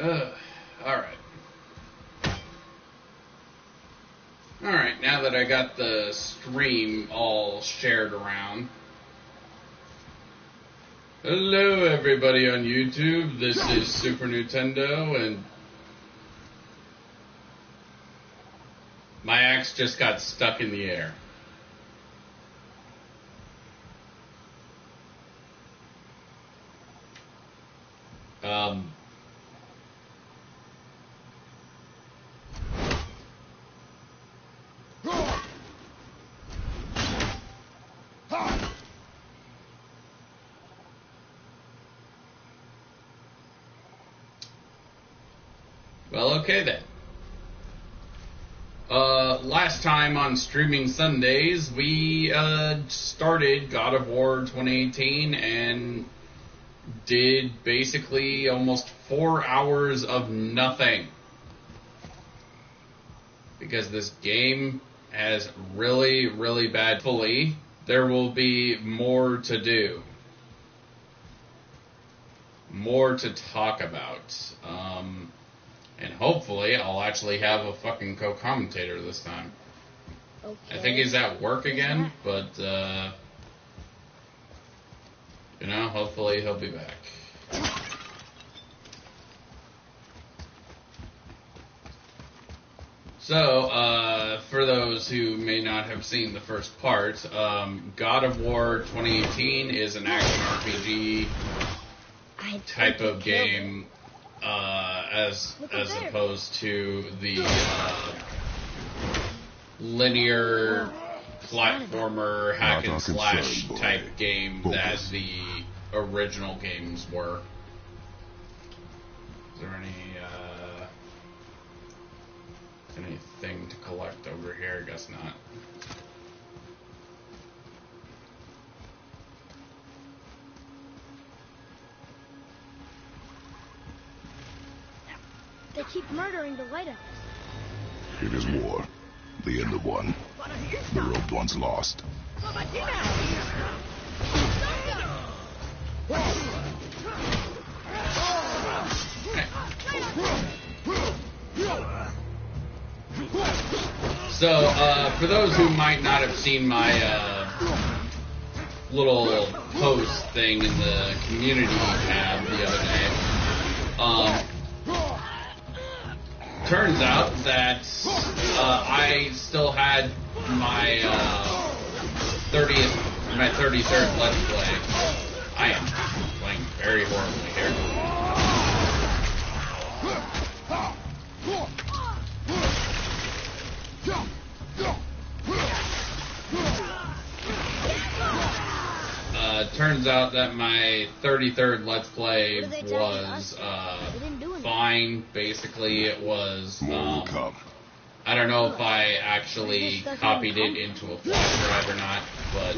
Alright. Alright, now that I got the stream all shared around. Hello everybody on YouTube, this is Super Nintendo, and my axe just got stuck in the air. Well, okay then. Last time on Streaming Sundays, we started God of War 2018 and did basically almost 4 hours of nothing. Because this game has really, really bad. Hopefully, there will be more to do. More to talk about. And hopefully, I'll actually have a fucking co-commentator this time. Okay. I think he's at work again, but, you know, hopefully he'll be back. So, for those who may not have seen the first part, God of War 2018 is an action RPG type of game. As opposed to the linear platformer hack and slash type game that the original games were. Is there anything to collect over here? I guess not. They keep murdering the Lighthouse. It is war. The end of one. The robed one's lost. So, for those who might not have seen my little post thing in the community tab the other day, turns out that I still had my 33rd Let's Play. I am playing very horribly here. Turns out that my 33rd Let's Play was fine. Basically, it was, I don't know if I actually copied it into a flash drive or not, but,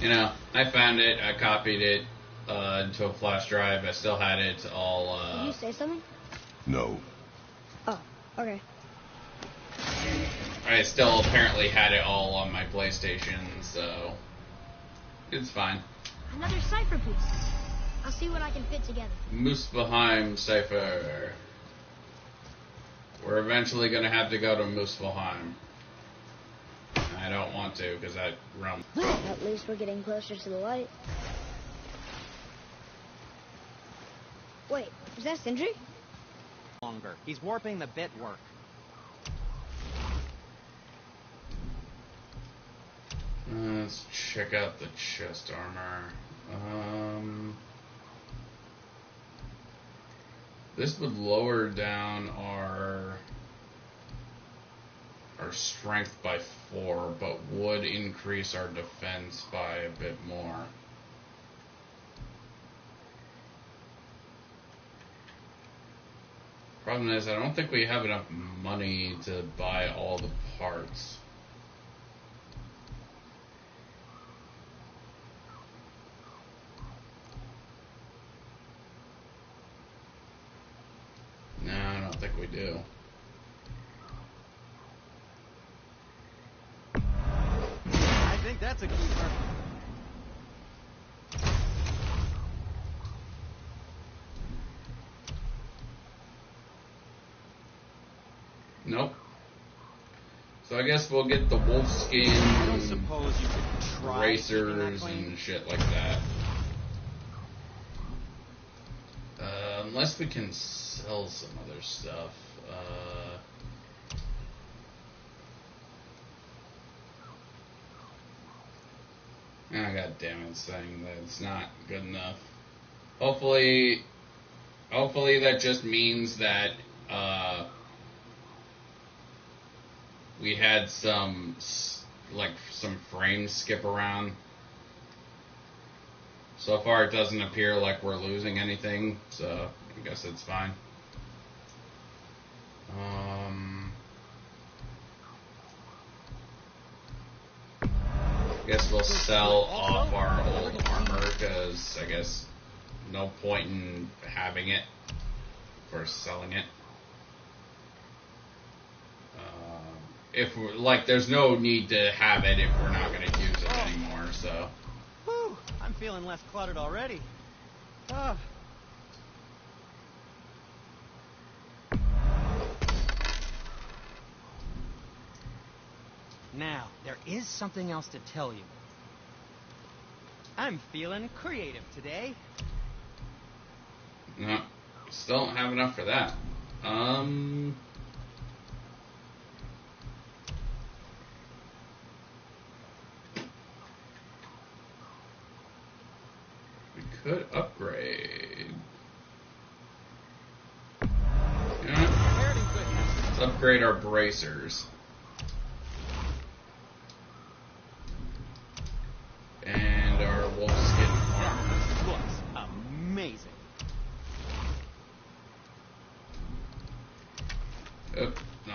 you know, I found it, I copied it into a flash drive, I still had it all, Did you say something? No. Oh, okay. I still apparently had it all on my PlayStation, so it's fine. Another cipher piece. I'll see what I can fit together. Muspelheim cipher. We're eventually going to have to go to Muspelheim. I don't want to, because that realm... At least we're getting closer to the light. Wait, is that Sindri? Longer. He's warping the bit work. Let's check out the chest armor. This would lower down our strength by 4, but would increase our defense by a bit more. Problem is, I don't think we have enough money to buy all the parts. No, I don't think we do. I think that's a keeper. So I guess we'll get the wolf skin I don't suppose you could try racers and shit like that. Unless we can sell some other stuff. God damn it, saying that it's not good enough. Hopefully that just means that we had some frames skip around. So far, it doesn't appear like we're losing anything, so I guess it's fine. I guess we'll sell off our old armor, because I guess no point in having it for selling it. If we're, like, there's no need to have it if we're not going to use it anymore, so. Whew, I'm feeling less cluttered already. Now, there is something else to tell you. I'm feeling creative today. No, still don't have enough for that. We could upgrade. Yeah. Let's upgrade our bracers. And our wolfskin armor. Looks amazing. Oh, no.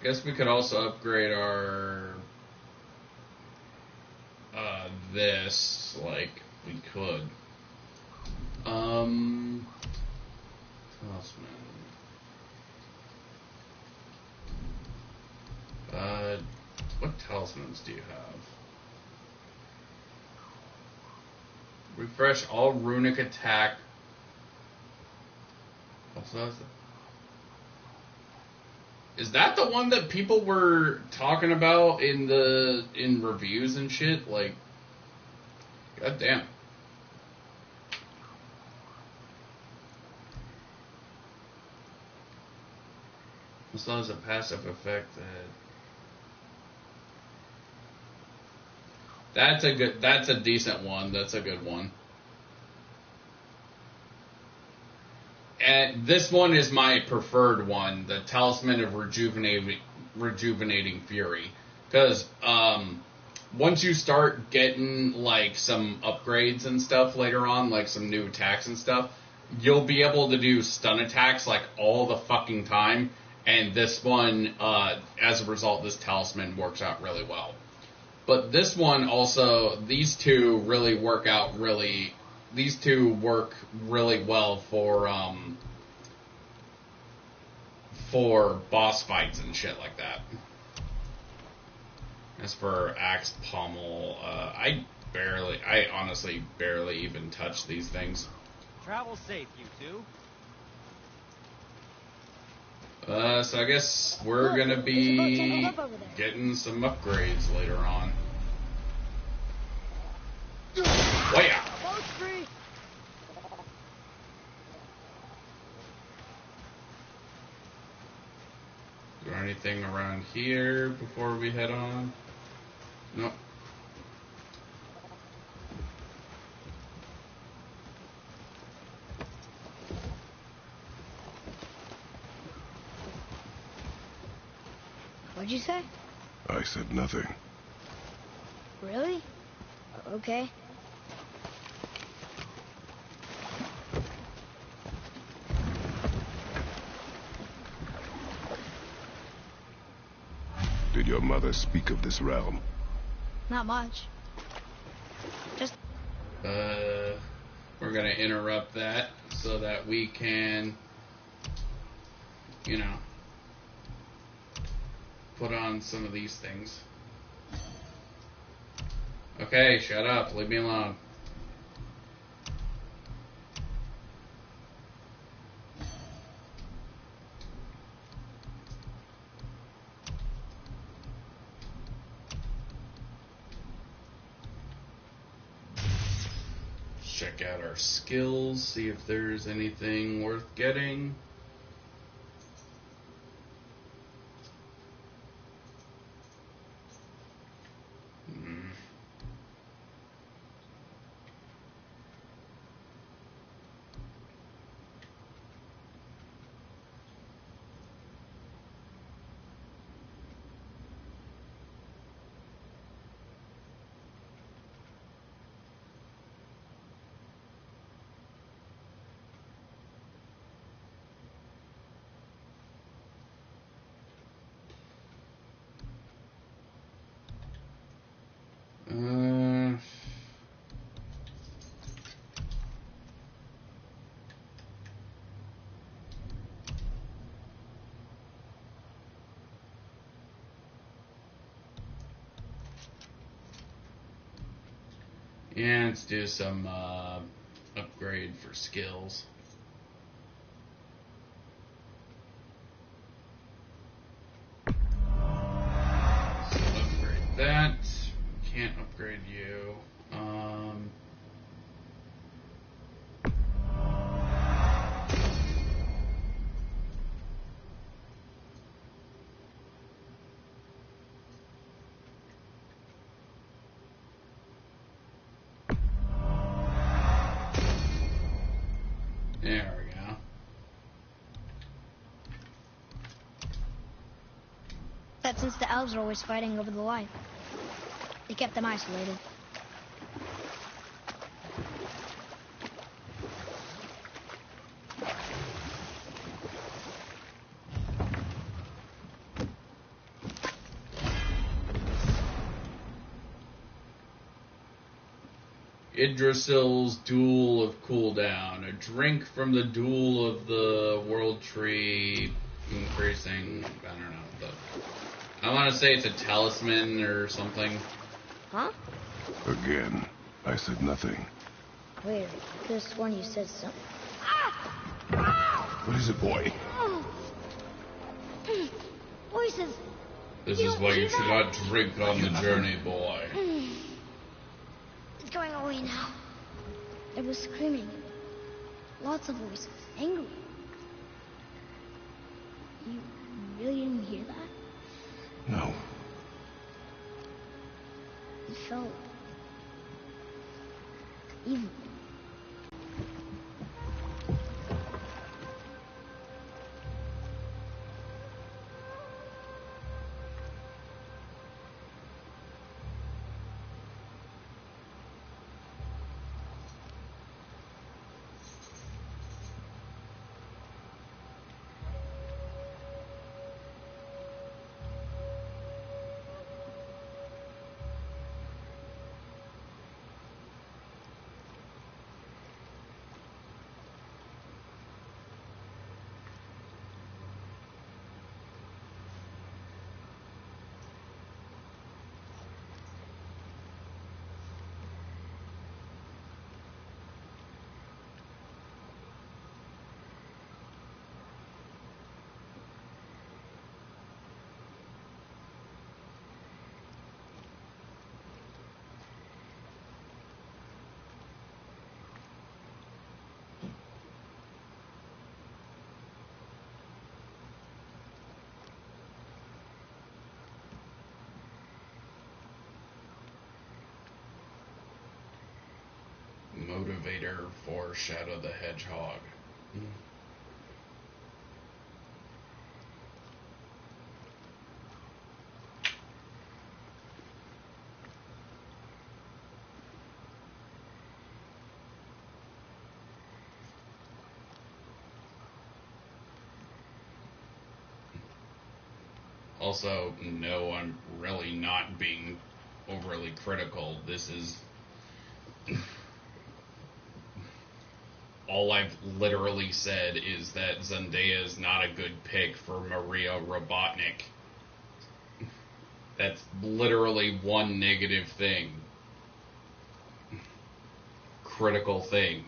Guess we could also upgrade our this, like, we could. Talisman. What talismans do you have? Refresh all runic attack. Also, is that the one that people were talking about in reviews and shit? Like, god damn. As long as a passive effect that's a decent one. That's a good one. And this one is my preferred one, the Talisman of Rejuvenating Fury. Because once you start getting like some upgrades and stuff later on, like some new attacks and stuff, you'll be able to do stun attacks like all the fucking time. And this one, as a result, this talisman works out really well. But this one also, these two work really well for boss fights and shit like that. As for Axe Pommel, I honestly barely even touch these things. Travel safe, you two. So I guess we're gonna be getting some upgrades later on. Oh yeah! Is there anything around here before we head on? Nope. What'd you say? I said nothing. Really? Okay. Did your mother speak of this realm? Not much. Just... We're gonna interrupt that so that we can, put on some of these things. Okay, shut up. Leave me alone. check out our skills, see if there's anything worth getting. Yeah, let's do some upgrade for skills. So upgrade that. Can't upgrade you. There we go. That since the elves are always fighting over the light, they kept them isolated. Yggdrasil's Duel of Cooldown. A drink from the Duel of the World Tree, increasing, I don't know, I want to say it's a talisman or something. Huh? Again, I said nothing. Wait, I could have sworn you said something. What is it, boy? Voices! This You is don't why you hear should that? not drink on the journey, boy. It's going away now. It was screaming. Lots of voices. Angry. You really didn't hear that? No. It felt evil. Motivator for Shadow the Hedgehog. Also, no, I'm really not being overly critical. This is... all I've literally said is that Zendaya is not a good pick for Maria Robotnik. That's literally one negative thing. Critical thing.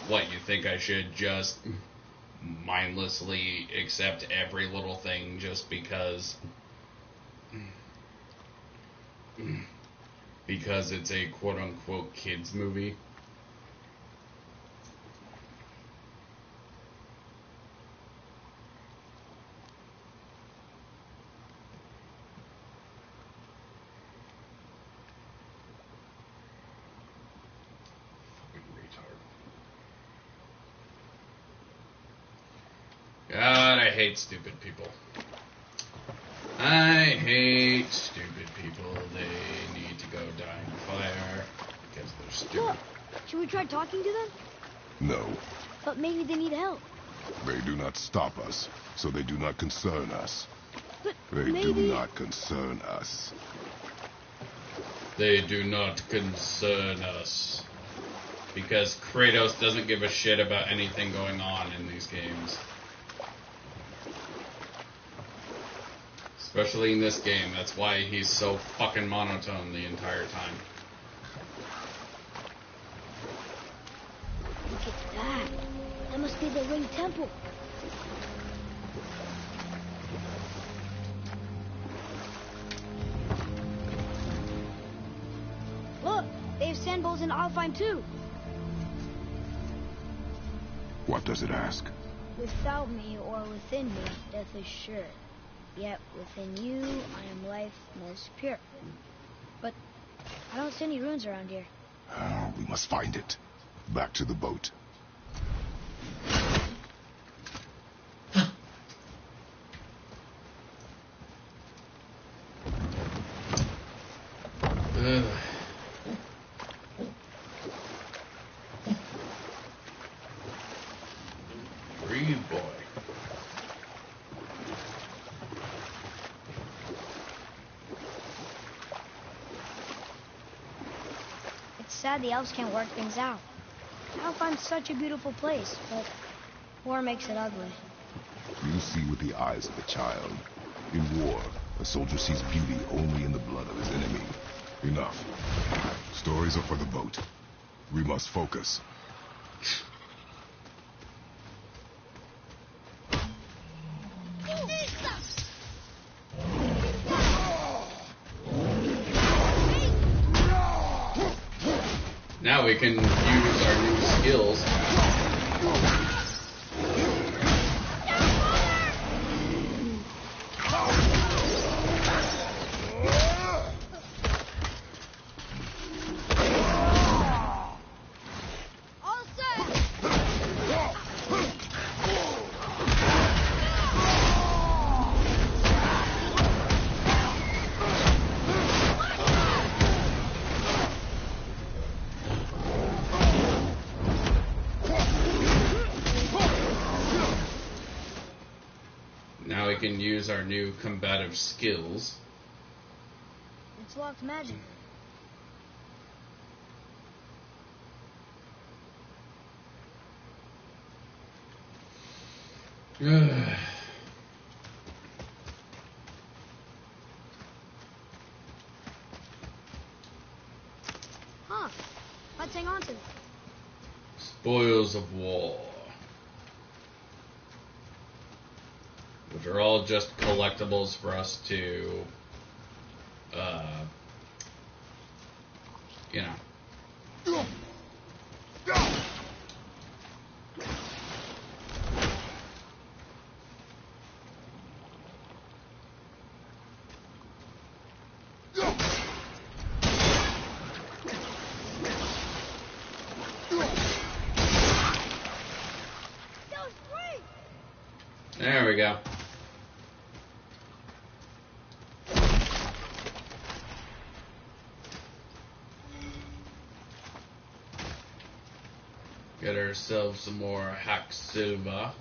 What, you think I should just mindlessly accept every little thing just because because it's a quote-unquote kids movie. God, I hate stupid people. I hate stupid people. They need to go die in fire because they're stupid. Look, should we try talking to them? No, But maybe they need help. they do not stop us, so they do not concern us. But They maybe... do not concern us. They do not concern us. Because Kratos doesn't give a shit about anything going on in these games. Especially in this game. That's why he's so fucking monotone the entire time. Look at that. That must be the Ring Temple. Look, they have sand bowls in Alfheim too. What does it ask? Without me or within me, death is sure. Yet within you, I am life most pure. But I don't see any ruins around here. We must find it. Back to the boat. Breathe, boy. It's sad the elves can't work things out. Alfheim's such a beautiful place, but war makes it ugly. You see with the eyes of a child. In war, a soldier sees beauty only in the blood of his enemy. Enough. Stories are for the boat. We must focus. Now we can use our new skills. All set! Now we can use our new combative skills. It's locked magic. Huh. Let's hang on to it. Spoils of war. Which are all just collectibles for us to, you know. That was great! There we go. Get ourselves some more hack silver.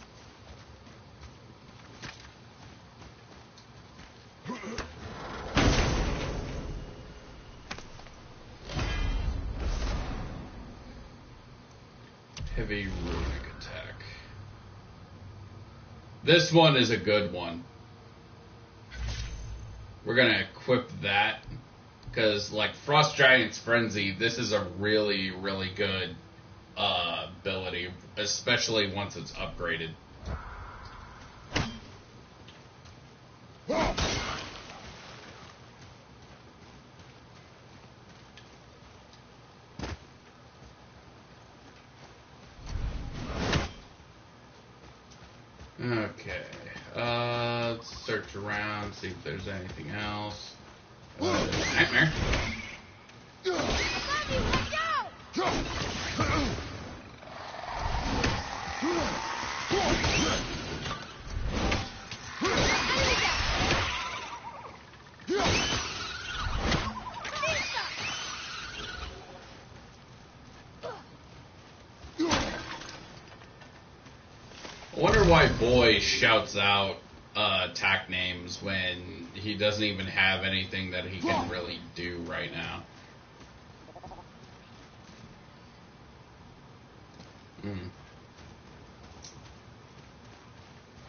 Heavy runic attack. This one is a good one. We're gonna equip that because, like Frost Giant's Frenzy, this is a really, really good ability, especially once it's upgraded. Okay. Let's search around, see if there's anything else. Nightmare. I wonder why Boy shouts out attack names when he doesn't even have anything that he can really do right now.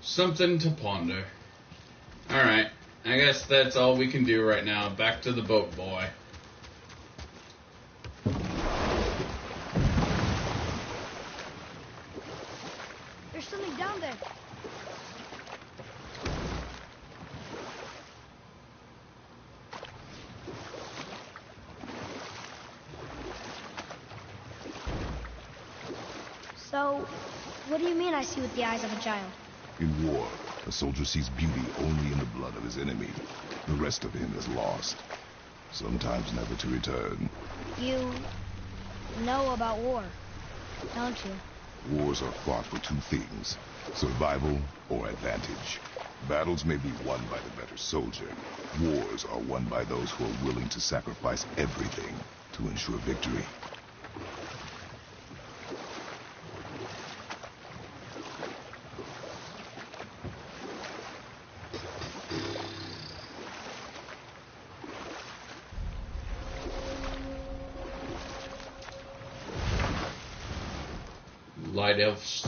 Something to ponder. Alright, I guess that's all we can do right now. Back to the boat, Boy. There's something down there. So, what do you mean I see with the eyes of a child? In war, a soldier sees beauty only in the blood of his enemy. The rest of him is lost, sometimes never to return. You know about war, don't you? Wars are fought for two things, survival or advantage. Battles may be won by the better soldier. Wars are won by those who are willing to sacrifice everything to ensure victory. Light elves.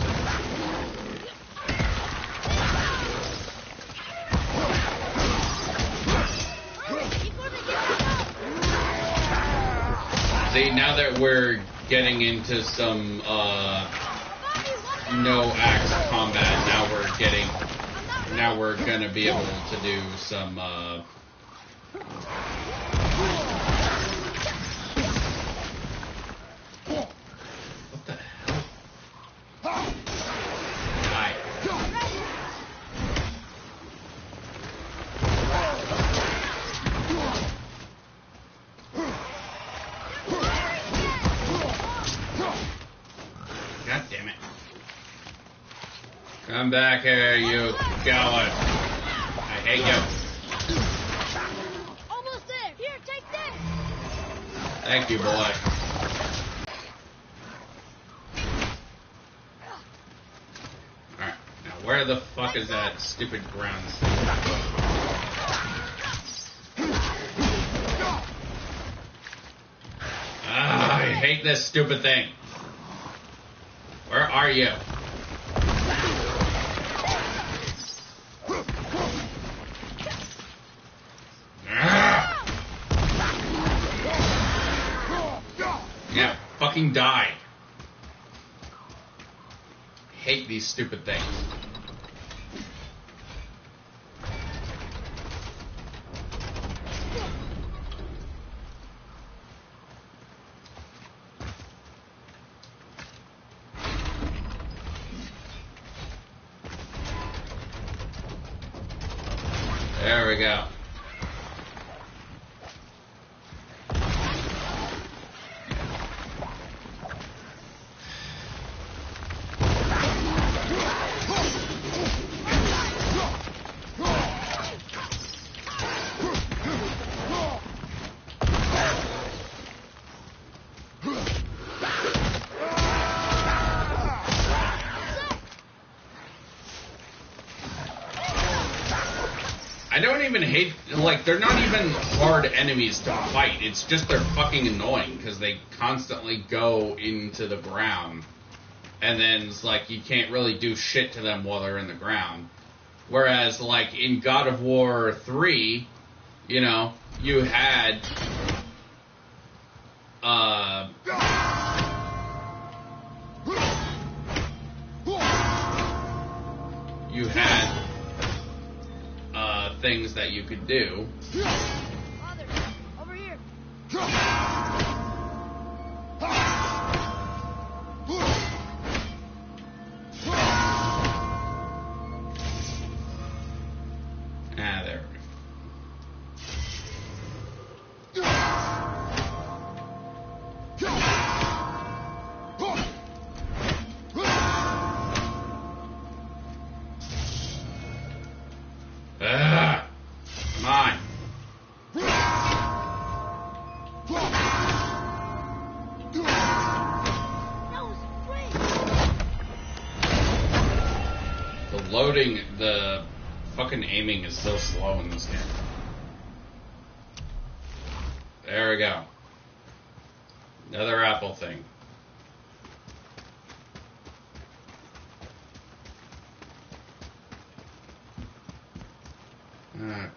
See, now that we're getting into some no axe combat, now we're gonna be able to do some what the hell? Die. God damn it. Come back here, you coward. I hate you. Almost there. Here, take this. Thank you, boy. Alright, now where the fuck is that stupid ground? Ah, I hate this stupid thing. Where are you? Ah! Yeah, fucking die. Hate these stupid things. There we go. I don't even hate, like, they're not even hard enemies to fight. It's just they're fucking annoying because they constantly go into the ground. And then it's like you can't really do shit to them while they're in the ground. Whereas, like, in God of War 3, you know, you had, things that you could do. Father, over here. loading, the fucking aiming is so slow in this game. There we go. Another apple thing. Okay.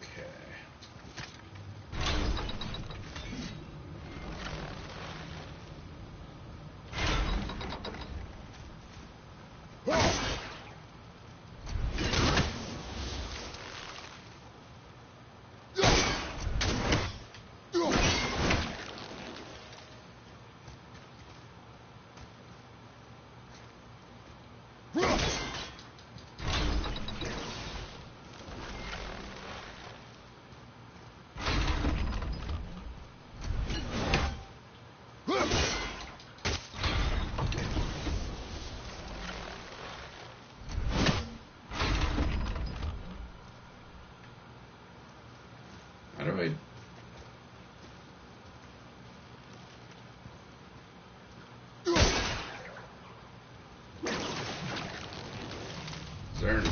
How do I... Is there an...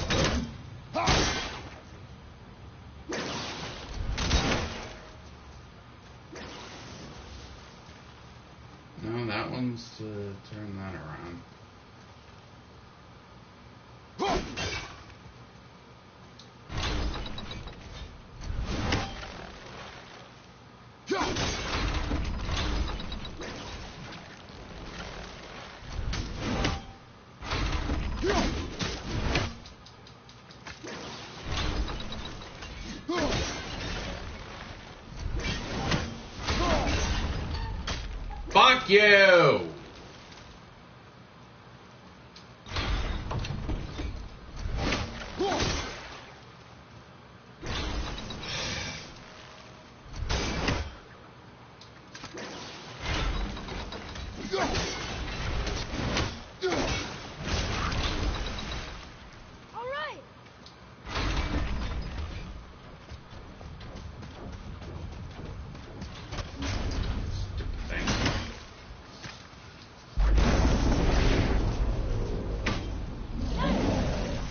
No, that one's to turn that around. Fuck you! All right.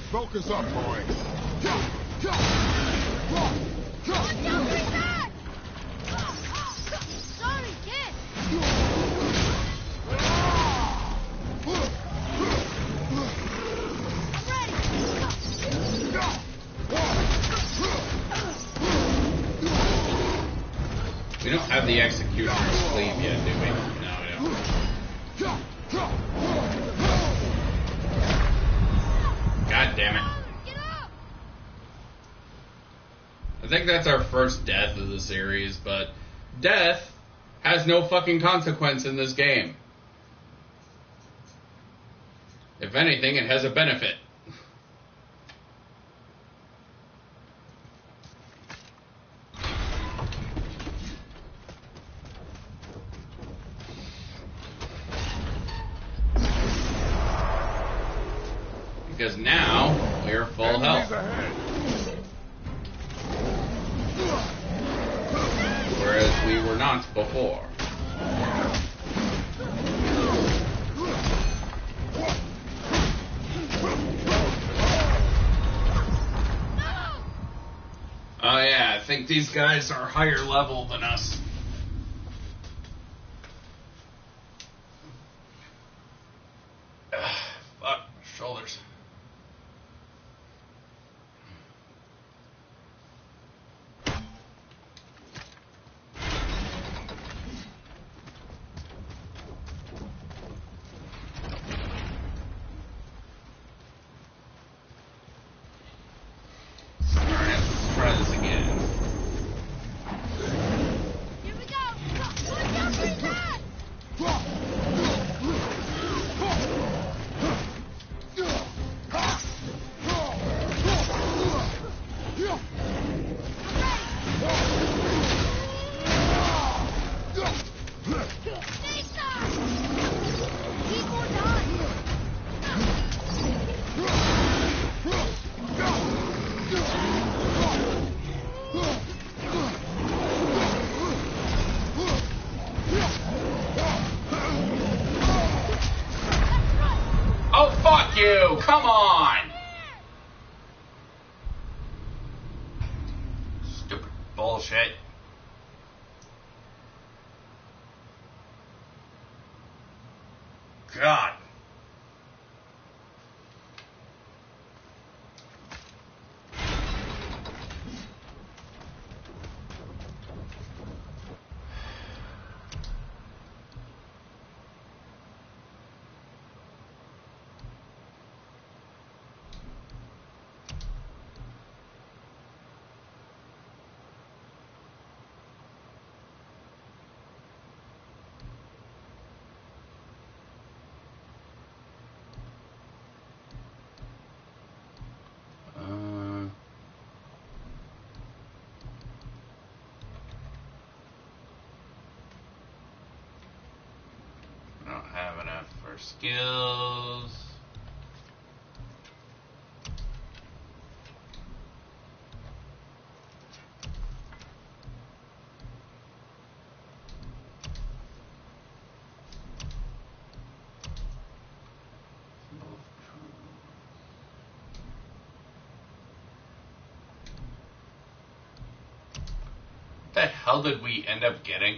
Focus up, boy. Watch out for that! Sorry, kid. We don't have the executioner's sleeve yet, do we? No, we don't. God damn it. Get up! I think that's our first death of the series, but death has no fucking consequence in this game. If anything, it has a benefit. Because now we're full health. Whereas we were not before. Oh yeah, I think these guys are higher level than us. Fuck, shoulders. You, come on! bullshit. God. I don't have enough for skills. What the hell did we end up getting?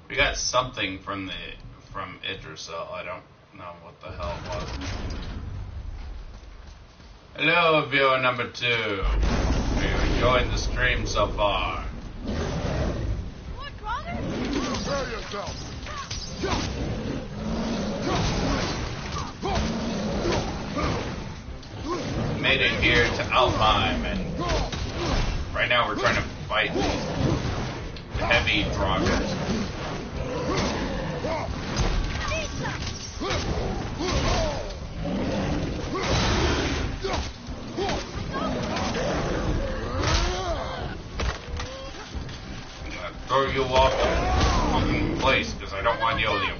We got something from Idrisel. I don't know what the hell it was. Hello, viewer number 2. Are you enjoying the stream so far? What, brother? Prepare yourself! Made it here to Alfheim, and right now we're trying to fight these heavy draugrs. Throw you off the fucking place because I don't want to deal with you.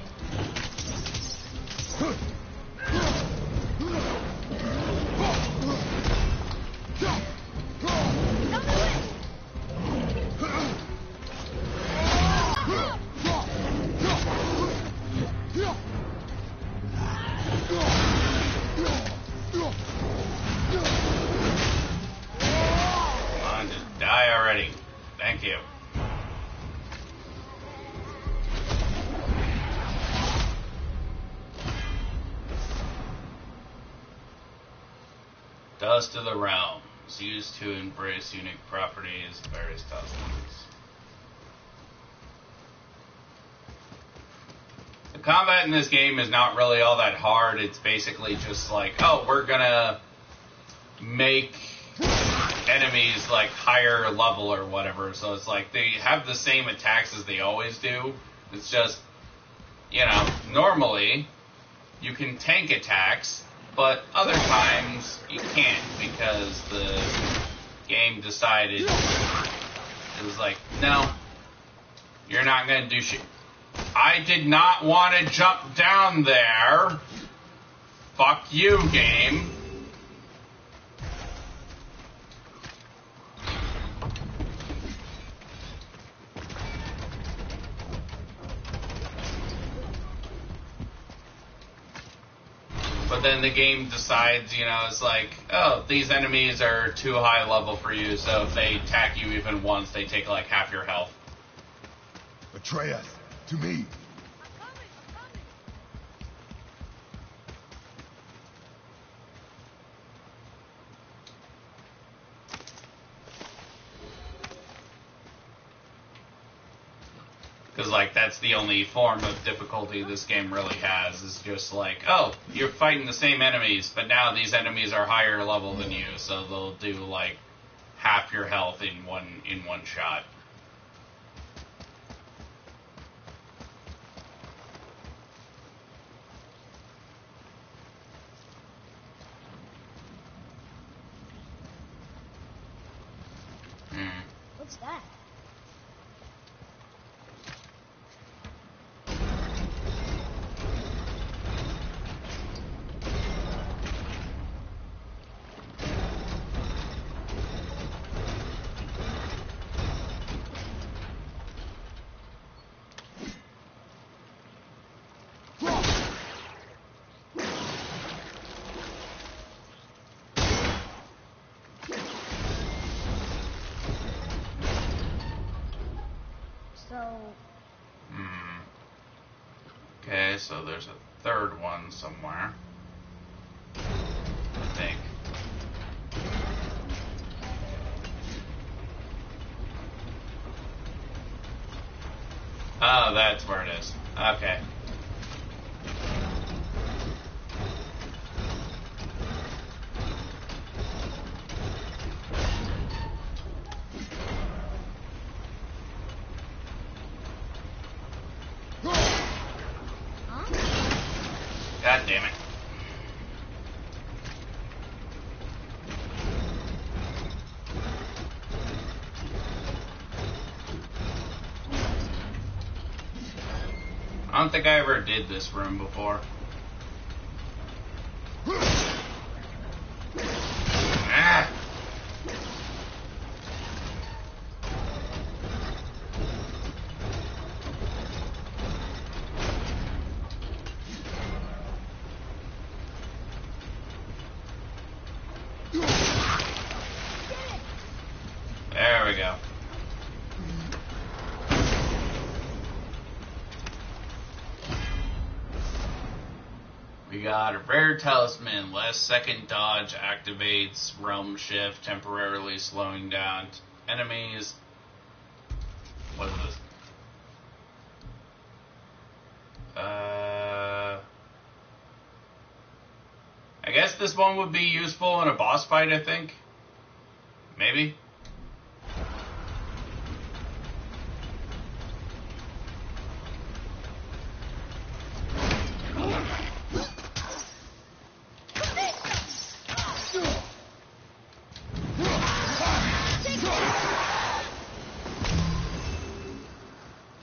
Come on, just die already. Thank you. Dust of the Realms, used to embrace unique properties of various cosmetics. The combat in this game is not really all that hard. It's basically just like, oh, we're gonna make enemies like higher level or whatever. So it's like they have the same attacks as they always do. It's just, you know, normally you can tank attacks, but other times you can't because the game decided it was like, no, you're not gonna do shit. I did not want to jump down there. Fuck you, game. But then the game decides, you know, it's like, oh, these enemies are too high level for you, so if they attack you even once, they take like half your health. Atreus, to me. Because, like, that's the only form of difficulty this game really has, is just like, oh, you're fighting the same enemies, but now these enemies are higher level than you, so they'll do, like, half your health in one shot. What's that? Okay, so there's a third one somewhere. I think. Oh, that's where it is. Okay. God damn it. I don't think I ever did this room before. Ah! There we go. We got a rare talisman. Last second dodge activates realm shift, temporarily slowing down enemies. What is this? I guess this one would be useful in a boss fight, I think. Maybe.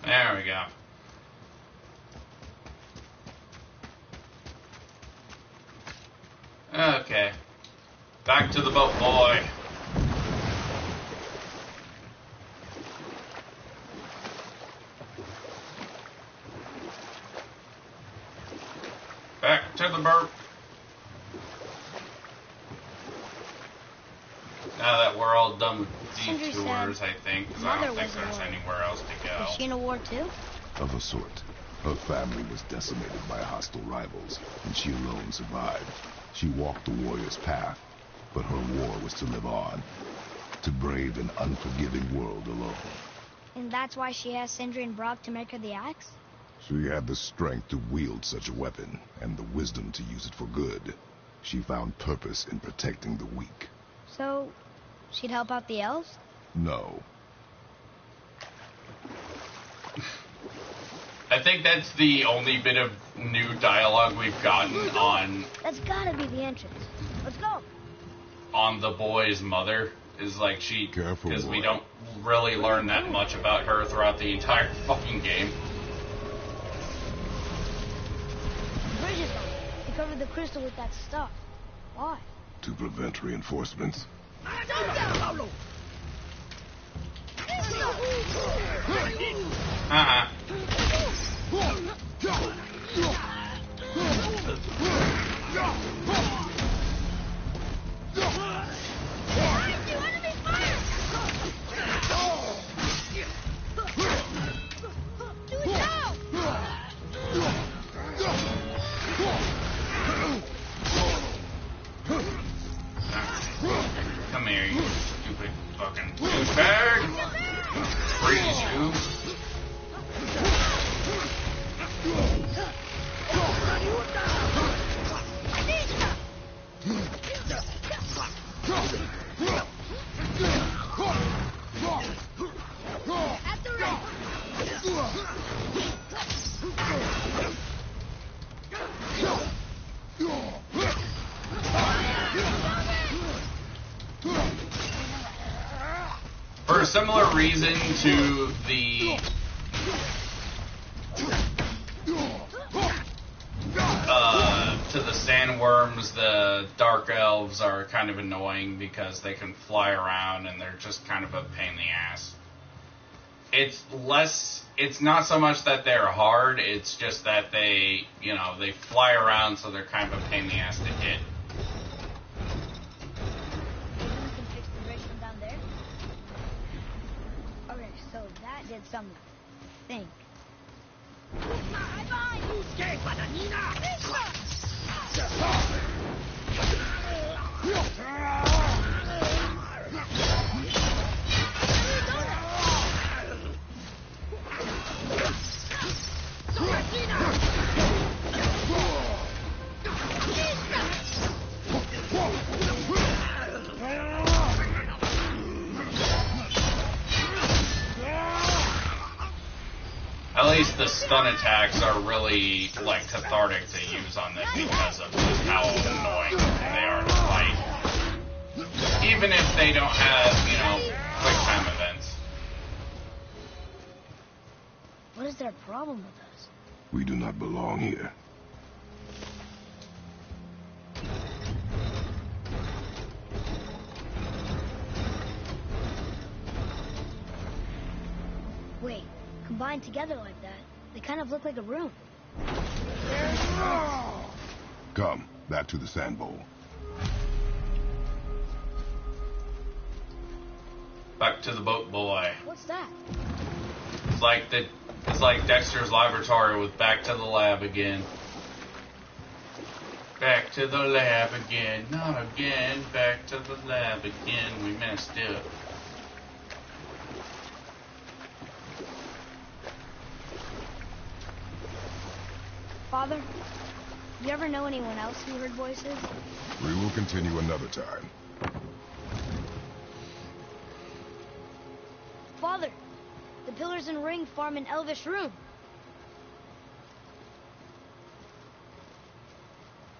There we go. Okay. Back to the boat, boy. Back to the boat. Now that we're all done with detours, I think, because I don't think there's anywhere else to go. Was she in a war too? Of a sort. Her family was decimated by hostile rivals, and she alone survived. She walked the warrior's path, but her war was to live on, to brave an unforgiving world alone. And that's why she asked Sindri and Brock to make her the axe? She had the strength to wield such a weapon, and the wisdom to use it for good. She found purpose in protecting the weak. So, she'd help out the elves? No. I think that's the only bit of new dialogue we've gotten on That's gotta be the entrance. Let's go. on the boy's mother. Is like she, Careful, because we boy. don't really learn that much about her throughout the entire fucking game. The bridge is gone. They covered the crystal with that stuff. Why? To prevent reinforcements. Come here, you stupid fucking douchebag! Freeze you! For a similar reason to the sandworms, the dark elves are kind of annoying because they can fly around and they're just kind of a pain in the ass. It's not so much that they're hard, it's just that they fly around, so they're kind of a pain in the ass to hit. So that did something. Think. At least the stun attacks are really, like, cathartic to use on them because of just how annoying they are to fight. Even if they don't have, you know, quick time events. What is their problem with us? We do not belong here. Wait, combined together like that, they kind of look like a room. Come, back to the sand bowl. Back to the boat, boy. What's that? It's like Dexter's laboratory with back to the lab again. Back to the lab again, not again. Back to the lab again. We messed up. Father, you ever know anyone else who heard voices? We will continue another time. Father, the pillars and ring form an elvish room.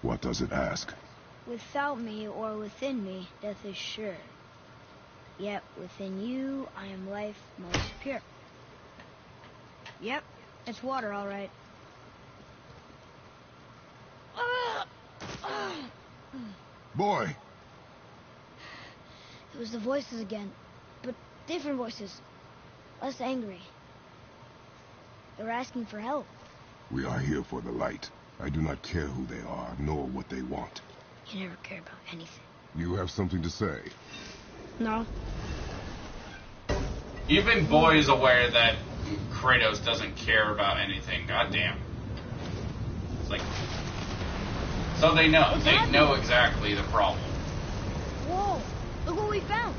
What does it ask? Without me or within me, death is sure. Yet within you, I am life most pure. Yep, it's water, all right. Boy! It was the voices again, but different voices. Less angry. They were asking for help. We are here for the light. I do not care who they are, nor what they want. You never care about anything. You have something to say? No. Even Boy is aware that Kratos doesn't care about anything. Goddamn. It's like... So they know. They know exactly the problem. Whoa! Look what we found!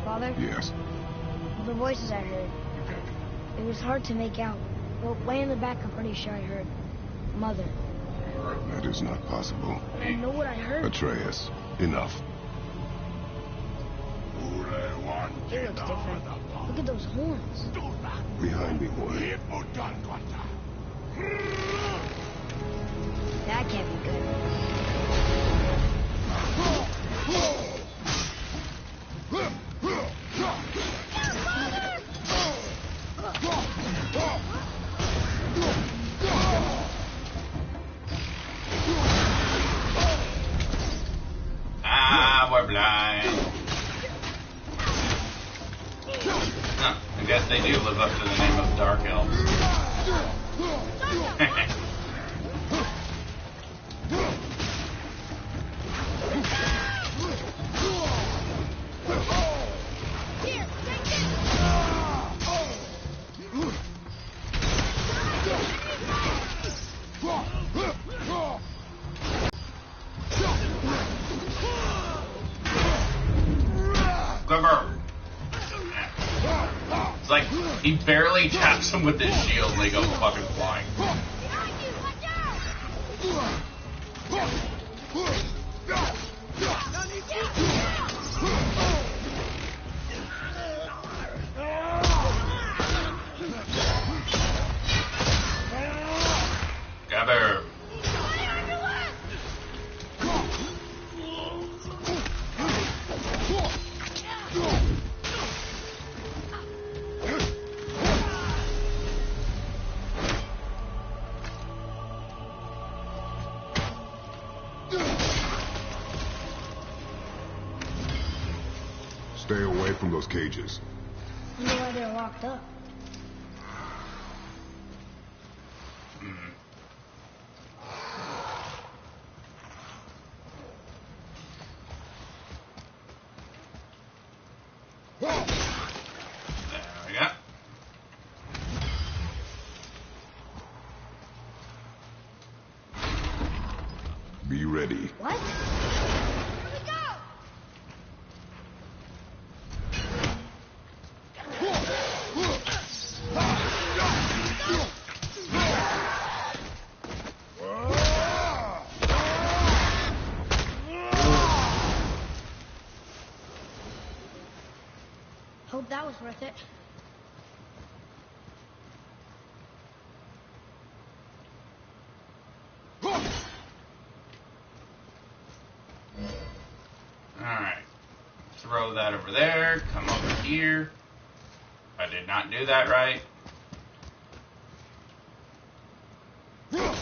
Father? Yes. The voices I heard. It was hard to make out. But way in the back, I'm pretty sure I heard Mother. That is not possible. I know what I heard. Atreus, enough. It looks different. Look at those horns. Behind me, boy. That can't be good. Ah, we're blind. Huh, I guess they do live up to the name of Dark Elves. Here, take this! Quiver. It's like he barely taps them with his shield and they go fucking flying. Behind you, watch out! Gabber. Stay away from those cages. I wonder why they're locked up. Be ready. What? Here we go! Hope that was worth it. Alright. Throw that over there. Come over here. I did not do that right. I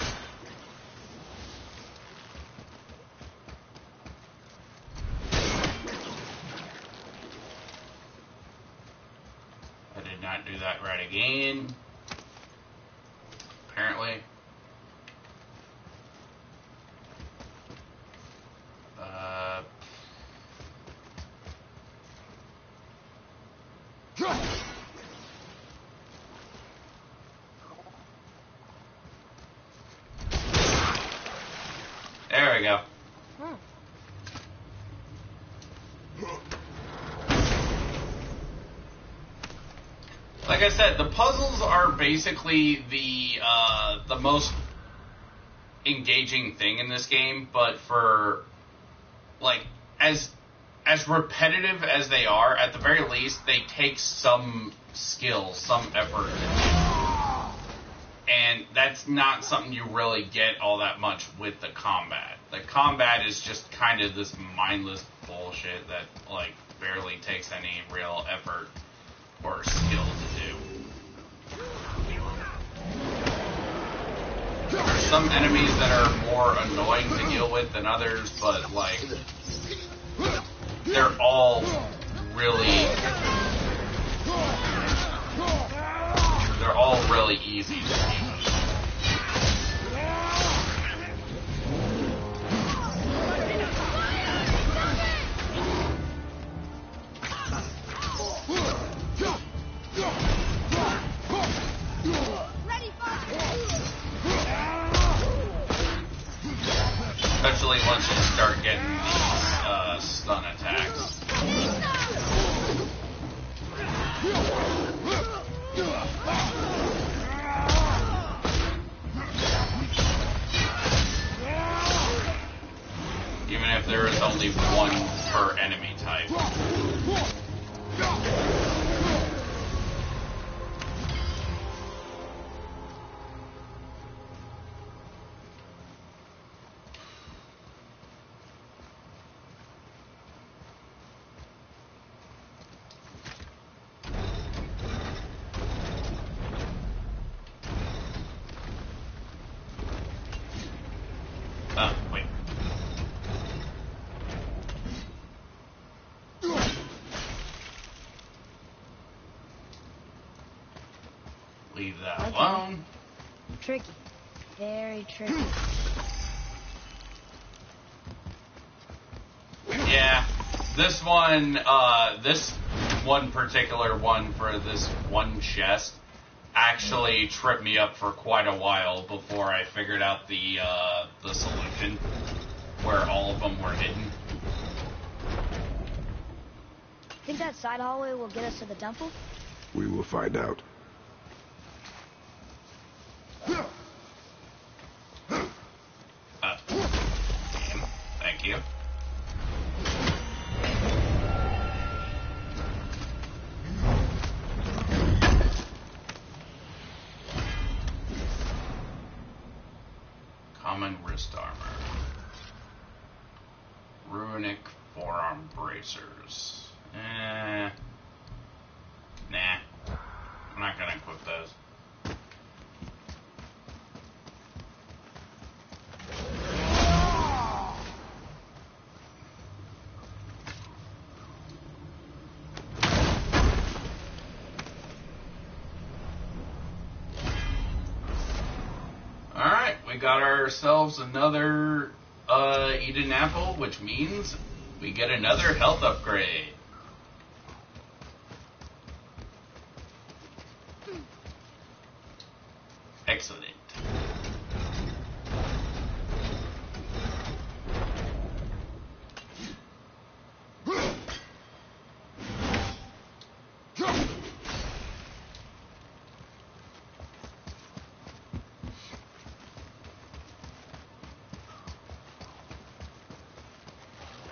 did not do that right again. Apparently. There we go. Like I said, the puzzles are basically the most engaging thing in this game, but for like as repetitive as they are, at the very least, they take some skill, some effort to do. And that's not something you really get all that much with the combat. The combat is just kind of this mindless bullshit that, like, barely takes any real effort or skill to do. There are some enemies that are more annoying to deal with than others, but, like, they're all really easy to deal with. Especially once you start getting these stun attacks. Even if there is only one per enemy type. Wait. Leave that alone. Tricky. Very tricky. Yeah. This one particular one for this one chest actually tripped me up for quite a while before I figured out the solution where all of them were hidden. Think that side hallway will get us to the temple? We will find out. Thank you. Common wrist armor. Runic forearm bracers. Nah. I'm not gonna equip those. Alright, we got ourselves another Eden apple, which means we get another health upgrade. Excellent.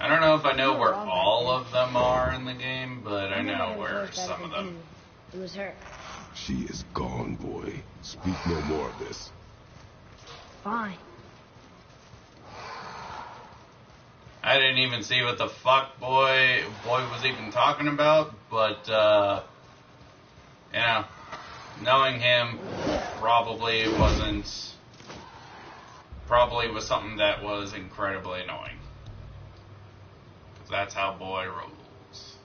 I don't know if I know You were where wrong back all then. of them are in the game, but I Remember know that it was where always better some of than them. you. It was her. She is gone, boy. Speak no more of this. Fine. I didn't even see what the fuck boy was even talking about, but you know, knowing him probably was something that was incredibly annoying. 'Cause that's how boy rolls.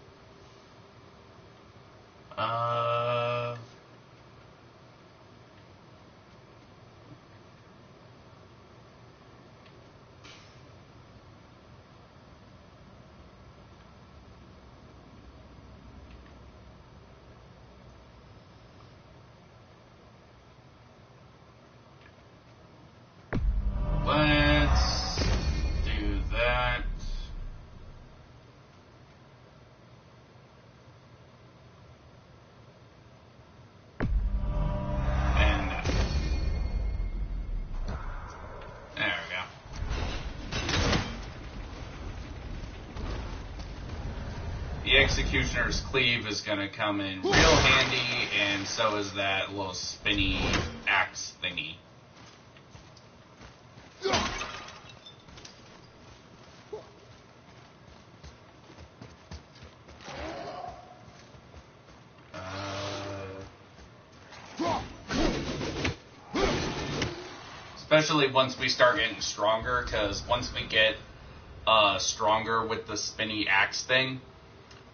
Let's do that. And there we go. The Executioner's Cleave is going to come in real handy, and so is that little spinny axe thingy. Especially once we start getting stronger, because once we get stronger with the spinny axe thing,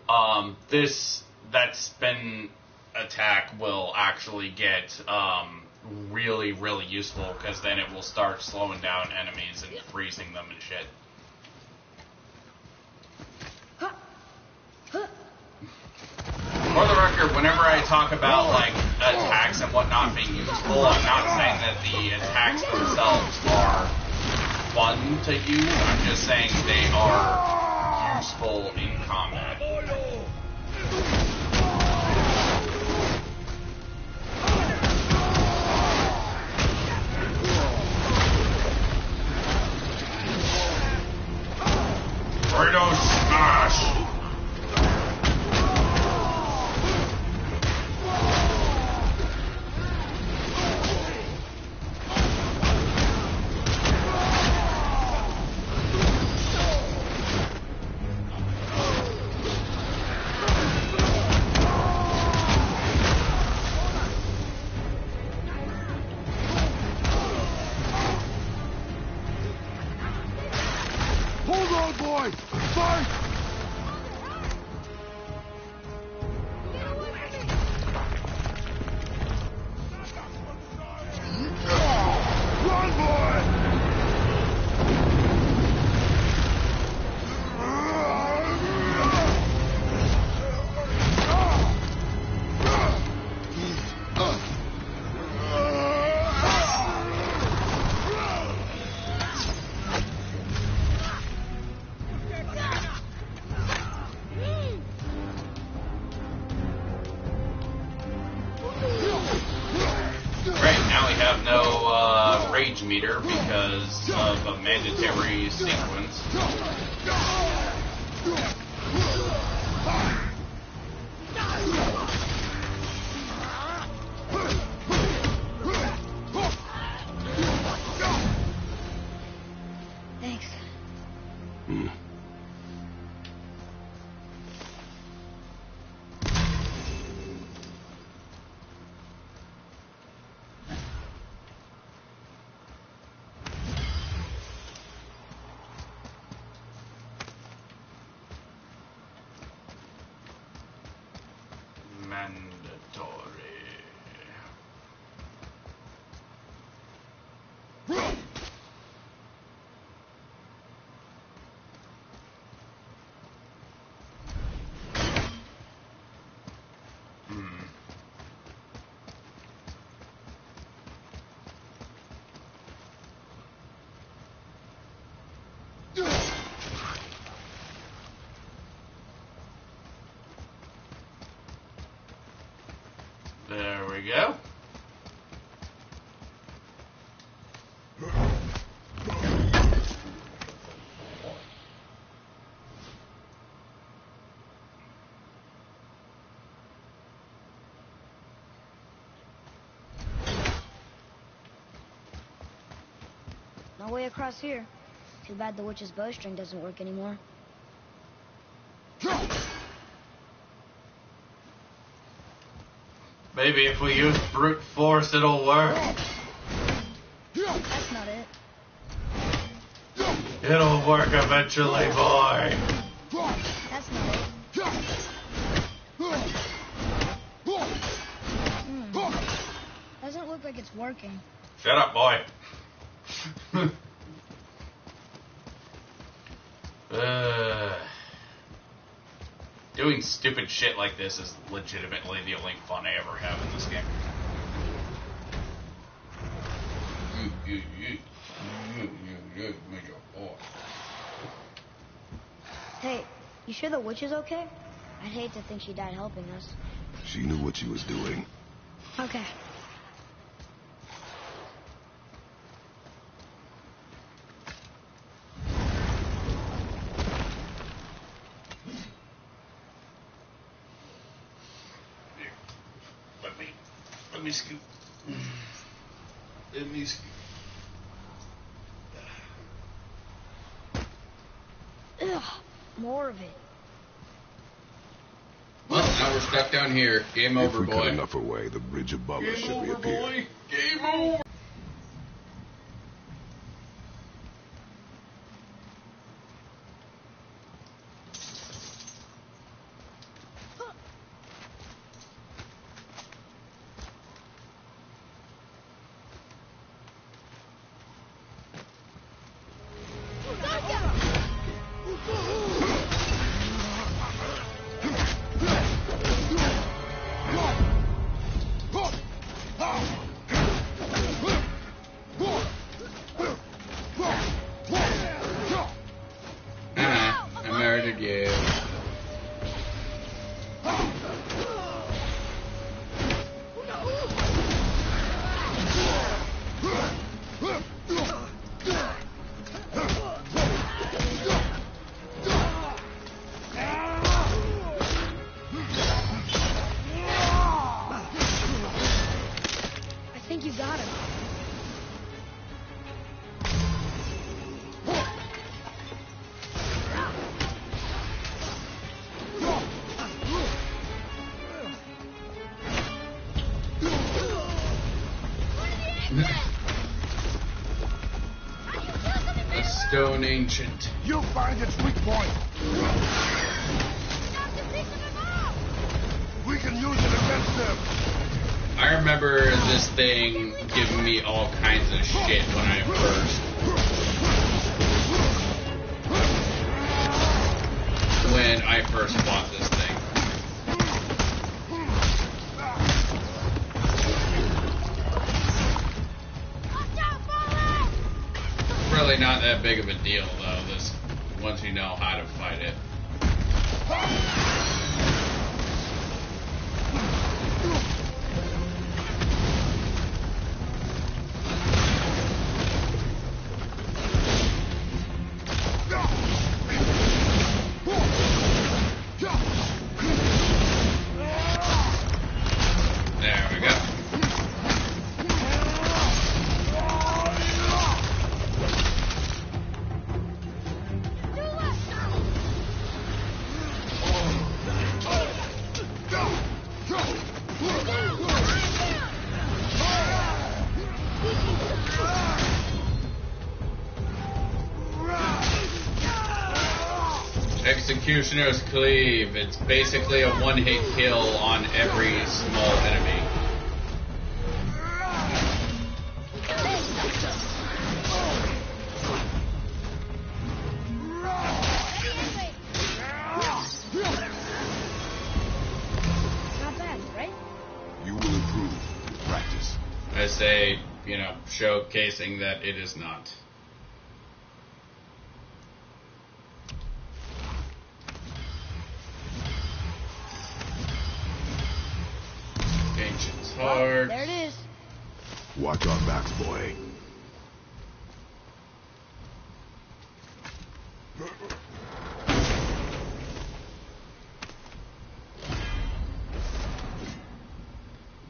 that spin attack will actually get really, really useful, because then it will start slowing down enemies and freezing them and shit. For the record, whenever I talk about like attacks and whatnot being useful, I'm not saying that the attacks themselves are fun to use. I'm just saying they are useful in combat. Burrito smash! Hold on, boy! Fight! Run, boy! Right, now we have no rage meter because of a mandatory sequence. Thanks. Mandatory. There we go. No way across here. Too bad the witch's bowstring doesn't work anymore. Maybe if we use brute force, it'll work. That's not it. It'll work eventually, boy. That's not it. Doesn't look like it's working. Shut up, boy. Doing stupid shit like this is legitimately the only fun I ever have in this game. Hey, you sure the witch is okay? I'd hate to think she died helping us. She knew what she was doing. Okay. Let me scoot. Let me scoot. Ugh, more of it. Well, now we're stuck down here. Game If over, we cut boy. enough away, the bridge above us Game should over, reappear. boy. Game over. I murdered you. I think you got him. A stone ancient. You'll find its weak point. We can use it against them. I remember this thing giving me all kinds of shit when I first bought this thing. Really not that big of a deal though, this once you know how to fight it. There we go. Executioner's Cleave. It's basically a one-hit kill on every small enemy. Not bad, right? You will improve with practice. I say, you know, showcasing that it is not. Ancient's Heart. There it is. Watch our backs, boy.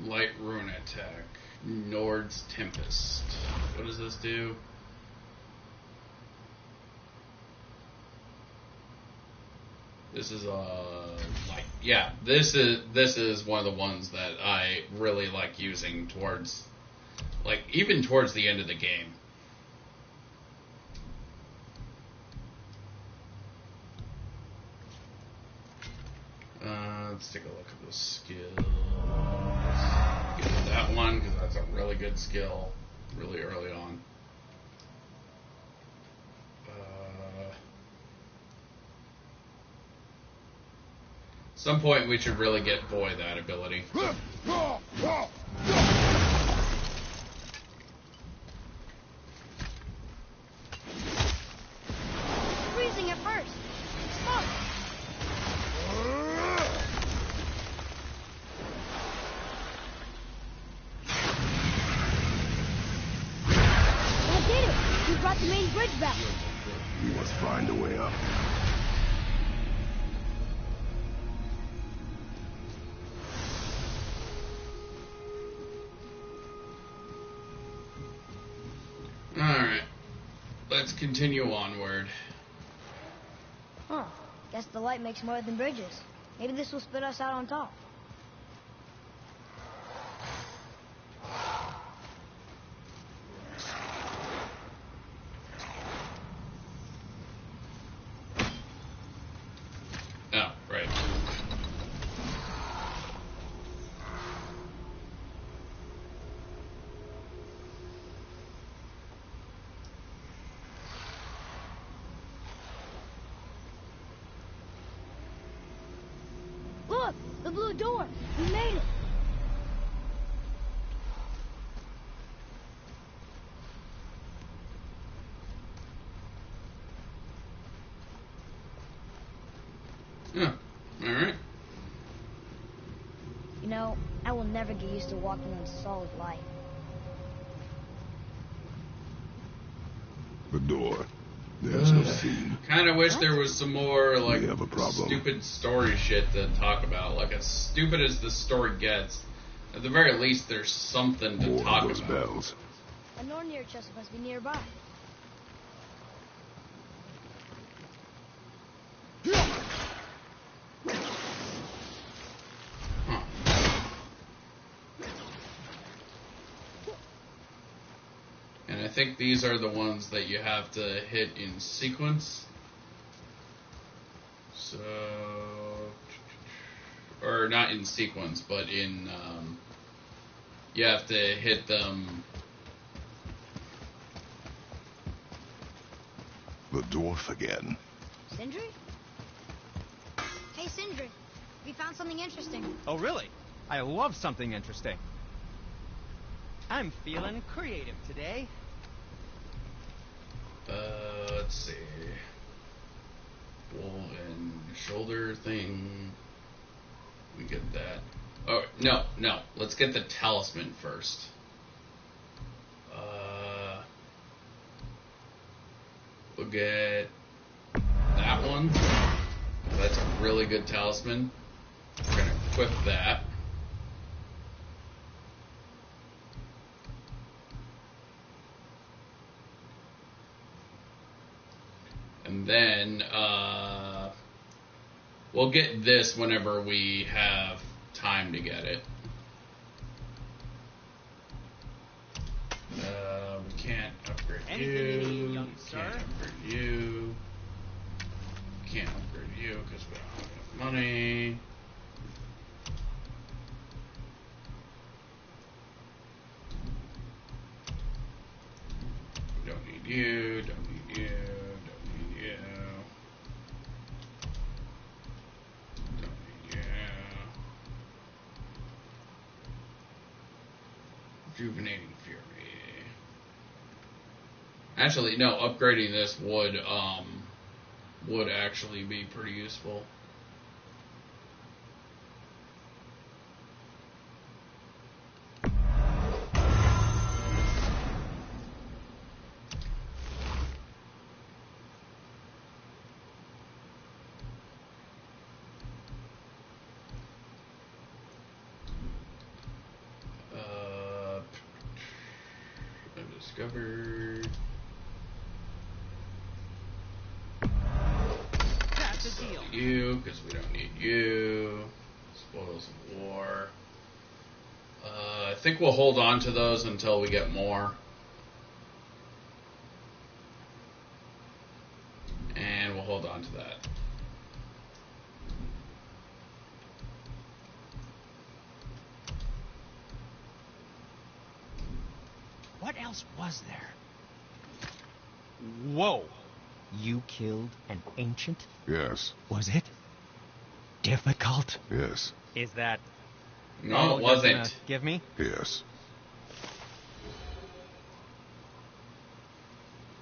Light rune attack. Nord's Tempest. What does this do? This is like, yeah, this is one of the ones that I really like using towards, like, even towards the end of the game. Let's take a look at the skills. Get that one because that's a really good skill, really early on. Some point we should really get Boy that ability. Freezing at first. Smoke. That did it. We brought the main bridge back. We must find a way up. Alright. Let's continue onward. Huh. Guess the light makes more than bridges. Maybe this will spit us out on top. Oh, right. Look! The blue door! We made it! Yeah. Alright. You know, I will never get used to walking in solid light. The door. There's no scene. Kind of wish there was some more, like, We have a problem. stupid story shit to talk about. Like, as stupid as the story gets, at the very least, there's something to More talk of those about. bells. A Nornir chest must be nearby. Huh. And I think these are the ones that you have to hit in sequence. So, or not in sequence, but in, you have to hit them. The dwarf again. Sindri? Hey, Sindri. We found something interesting. Oh, really? I love something interesting. I'm feeling creative today. Let's see. Wool and shoulder thing. We get that. Oh, no. Let's get the talisman first. We'll get that one. That's a really good talisman. We're gonna equip that. And then, we'll get this whenever we have time to get it. We can't upgrade Anything you. you need, young sir? Can't upgrade you. Can't upgrade you because we don't have enough money. Don't need you. Don't need you. Don't need you. Don't need you. Rejuvenating Fury. Actually, no. Upgrading this would actually be pretty useful. Undiscovered. That's a deal. you, because we don't need you. Spoils of war. I think we'll hold on to those until we get more. And we'll hold on to that. What else was there? Whoa! You killed an ancient? Yes. Was it difficult? Yes. Is that No, all it you're gonna wasn't. give me? Yes.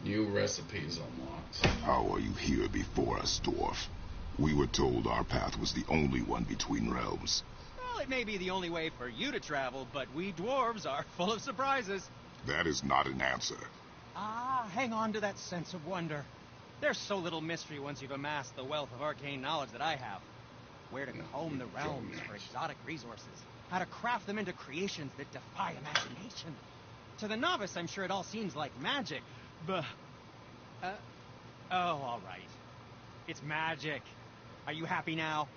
New recipes unlocked. How are you here before us, dwarf? We were told our path was the only one between realms. Well, it may be the only way for you to travel, but we dwarves are full of surprises. That is not an answer. Ah, hang on to that sense of wonder. There's so little mystery once you've amassed the wealth of arcane knowledge that I have. Where to comb the realms for exotic resources. How to craft them into creations that defy imagination. To the novice, I'm sure it all seems like magic, but... oh, all right. It's magic. Are you happy now?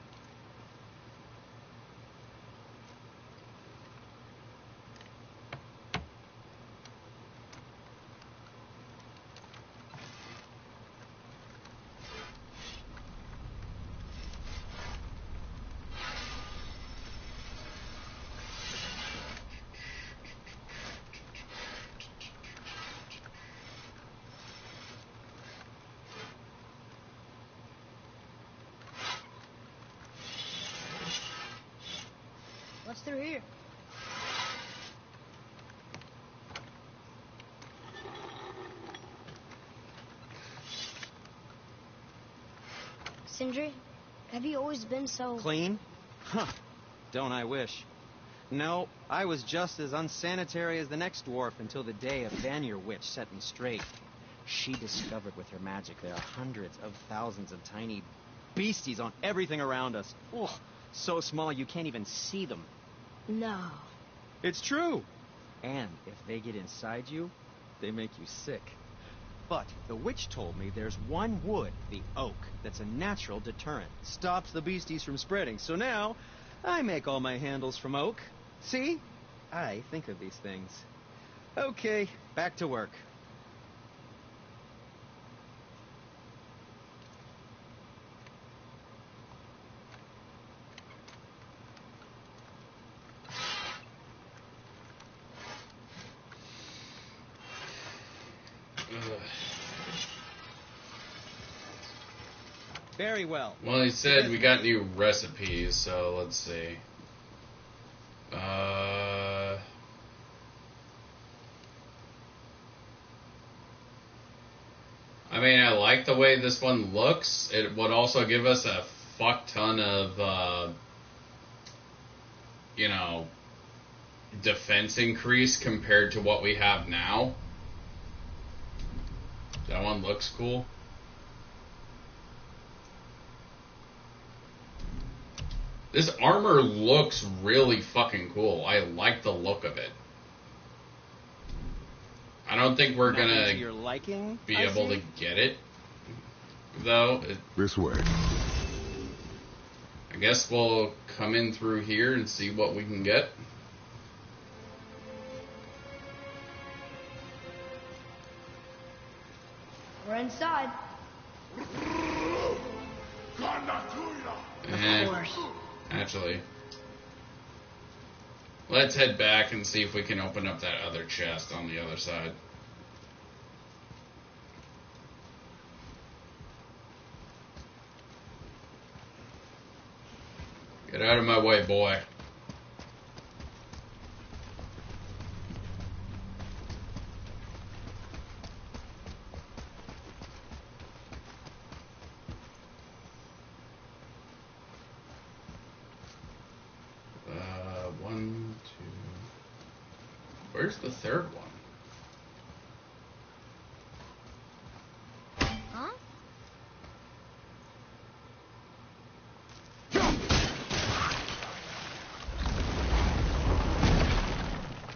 What's through here? Sindri, have you always been so... Clean? Huh. Don't I wish. No, I was just as unsanitary as the next dwarf until the day a Vanir witch set me straight. She discovered with her magic there are hundreds of thousands of tiny beasties on everything around us. Ugh, so small you can't even see them. No. It's true. And if they get inside you, they make you sick. But the witch told me there's one wood, the oak, that's a natural deterrent. Stops the beasties from spreading. So now, I make all my handles from oak. See? I think of these things. Okay, back to work. Very well. Well, he said we got new recipes, so let's see. I mean, I like the way this one looks. It would also give us a fuck ton of, defense increase compared to what we have now. That one looks cool. This armor looks really fucking cool. I like the look of it. I don't think we're gonna to your liking, be able to get it, though. This way. I guess we'll come in through here and see what we can get. We're inside. Of course. Actually, let's head back and see if we can open up that other chest on the other side. Get out of my way, boy. One, two. Where's the third one? Huh?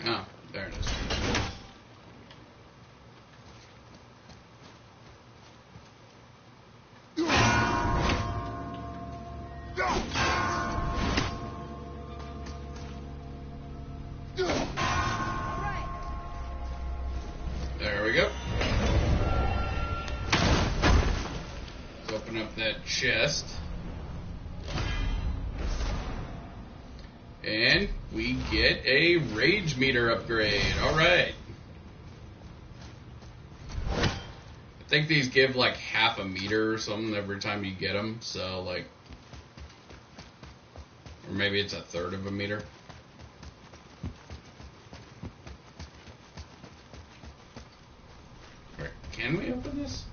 Oh, there it is. that chest. And we get a rage meter upgrade. Alright. I think these give like half a meter or something every time you get them. So like, or maybe it's a third of a meter. Alright, can we open this?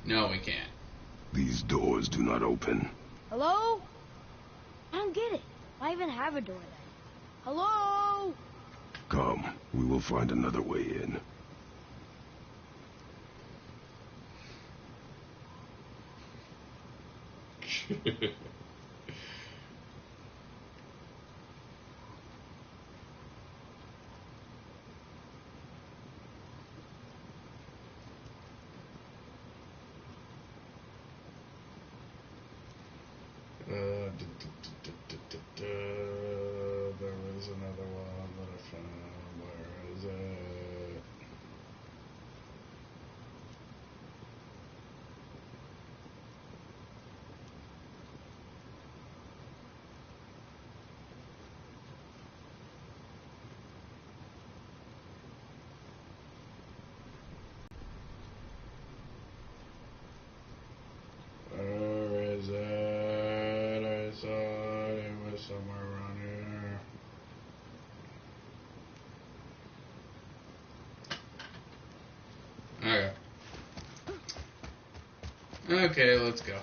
No, we can't. These doors do not open. Hello? I don't get it. Why even have a door then? Hello? Come, we will find another way in. There was another one that I found. Where is it? Where is it? I saw it was somewhere around here. Okay. Okay, let's go.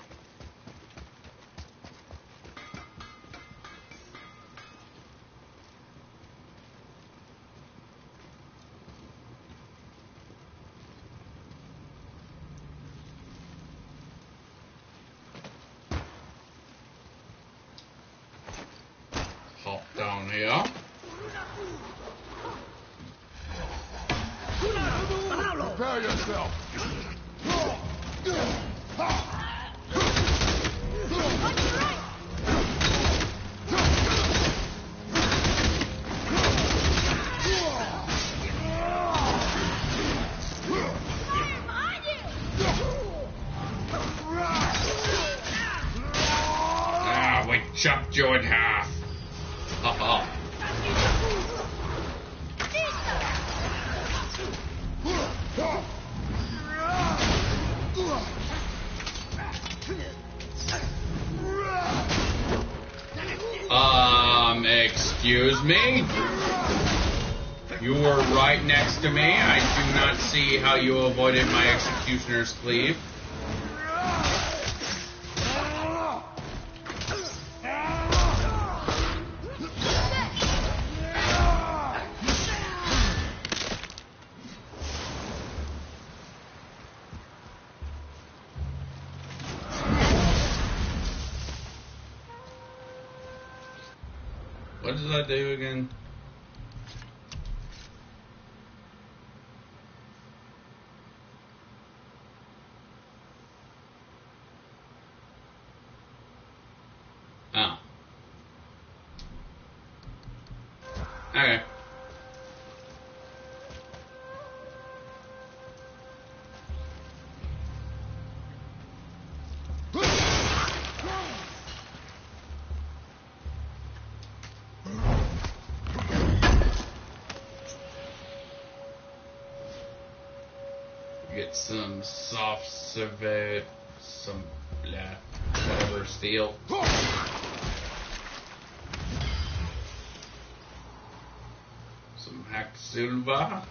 Hop down here. Prepare yourself! Ah, we chopped you in half. Haha. Excuse me? You were right next to me. I do not see how you avoided my executioner's cleave. What does that do again? Oh. Okay. Get some soft civet, some blah, whatever steel. Some hack silver.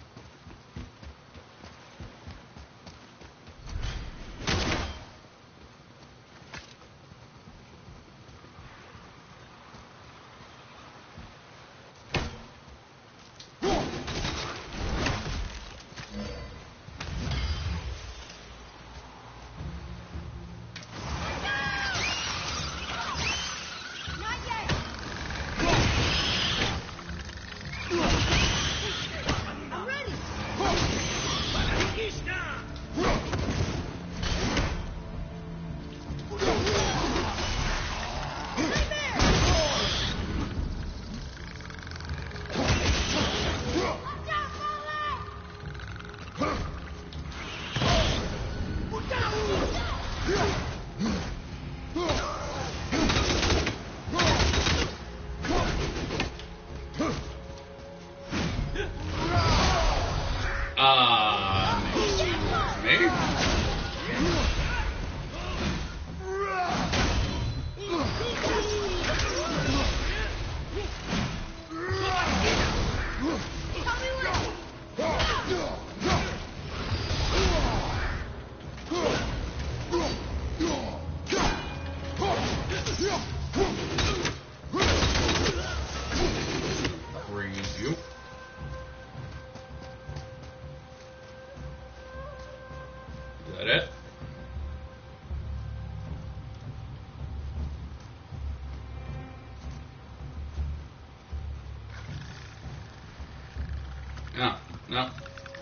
Oh, no.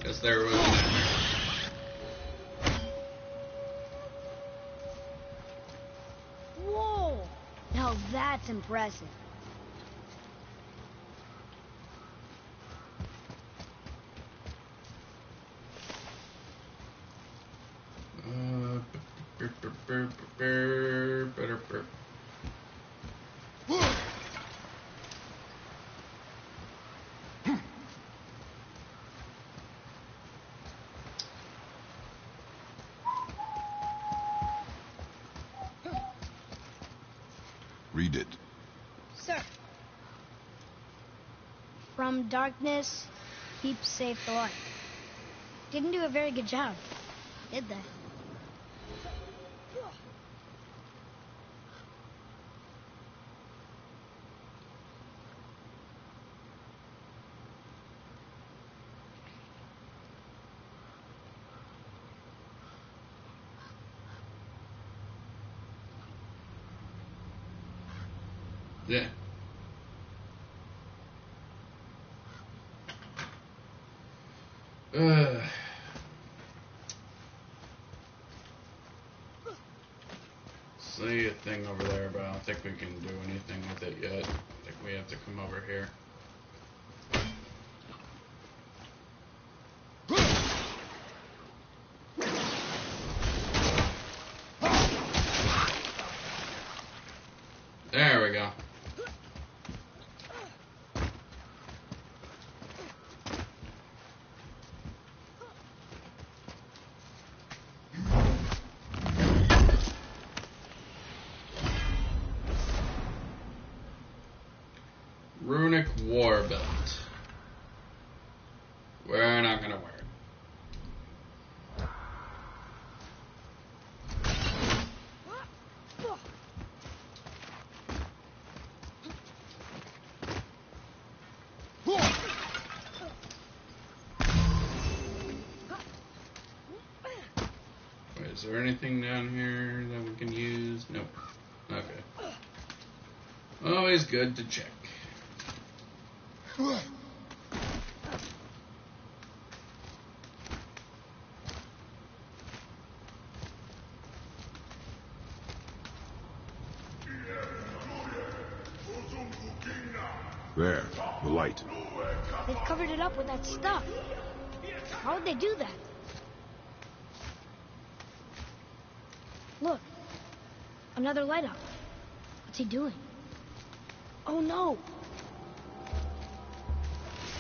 Guess there was that. Whoa! Now that's impressive. Read it. Sir. From darkness, keep safe the light. Didn't do a very good job, did they? Yeah. See a thing over there, but I don't think we can do anything with it yet. I think we have to come over here. There we go. Runic War Belt. We're not gonna wear it. Wait, is there anything down here that we can use? Nope. Okay. Always good to check. There, the light. They've covered it up with that stuff. How would they do that? Look. Another light up. What's he doing? Oh no!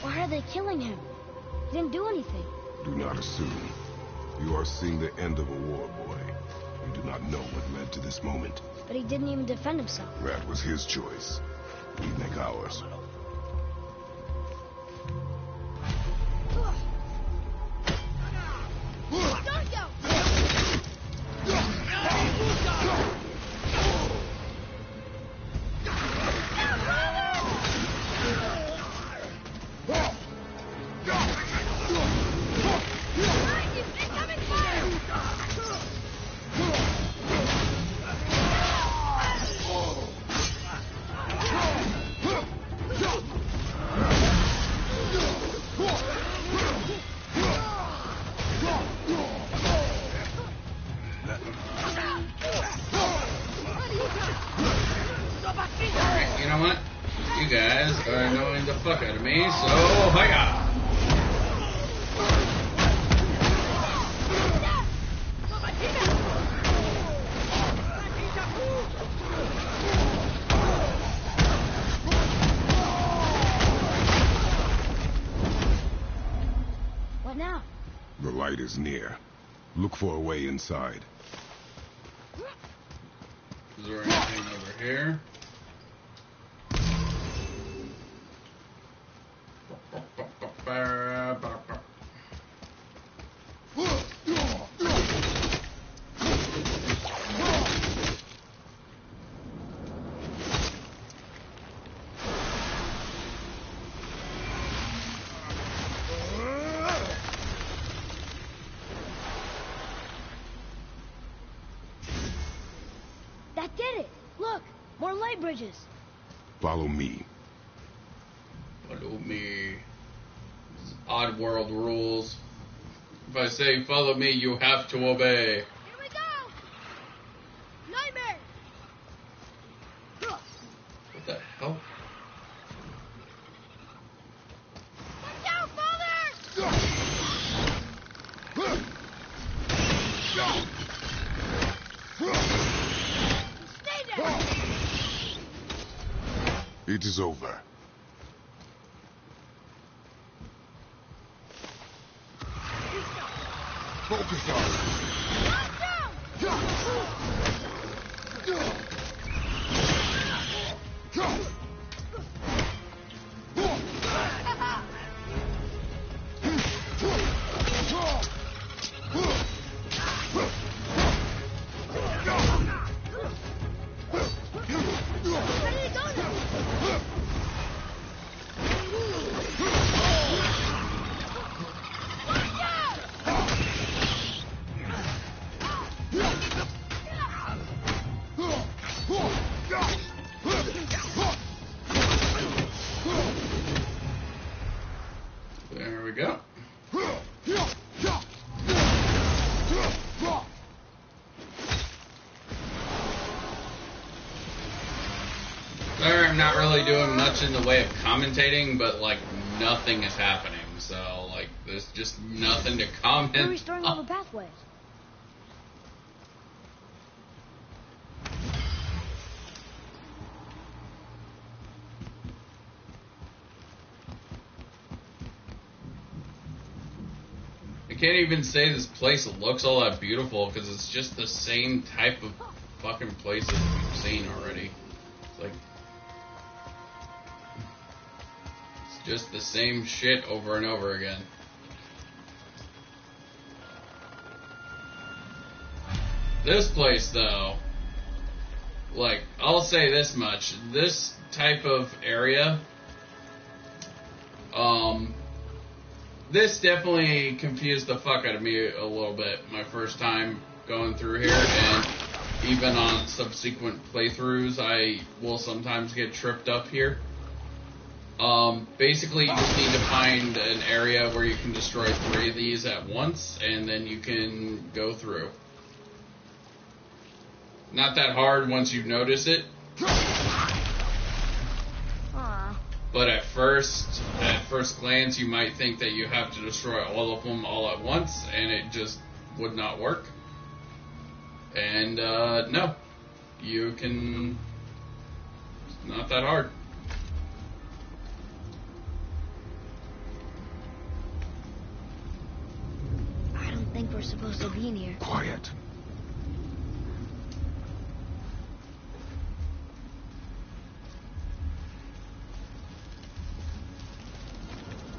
Why are they killing him? He didn't do anything. Do not assume. You are seeing the end of a war, boy. You do not know what led to this moment. But he didn't even defend himself. That was his choice. We make ours. You know what? You guys are annoying the fuck out of me, so hiya! What now? The light is near. Look for a way inside. Is there anything over here? That did it! Look! More light bridges! Follow me. Follow me. This is Oddworld rules. If I say follow me, you have to obey. Here we go! Nightmare! What the hell? Watch out, Father! Stay there! It is over. Focus on There we go. I'm not really doing much in the way of commentating, but like nothing is happening, so like there's just nothing to comment. We're restoring all the pathways. I can't even say this place looks all that beautiful because it's just the same type of fucking places we've seen already. It's like it's just the same shit over and over again. This place though, like I'll say this much, this type of area, this definitely confused the fuck out of me a little bit my first time going through here, and even on subsequent playthroughs I will sometimes get tripped up here. Basically you just need to find an area where you can destroy 3 of these at once, and then you can go through. Not that hard once you notice it. But at first glance, you might think that you have to destroy all of them all at once, and it just would not work. And, no. You can... It's not that hard. I don't think we're supposed to be in here. quiet.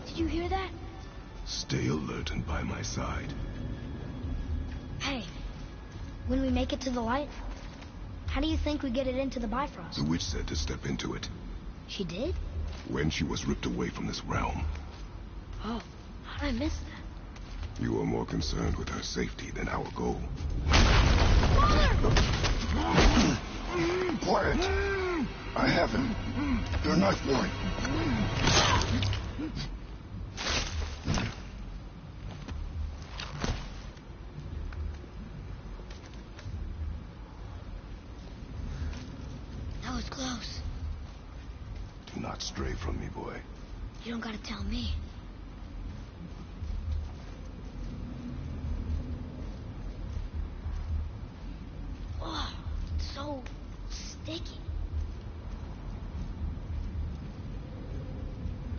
Did you hear that? Stay alert and by my side. Hey, when we make it to the light, how do you think we get it into the Bifrost? The witch said to step into it She did? when she was ripped away from this realm. Oh, how did I miss that? You are more concerned with her safety than our goal. Quiet. I have him. Your knife boy. That was close. Do not stray from me, boy. You don't gotta tell me. Oh, it's so sticky.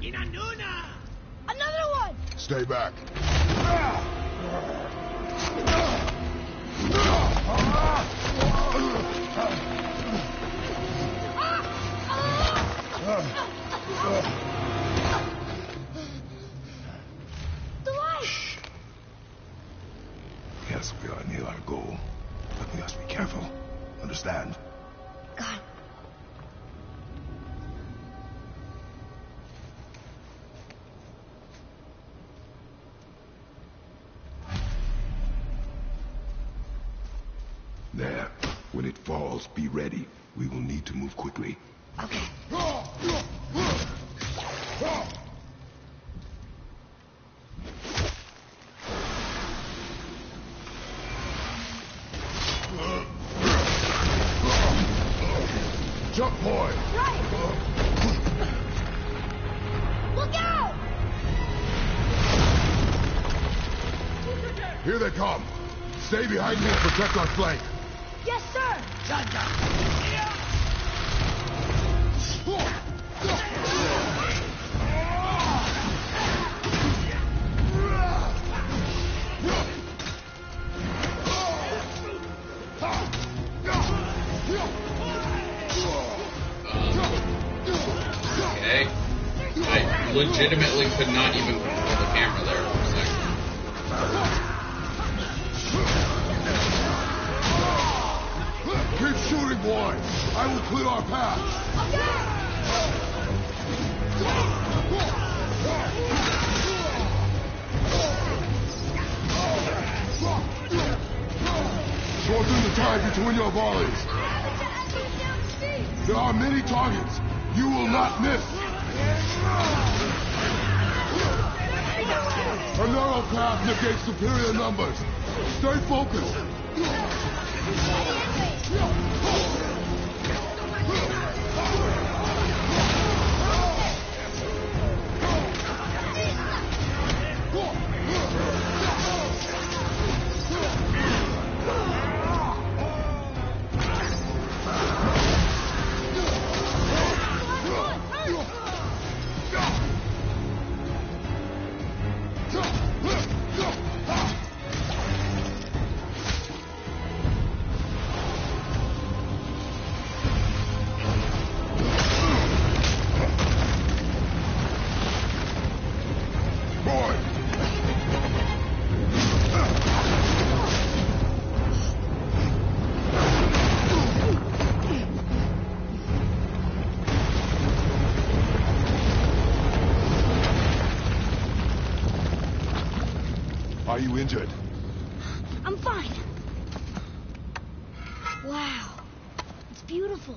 Inanuna! Another one! Stay back. The light! Shh. Yes, we are near our goal, but we must be careful. Understand? God. There. When it falls, be ready. We will need to move quickly. Okay. point. Right! Look out! Here they come. Stay behind me and protect our flank. Yes, sir! Okay. I legitimately could not even control the camera there for a second. Keep shooting, boy. I will clear our path. Shorten the time between your volleys. There are many targets. You will not miss. A narrow path negates superior numbers. Stay focused. Are you injured? I'm fine. Wow. It's beautiful.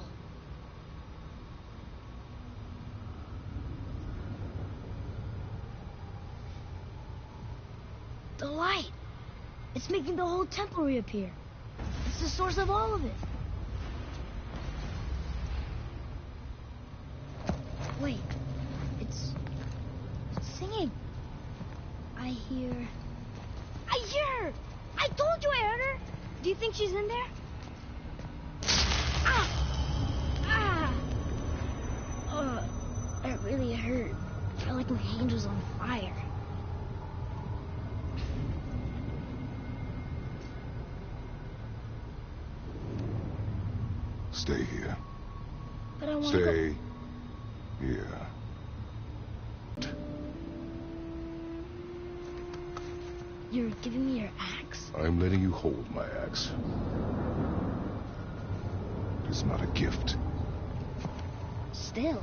The light. It's making the whole temple reappear. It's the source of all of it. Wait. It's singing. I hear her! I told you I heard her! Do you think she's in there? That really hurt. I felt like my hand was on fire. Stay here. But I want to Stay here. You're giving me your axe? I'm letting you hold my axe. It's not a gift. Still.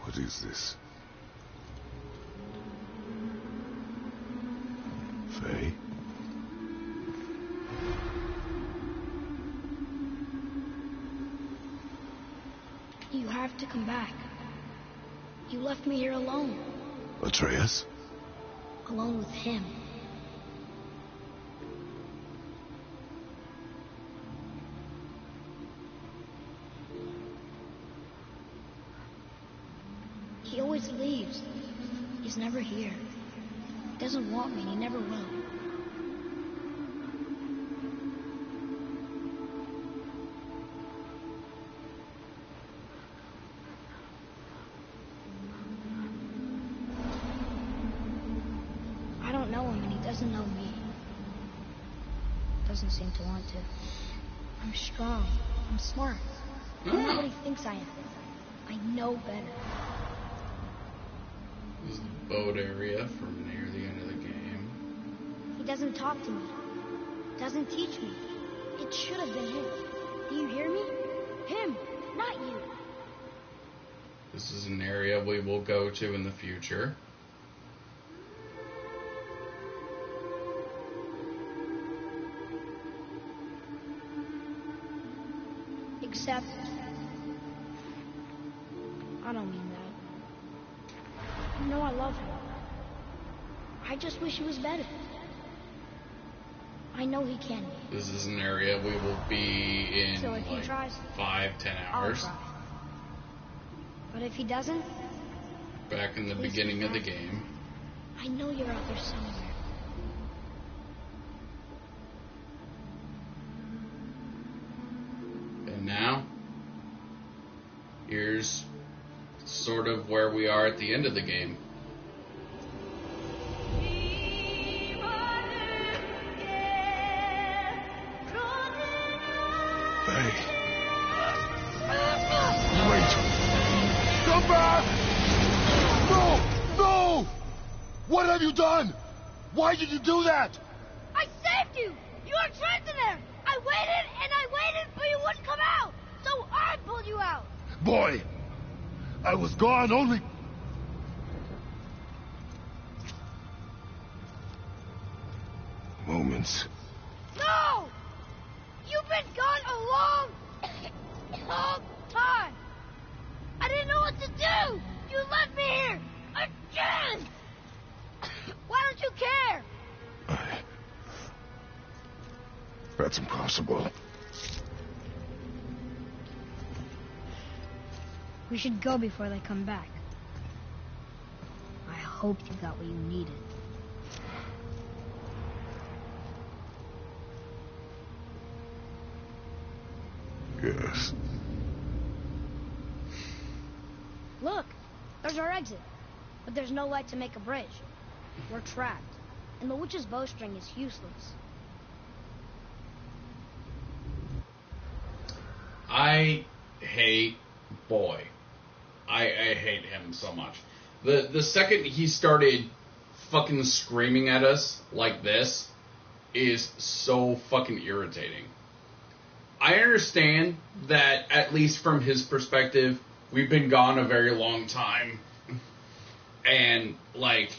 What is this? Faye? You have to come back. You left me here alone. Atreus? Alone with him. He always leaves. He's never here. He doesn't want me, and he never will. I don't know him, and he doesn't know me. Doesn't seem to want to. I'm strong. I'm smart. I'm not what he thinks I am. I know better. This is the boat area from near the end of the game. He doesn't talk to me. Doesn't teach me. It should have been him. Do you hear me? Him, not you. This is an area we will go to in the future. Except, I don't mean that. You know I love him. I just wish he was better. I know he can be. This is an area we will be in So if he like tries, 5-10 I'll hours. try. But if he doesn't, Back in the please beginning come of the back. game. I know you're out there somewhere. And now, here's sort of where we are at the end of the game. Hey. Wait. Come back! No! No! What have you done? Why did you do that? I saved you! You were trapped in there! I waited and I waited, but you wouldn't come out! So I pulled you out! Boy, I was gone only... moments. No! You've been gone a long, long time! I didn't know what to do! You left me here! Again! Why don't you care? That's impossible. We should go before they come back. I hope you got what you needed. Yes. Look, there's our exit. But there's no light to make a bridge. We're trapped. And the witch's bowstring is useless. I hate Boy. I hate him so much. The second he started fucking screaming at us like this is so fucking irritating. I understand that, at least from his perspective, we've been gone a very long time. And, like,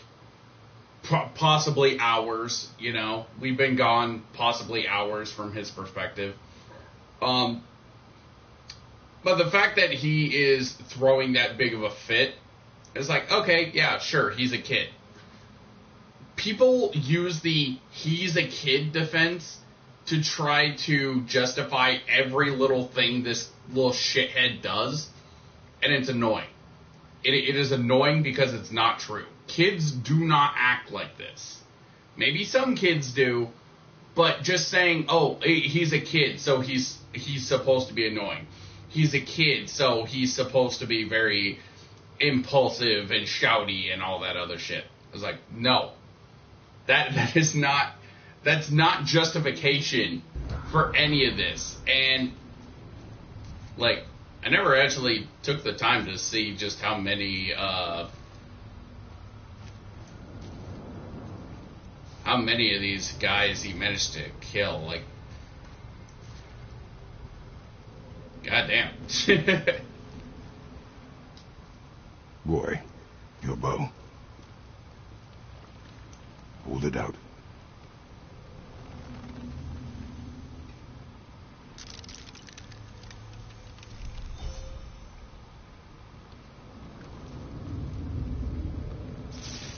possibly hours, you know? We've been gone possibly hours from his perspective. But the fact that he is throwing that big of a fit is like, okay, yeah, sure, he's a kid. People use the he's a kid defense to try to justify every little thing this little shithead does, and it's annoying. It is annoying because it's not true. Kids do not act like this. Maybe some kids do, but just saying, oh, he's a kid, so he's supposed to be annoying. He's a kid, so he's supposed to be very impulsive and shouty and all that other shit. I was like, no. That's not justification for any of this. And, like, I never actually took the time to see just how many of these guys he managed to kill. Like, goddamn. Boy, your bow. Hold it out.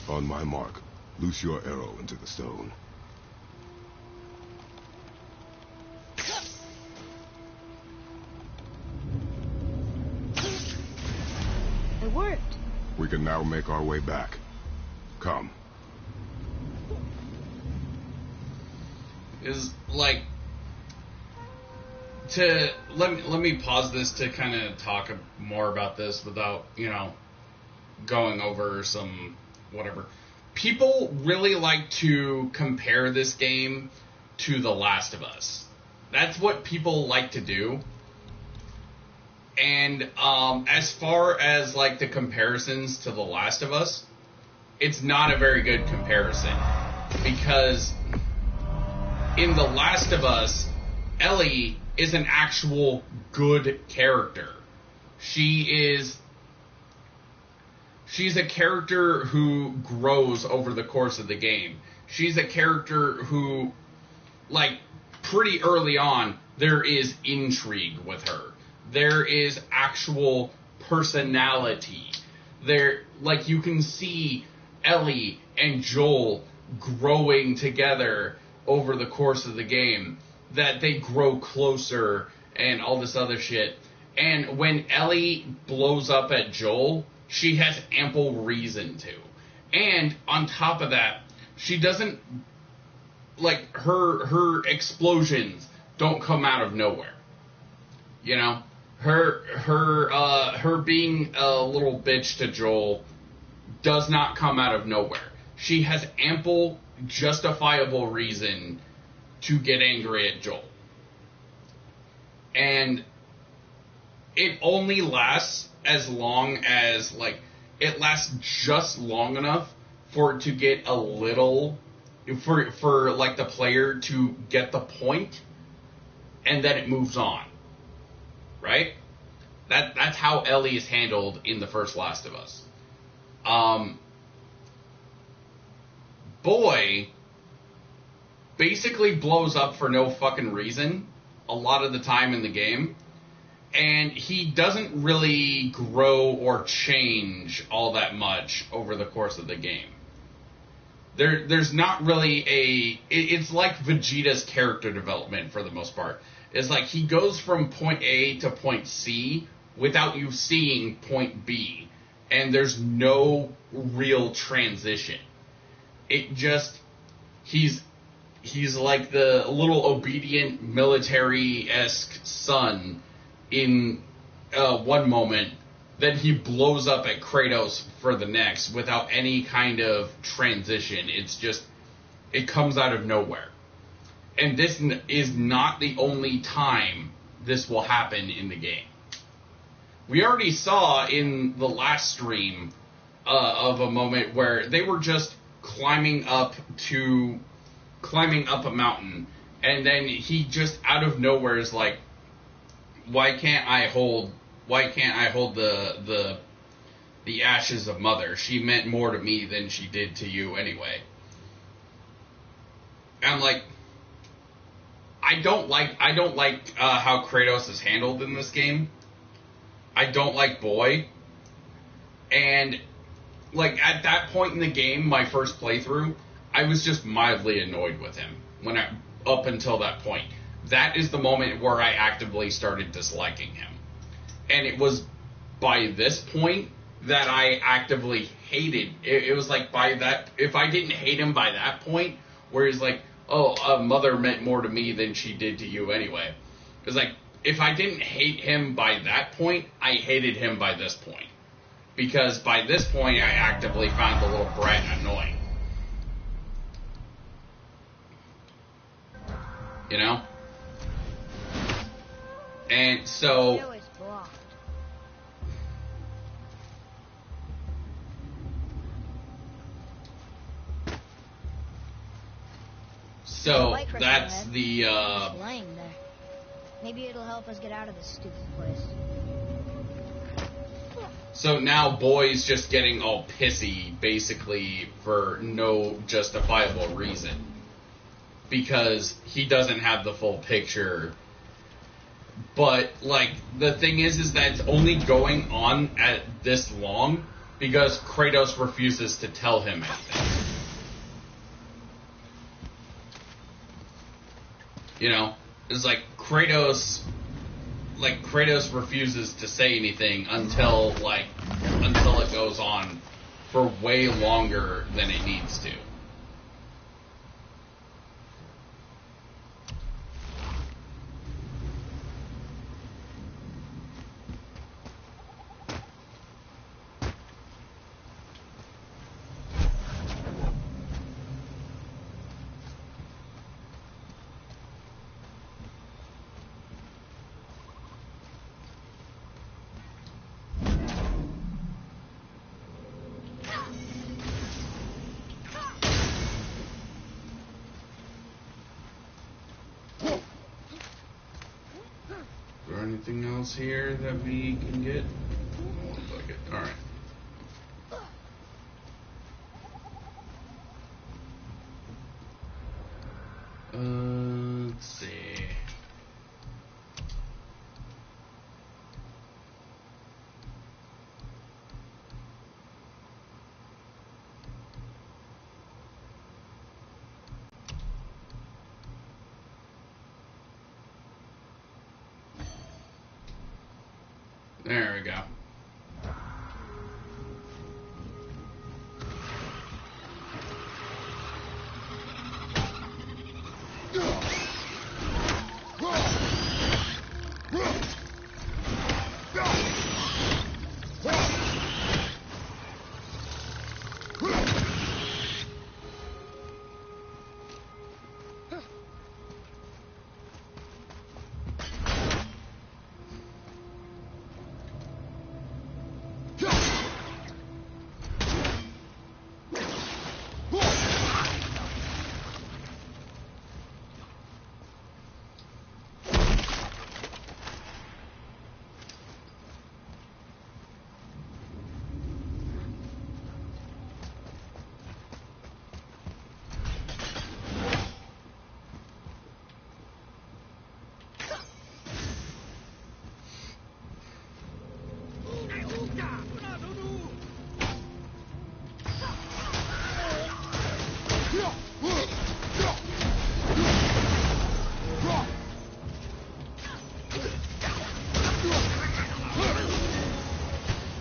On my mark, loose your arrow into the stone. It worked. We can now make our way back. Come. Is like to let me pause this to kind of talk more about this without, going over some whatever. People really like to compare this game to The Last of Us. That's what people like to do. And as far as like the comparisons to The Last of Us, it's not a very good comparison, because in The Last of Us, Ellie is an actual good character. She's a character who grows over the course of the game. She's a character who, like, pretty early on, there is intrigue with her. There is actual personality. There, like, you can see Ellie and Joel growing together over the course of the game. That they grow closer and all this other shit. And when Ellie blows up at Joel, she has ample reason to. And on top of that, she doesn't, like, her explosions don't come out of nowhere. You know? Her being a little bitch to Joel does not come out of nowhere. She has ample justifiable reason to get angry at Joel. And it only lasts as long as, like, it lasts just long enough for it to get a little, for like, the player to get the point, and then it moves on. Right? That's how Ellie is handled in the first Last of Us. Boy basically blows up for no fucking reason a lot of the time in the game, and he doesn't really grow or change all that much over the course of the game. There's not really it's like Vegeta's character development for the most part. It's like he goes from point A to point C without you seeing point B, and there's no real transition. It just, he's like the little obedient military-esque son in one moment, then he blows up at Kratos for the next without any kind of transition. It's just, it comes out of nowhere. And this is not the only time this will happen in the game. We already saw in the last stream of a moment where they were just climbing up a mountain, and then he just out of nowhere is like, why can't I hold the ashes of Mother? She meant more to me than she did to you anyway. And I'm like, I don't like how Kratos is handled in this game. I don't like Boy. And, like, at that point in the game, my first playthrough, I was just mildly annoyed with him up until that point. That is the moment where I actively started disliking him. And it was by this point that I actively hated. It was like by that, if I didn't hate him by that point, where he's like, oh, Mother meant more to me than she did to you anyway. It was like, if I didn't hate him by that point, I hated him by this point. Because by this point, I actively found the little brat annoying. You know? And so... So, that's the, It's laying there. Maybe it'll help us get out of this stupid place. So now Boy's just getting all pissy, basically, for no justifiable reason. Because he doesn't have the full picture. But, like, the thing is that it's only going on at this long because Kratos refuses to tell him anything. You know? It's like Kratos refuses to say anything until it goes on for way longer than it needs to. anything else here that we can get? Looks like it. Alright. Let's see. There we go.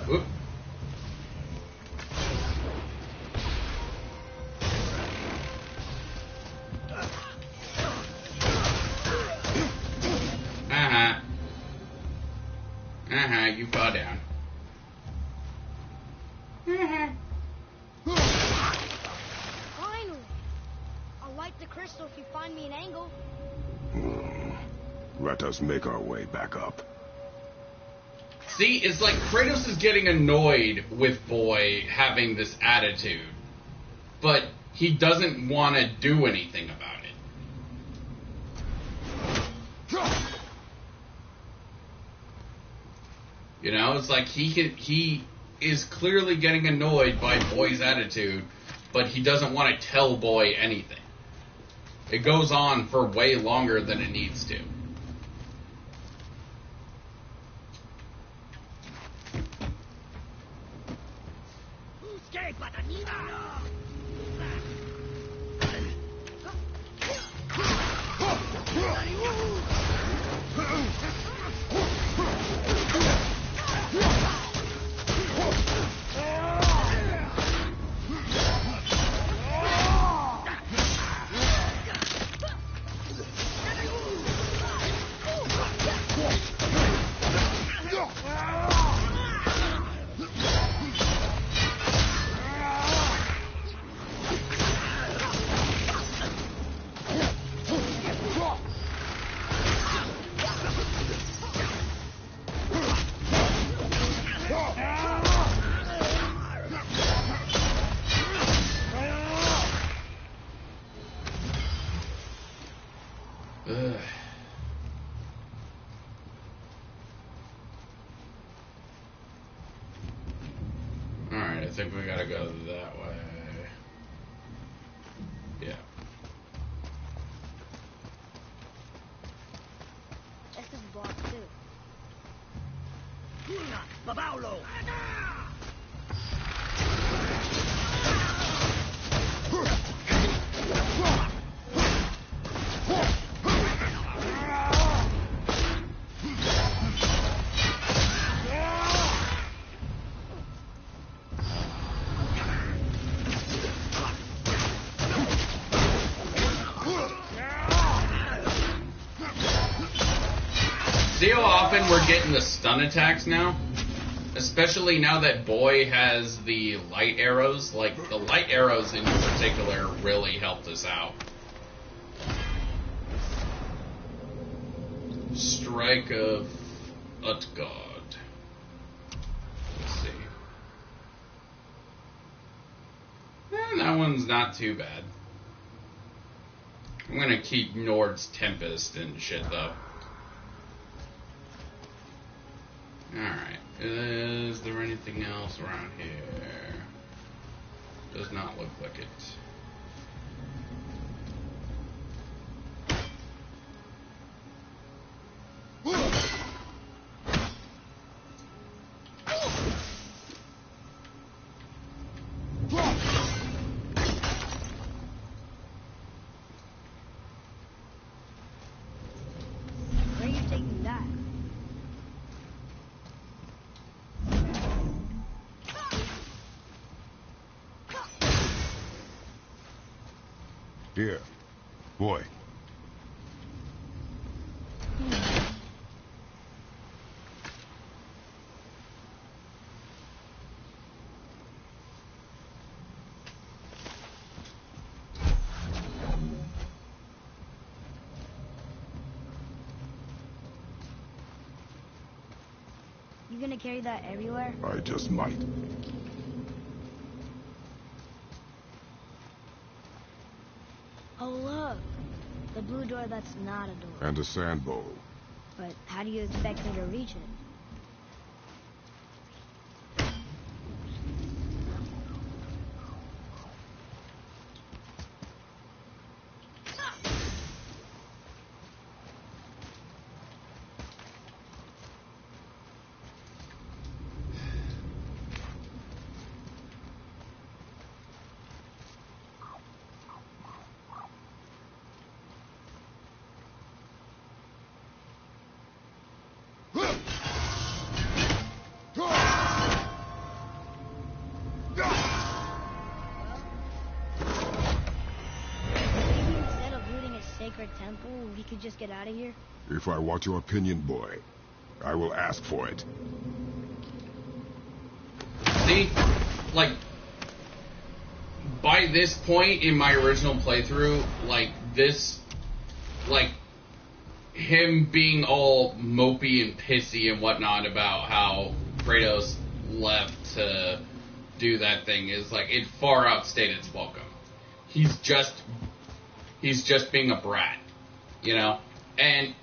Whoop. You fall down. Finally! I'll light the crystal if you find me an angle. Let us make our way back up. See, it's like Kratos is getting annoyed with Boy having this attitude, but he doesn't want to do anything about it. You know, it's like he is clearly getting annoyed by Boy's attitude, but he doesn't want to tell Boy anything. It goes on for way longer than it needs to. Alright, I think we gotta go that way. Yeah. This is blocked too. See how often we're getting the stun attacks now? Especially now that Boy has the light arrows. Like, the light arrows in particular really helped us out. Strike of Utgard. Let's see. That one's not too bad. I'm gonna keep Nord's Tempest and shit, though. Alright. Is there anything else around here? Does not look like it. Where are you taking that? Here. Boy. You gonna carry that everywhere? I just might. Oh, look. The blue door that's not a door. And a sand bowl. But how do you expect me to reach it? Maybe instead of looting a sacred temple, we could just get out of here? If I want your opinion, boy, I will ask for it. See? Like, by this point in my original playthrough, like, this, like, him being all mopey and pissy and whatnot about how Kratos left to do that thing is, like, it far outstayed its welcome. He's just being a brat, you know? And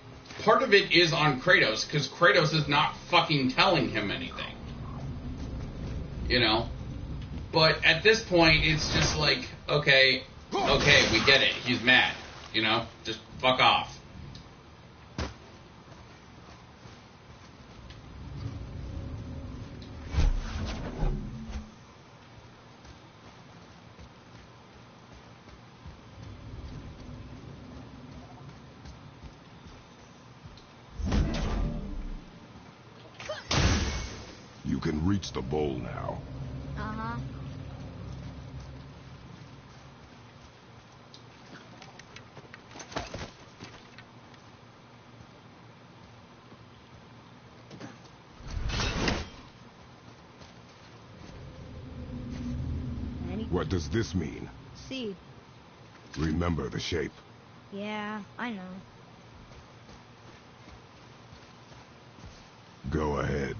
part of it is on Kratos, because Kratos is not fucking telling him anything. You know? But at this point, it's just like, okay, we get it. He's mad, you know? Just fuck off. You can reach the bowl now. Uh-huh. What does this mean? Seed. Remember the shape. Yeah, I know. Go ahead.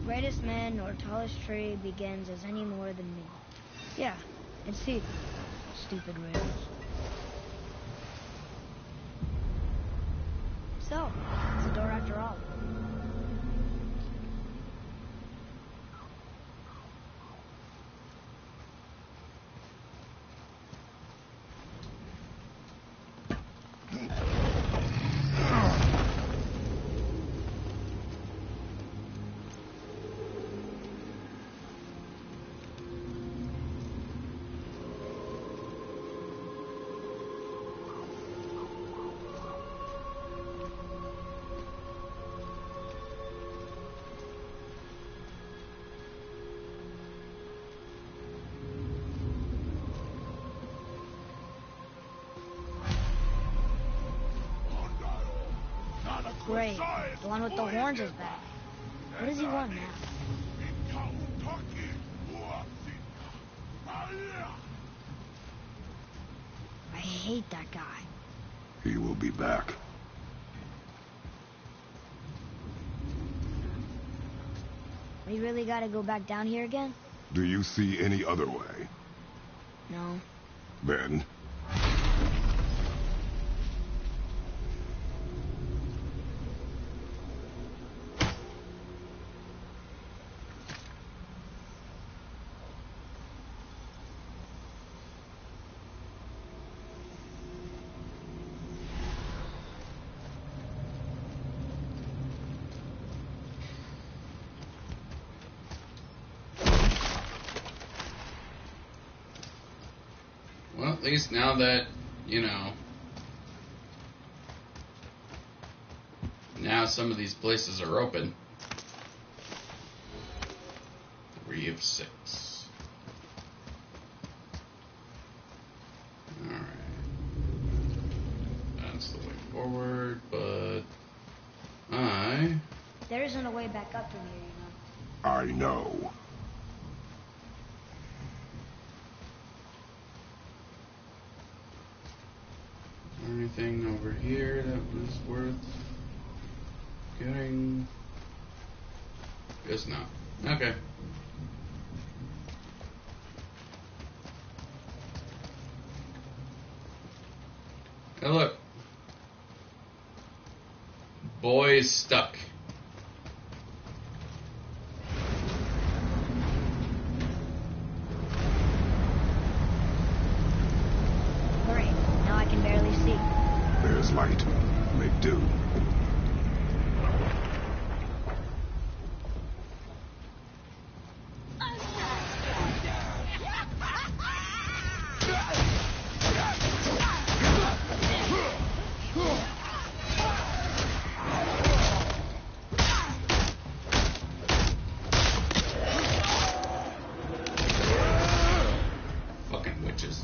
Greatest man nor tallest tree begins as any more than me. Yeah, it's seed. Stupid rails. So, it's a door after all. Great. The one with the horns is back. What does he want now? I hate that guy. He will be back. We really gotta go back down here again? Do you see any other way? No. Then, Well, at least now that, you know, now some of these places are open. 3 of 6. Alright. That's the way forward, but There isn't a way back up from here, you know. I know. Is there anything over here that was worth getting? Guess not. Okay. Hey, look. Boy's stuck. Hurry. Now I can barely see. There's light. Make do. Fucking witches.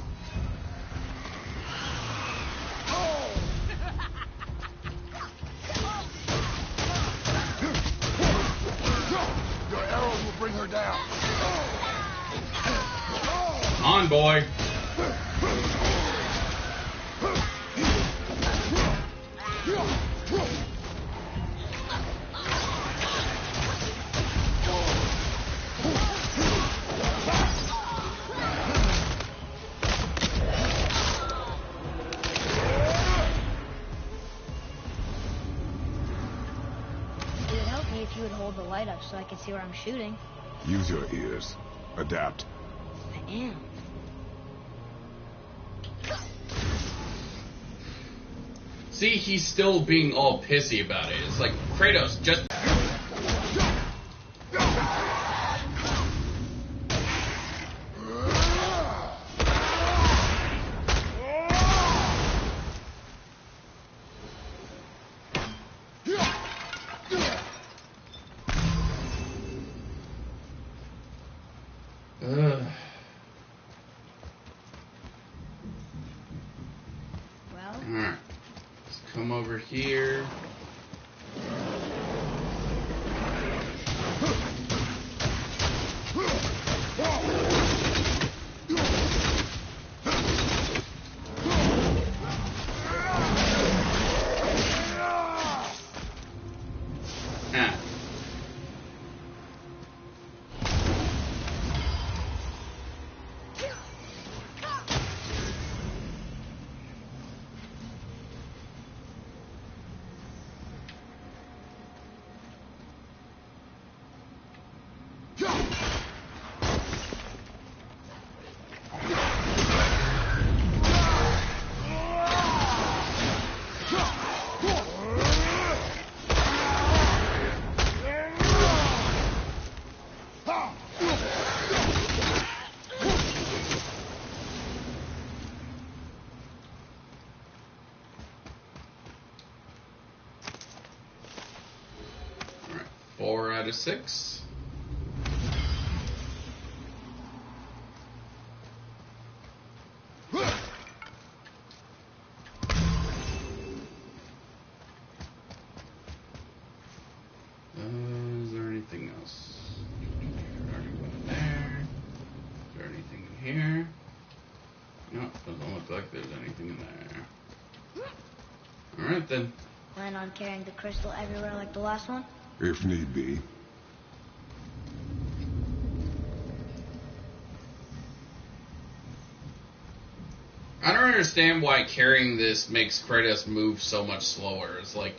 Your arrows will bring her down. On, boy. It would help me if you would hold the light up so I can see where I'm shooting. Use your ears. Adapt. I am. See, he's still being all pissy about it. It's like, Kratos, just... Ugh. Well, Alright. Let's come over here. Ah. Alright, 4 out of 6. Is there anything else? Already went there. Is there anything in here? No, doesn't look like there's anything in there. Alright then. plan on carrying the crystal everywhere like the last one? If need be. I don't understand why carrying this makes Kratos move so much slower. It's like,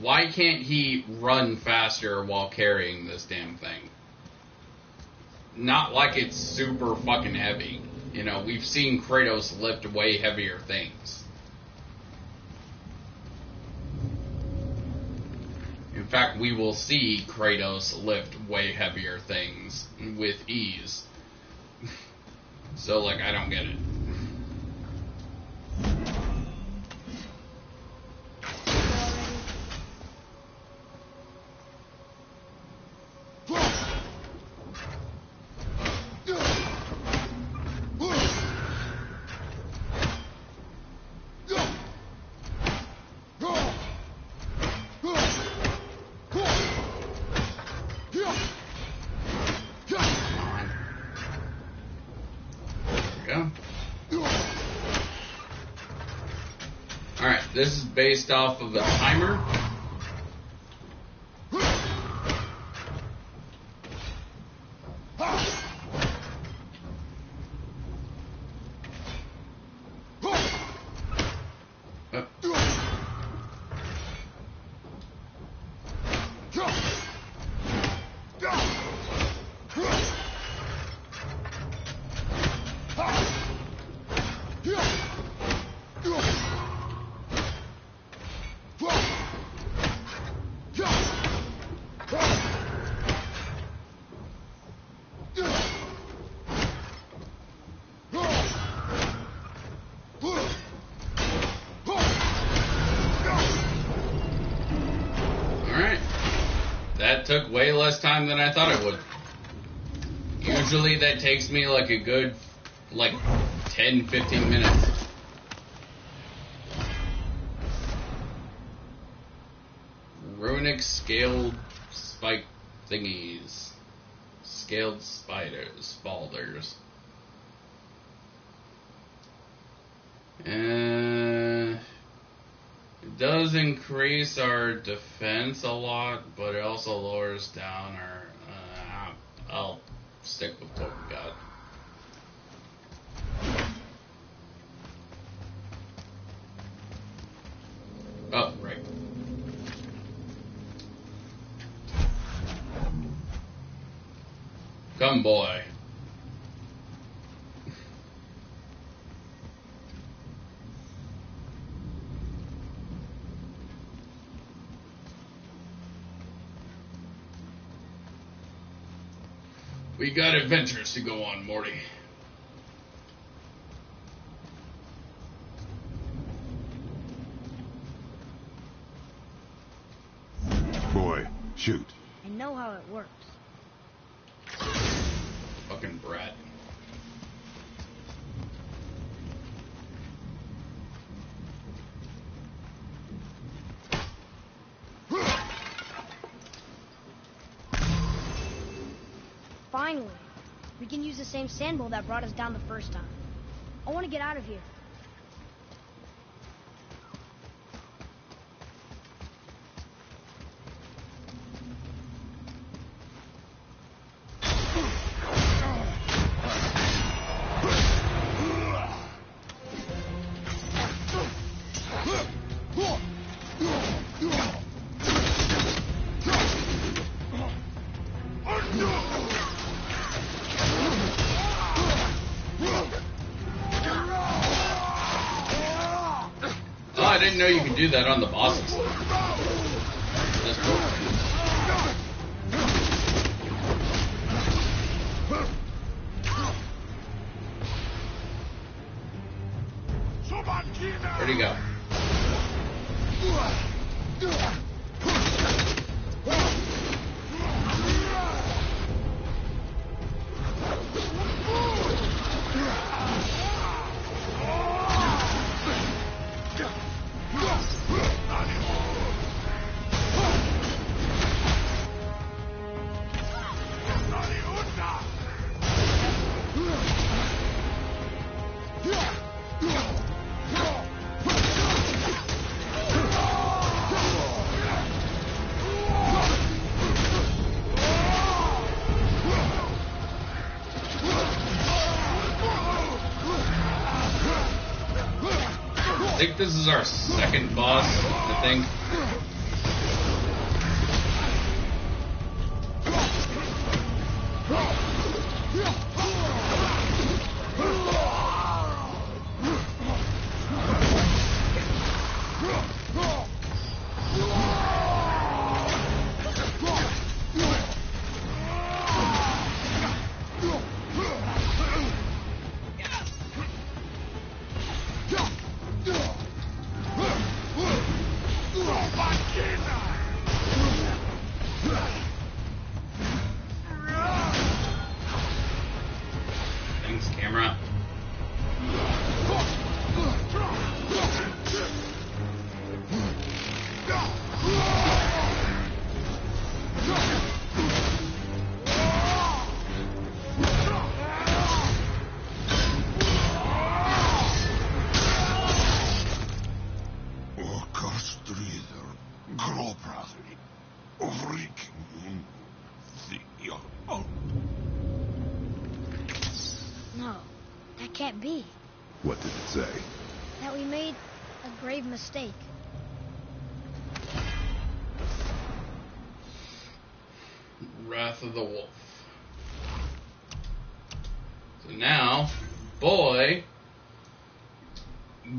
why can't he run faster while carrying this damn thing? Not like it's super fucking heavy. You know, we've seen Kratos lift way heavier things. In fact, we will see Kratos lift way heavier things with ease. So, like, I don't get it. go. Alright, this is based off of a timer. That took way less time than I thought it would. Usually that takes me like a good, 10-15 minutes. Runic scaled spike thingies. Scaled spiders, balders. It does increase our defense a lot, but it also lowers down our... I'll stick with what we got. Oh, right. Come, boy. We got adventures to go on, Morty. Boy, shoot. I know how it works. Fucking brat. Finally, we can use the same sandbowl that brought us down the first time. I want to get out of here. I didn't know you could do that on the bosses. That's cool. Where'd he go? I think this is our second boss, I think. Thanks, camera. That can't be. What did it say? That we made a grave mistake. Wrath of the Wolf. So now, boy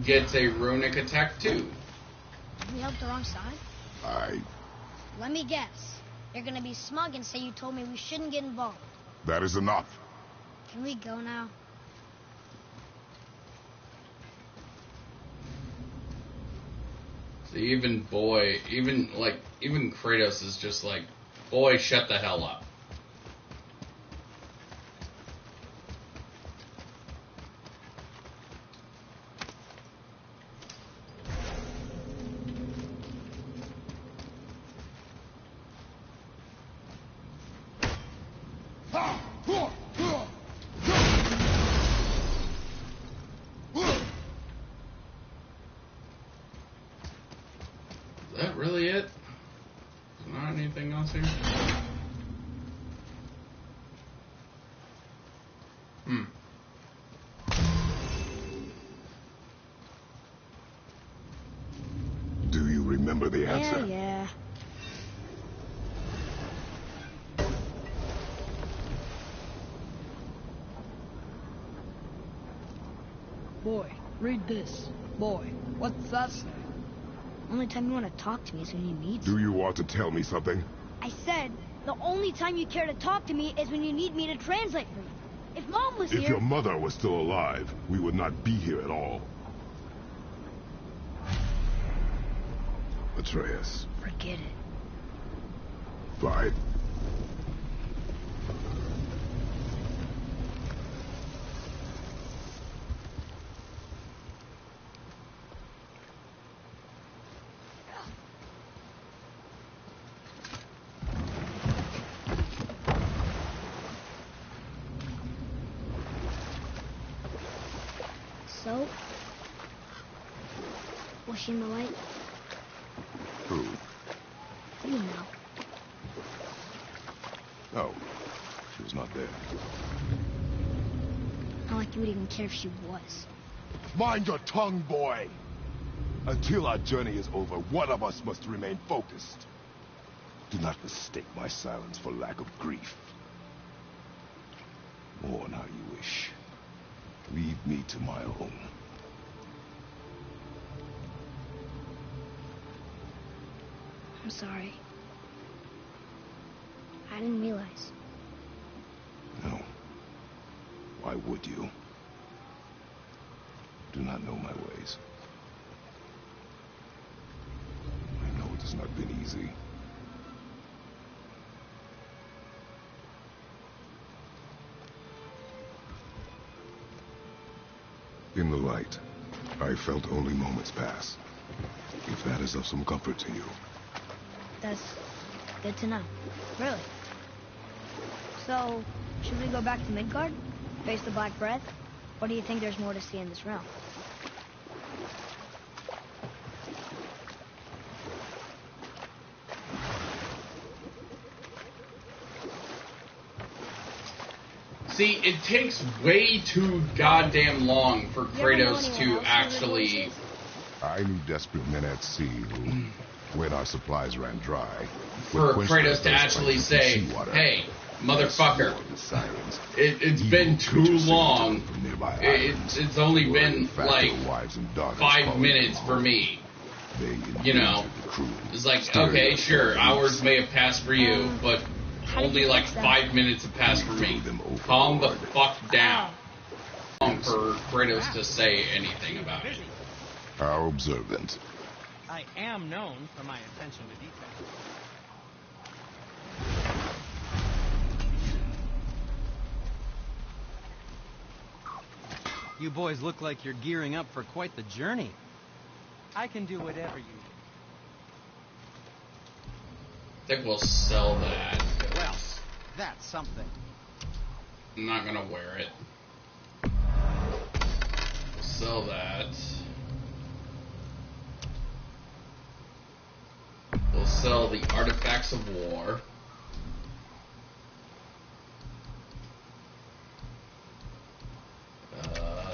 gets a runic attack too. Did we help the wrong side? Let me guess. You're gonna be smug and say you told me we shouldn't get involved. That is enough. Can we go now? So even Kratos is just like, boy, shut the hell up. Is that really it? There's not anything else here? Do you remember the answer? Yeah. Boy, read this. Boy, what's that say? Only time you want to talk to me is when you need Do you want to tell me something? I said, the only time you care to talk to me is when you need me to translate for you. If Mom was If here... your mother was still alive, we would not be here at all. Atreus. Forget it. Fine. So? Was she in the light? Who? You know. Oh, she was not there. Not like you would even care if she was. Mind your tongue, boy! Until our journey is over, one of us must remain focused. Do not mistake my silence for lack of grief. Mourn how you wish. Leave me to my own. I'm sorry. I didn't realize. No. Why would you? Do not know my ways. I know it has not been easy. In the light, I felt only moments pass. If that is of some comfort to you. That's good to know. Really. So, should we go back to Midgard? Face the Black Breath? Or do you think there's more to see in this realm? See, it takes way too goddamn long for Kratos to actually... I knew desperate men at sea who, when our supplies ran dry... For Kratos to actually say, hey, motherfucker, it's been too long. It's only been, like, 5 minutes for me. You know, it's like, okay, sure, hours may have passed for you, but only like 5 minutes have passed for me. Calm the fuck down. For Kratos to say anything about it. How observant. I am known for my attention to detail. You boys look like you're gearing up for quite the journey. I can do whatever you need. I think we'll sell that. Well, that's something. I'm not gonna wear it. Sell that. We'll sell the artifacts of war.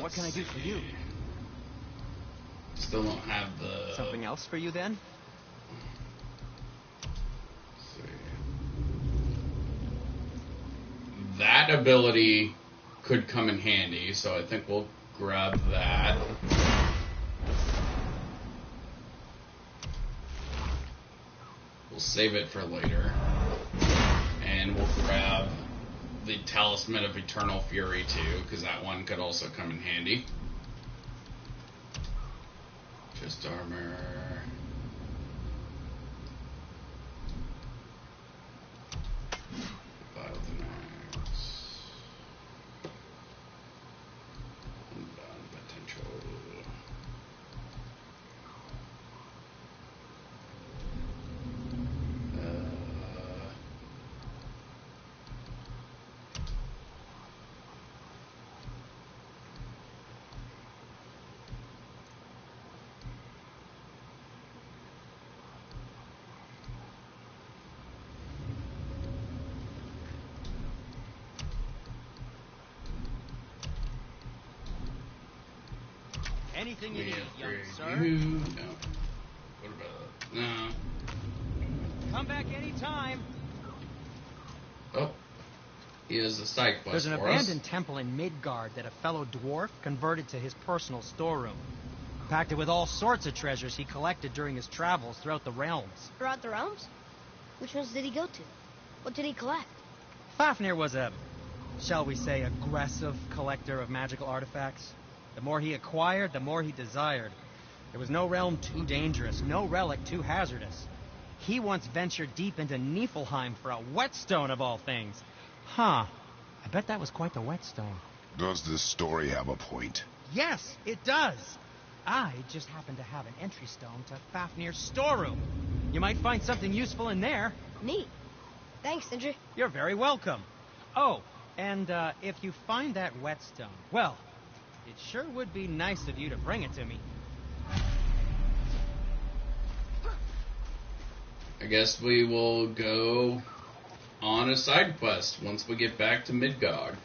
What can I do for you? Still don't have the... Something else for you, then? Let's see. That ability could come in handy, so I think we'll grab that. We'll save it for later. And we'll grab the Talisman of Eternal Fury too, because that one could also come in handy. Just armor. File the max. Unbound potential. Anything you need, young sir. No. What about... No. Come back anytime. Oh. He has a side quest There's an for abandoned us. temple in Midgard that a fellow dwarf converted to his personal storeroom. Packed it with all sorts of treasures he collected during his travels throughout the realms. Throughout the realms? Which ones did he go to? What did he collect? Fafnir was a, shall we say, aggressive collector of magical artifacts. The more he acquired, the more he desired. There was no realm too dangerous, no relic too hazardous. He once ventured deep into Niflheim for a whetstone of all things. Huh. I bet that was quite the whetstone. Does this story have a point? Yes, it does. I just happen to have an entry stone to Fafnir's storeroom. You might find something useful in there. Neat. Thanks, Sindri. You're very welcome. Oh, and if you find that whetstone, well, it sure would be nice of you to bring it to me. I guess we will go on a side quest once we get back to Midgard.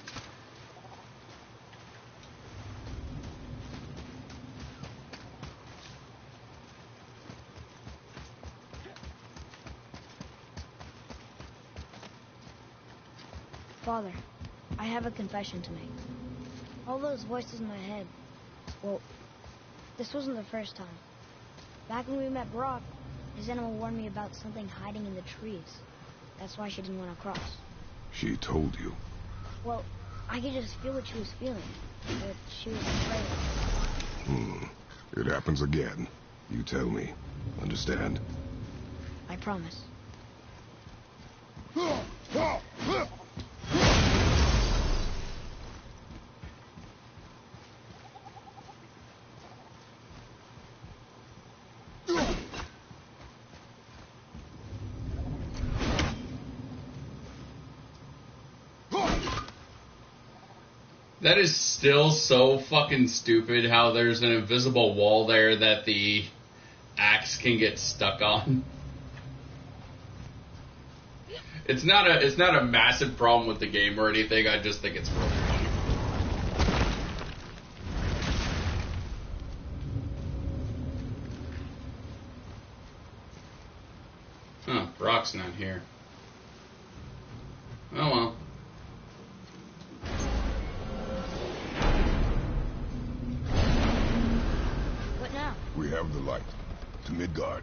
Father, I have a confession to make. All those voices in my head, well, this wasn't the first time. Back when we met Brock, his animal warned me about something hiding in the trees. That's why she didn't want to cross. She told you. Well, I could just feel what she was feeling. That she was afraid. It happens again. You tell me. Understand? I promise. That is still so fucking stupid how there's an invisible wall there that the axe can get stuck on. It's not a massive problem with the game or anything, I just think it's really funny. Huh, Brock's not here. Oh well. What now? We have the light. To Midgard.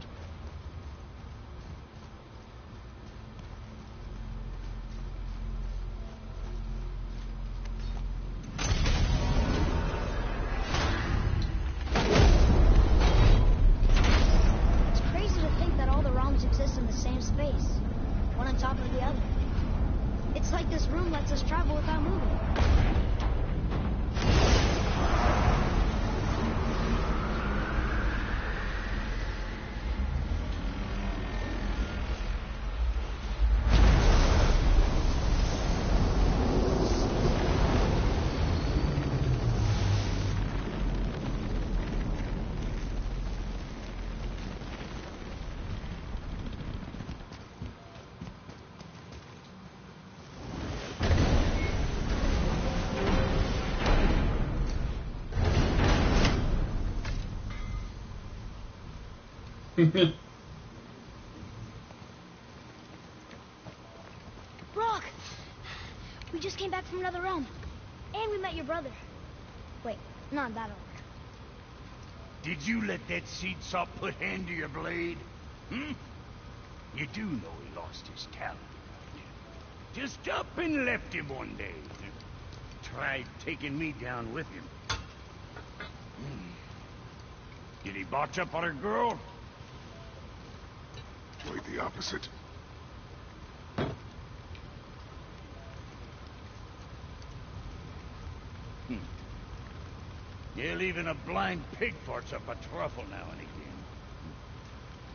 It's crazy to think that all the realms exist in the same space, one on top of the other. It's like this room lets us travel without moving. Brock! We just came back from another realm. And we met your brother. Wait, not in that order. Did you let that seed sop put hand to your blade? Hmm? You do know he lost his talent. Just up and left him one day. Tried taking me down with him. Did he botch up on her girl? Quite the opposite. Yeah, even a blind pig farts up a truffle now and again.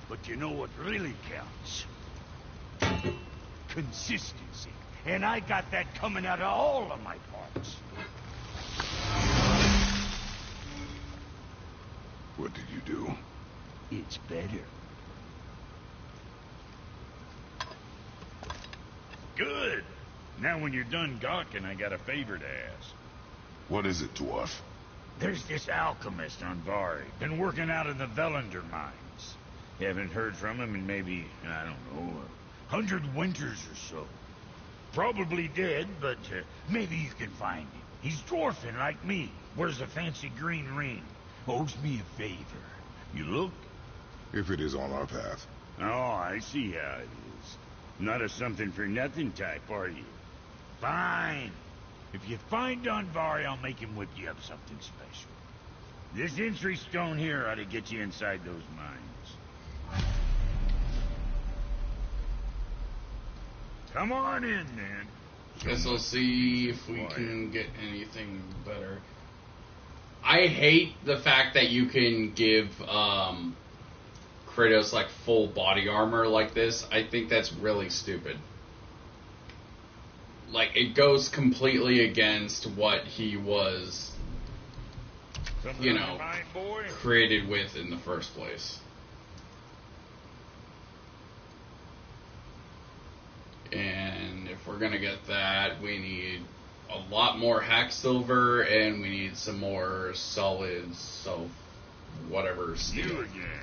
But you know what really counts? Consistency. And I got that coming out of all of my parts. What did you do? It's better. Good. Now when you're done gawking, I got a favor to ask. What is it, dwarf? There's this alchemist on Vari. Been working out in the Velander mines. Haven't heard from him in maybe, I don't know, 100 winters or so. Probably dead, but maybe you can find him. He's dwarfing like me. Wears a fancy green ring. Owes me a favor. You look? If it is on our path. Oh, I see how it is. Not a something-for-nothing type, are you? Fine. If you find Donvari, I'll make him whip you up something special. This entry stone here ought to get you inside those mines. Come on in, then. Guess we'll see if we can get anything better. I hate the fact that you can give Kratos like full body armor like this. I think that's really stupid. Like, it goes completely against what he was, you know, created with in the first place. And if we're gonna get that, we need a lot more hack silver, and we need some more solid whatever steel. You again.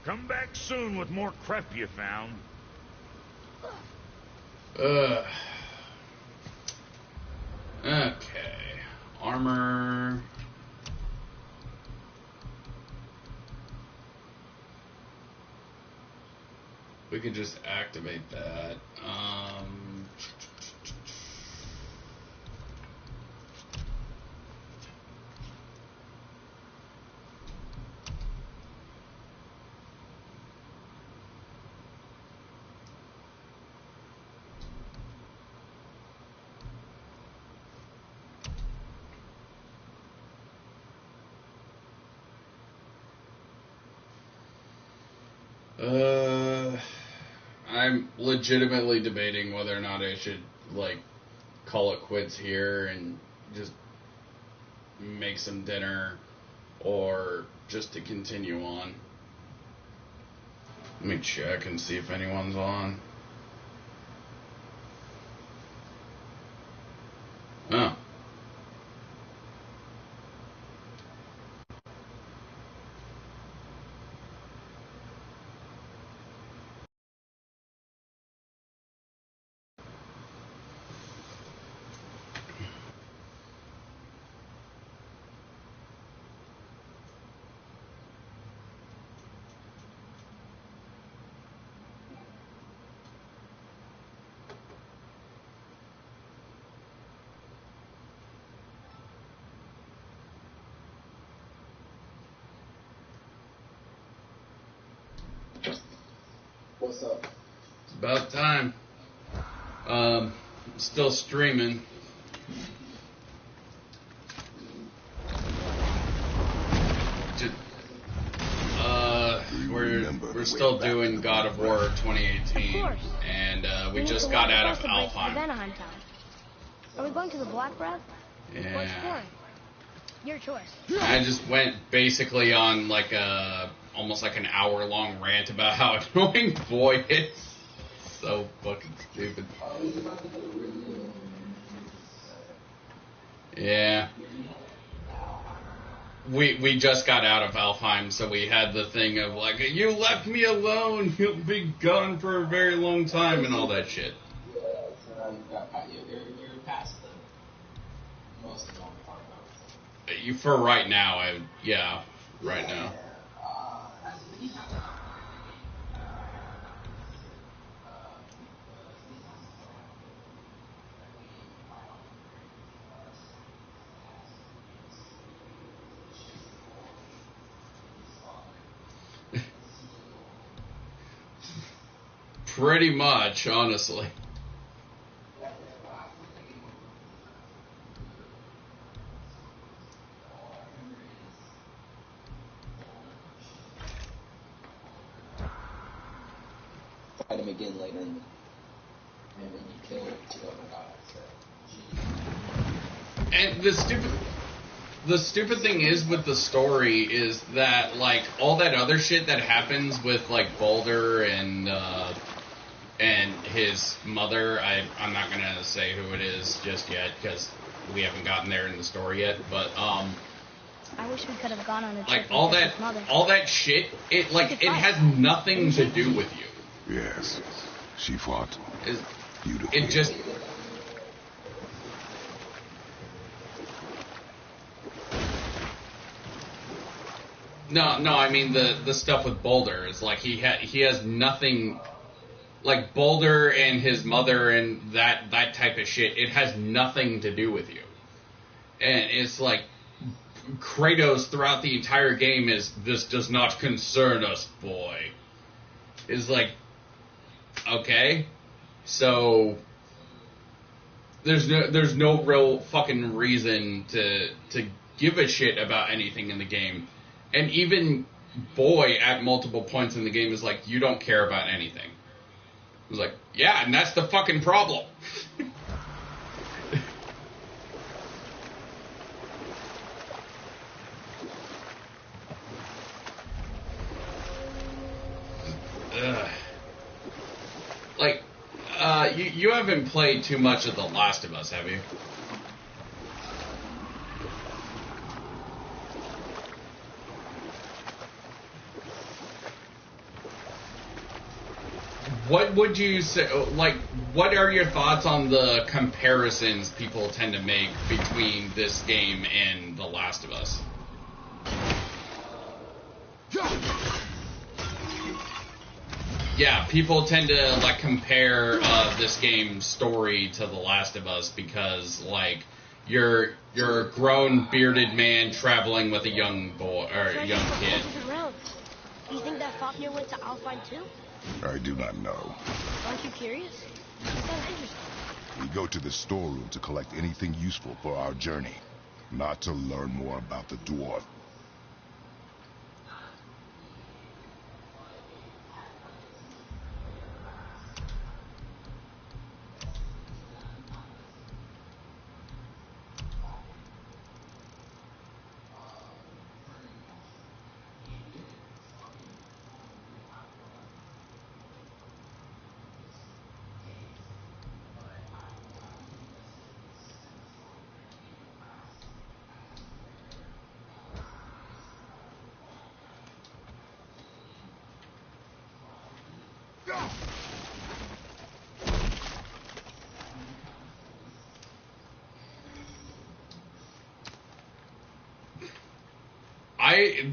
Come back soon with more crap you found. Okay. Armor. We could just activate that. I'm legitimately debating whether or not I should, like, call it quits here and just make some dinner, or just to continue on. Let me check and see if anyone's on. Oh. What's up? It's about time. Still streaming. We're still doing God of War 2018, Of course. and we need just to got walk out of across the bridge to Alfheim. Vanaheim Town. Are we going to the Black Breath? Or Yeah. exploring? Your choice. I just went basically on like almost like an hour-long rant about how annoying Boy is. So fucking stupid. Yeah. We just got out of Alfheim, so we had the thing of like, you left me alone, you'll be gone for a very long time, and all that shit. You're past the most annoying part of it. For right now, right now. Pretty much, honestly. Fight him again later, and then you kill two other guys. And the stupid thing is with the story is that like all that other shit that happens with like Boulder and his mother, I'm not gonna say who it is just yet because we haven't gotten there in the story yet, but I wish we could have gone on a trip like with all Chris's mother. that shit, it has nothing to do with you. Yes, she fought It, beautifully. it just No, I mean the stuff with Boulder is like he has nothing, like Boulder and his mother and that type of shit. It has nothing to do with you, and it's like Kratos throughout the entire game is, this does not concern us, boy. Is like, okay, so there's no real fucking reason to give a shit about anything in the game. And even Boy, at multiple points in the game, is like, you don't care about anything. It was like, yeah, and that's the fucking problem. Like, you haven't played too much of The Last of Us, have you? What would you say, like, what are your thoughts on the comparisons people tend to make between this game and The Last of Us? Yeah, people tend to, like, compare this game's story to The Last of Us because, like, you're a grown, bearded man traveling with a young boy, or a young kid. Do you think that Fafnir went to Alfheim too? I do not know. Aren't you curious? It sounds interesting. We go to the storeroom to collect anything useful for our journey, not to learn more about the dwarf.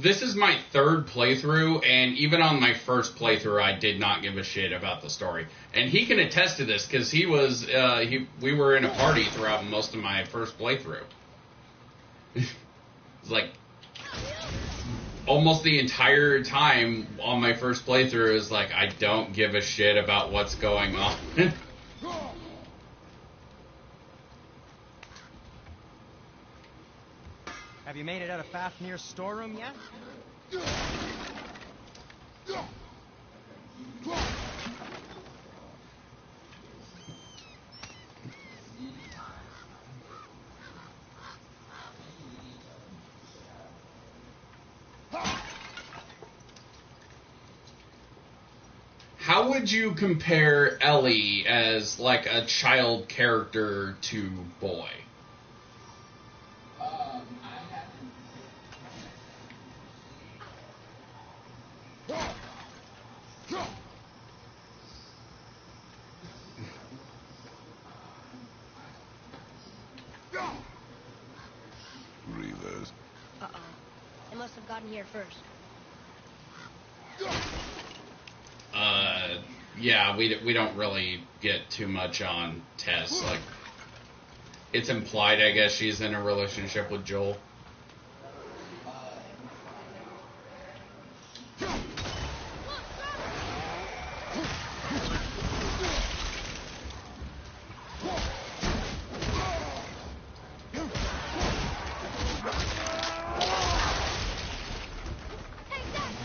This is my third playthrough, and even on my first playthrough, I did not give a shit about the story. And he can attest to this, because we were in a party throughout most of my first playthrough. It's like, almost the entire time on my first playthrough is like, I don't give a shit about what's going on. Have you made it out of Fafnir's storeroom yet? how would you compare Ellie as like a child character to Boy? Reavers. Uh-oh. They must have gotten here first. Yeah, we don't really get too much on Tess. Like, it's implied, I guess, she's in a relationship with Joel.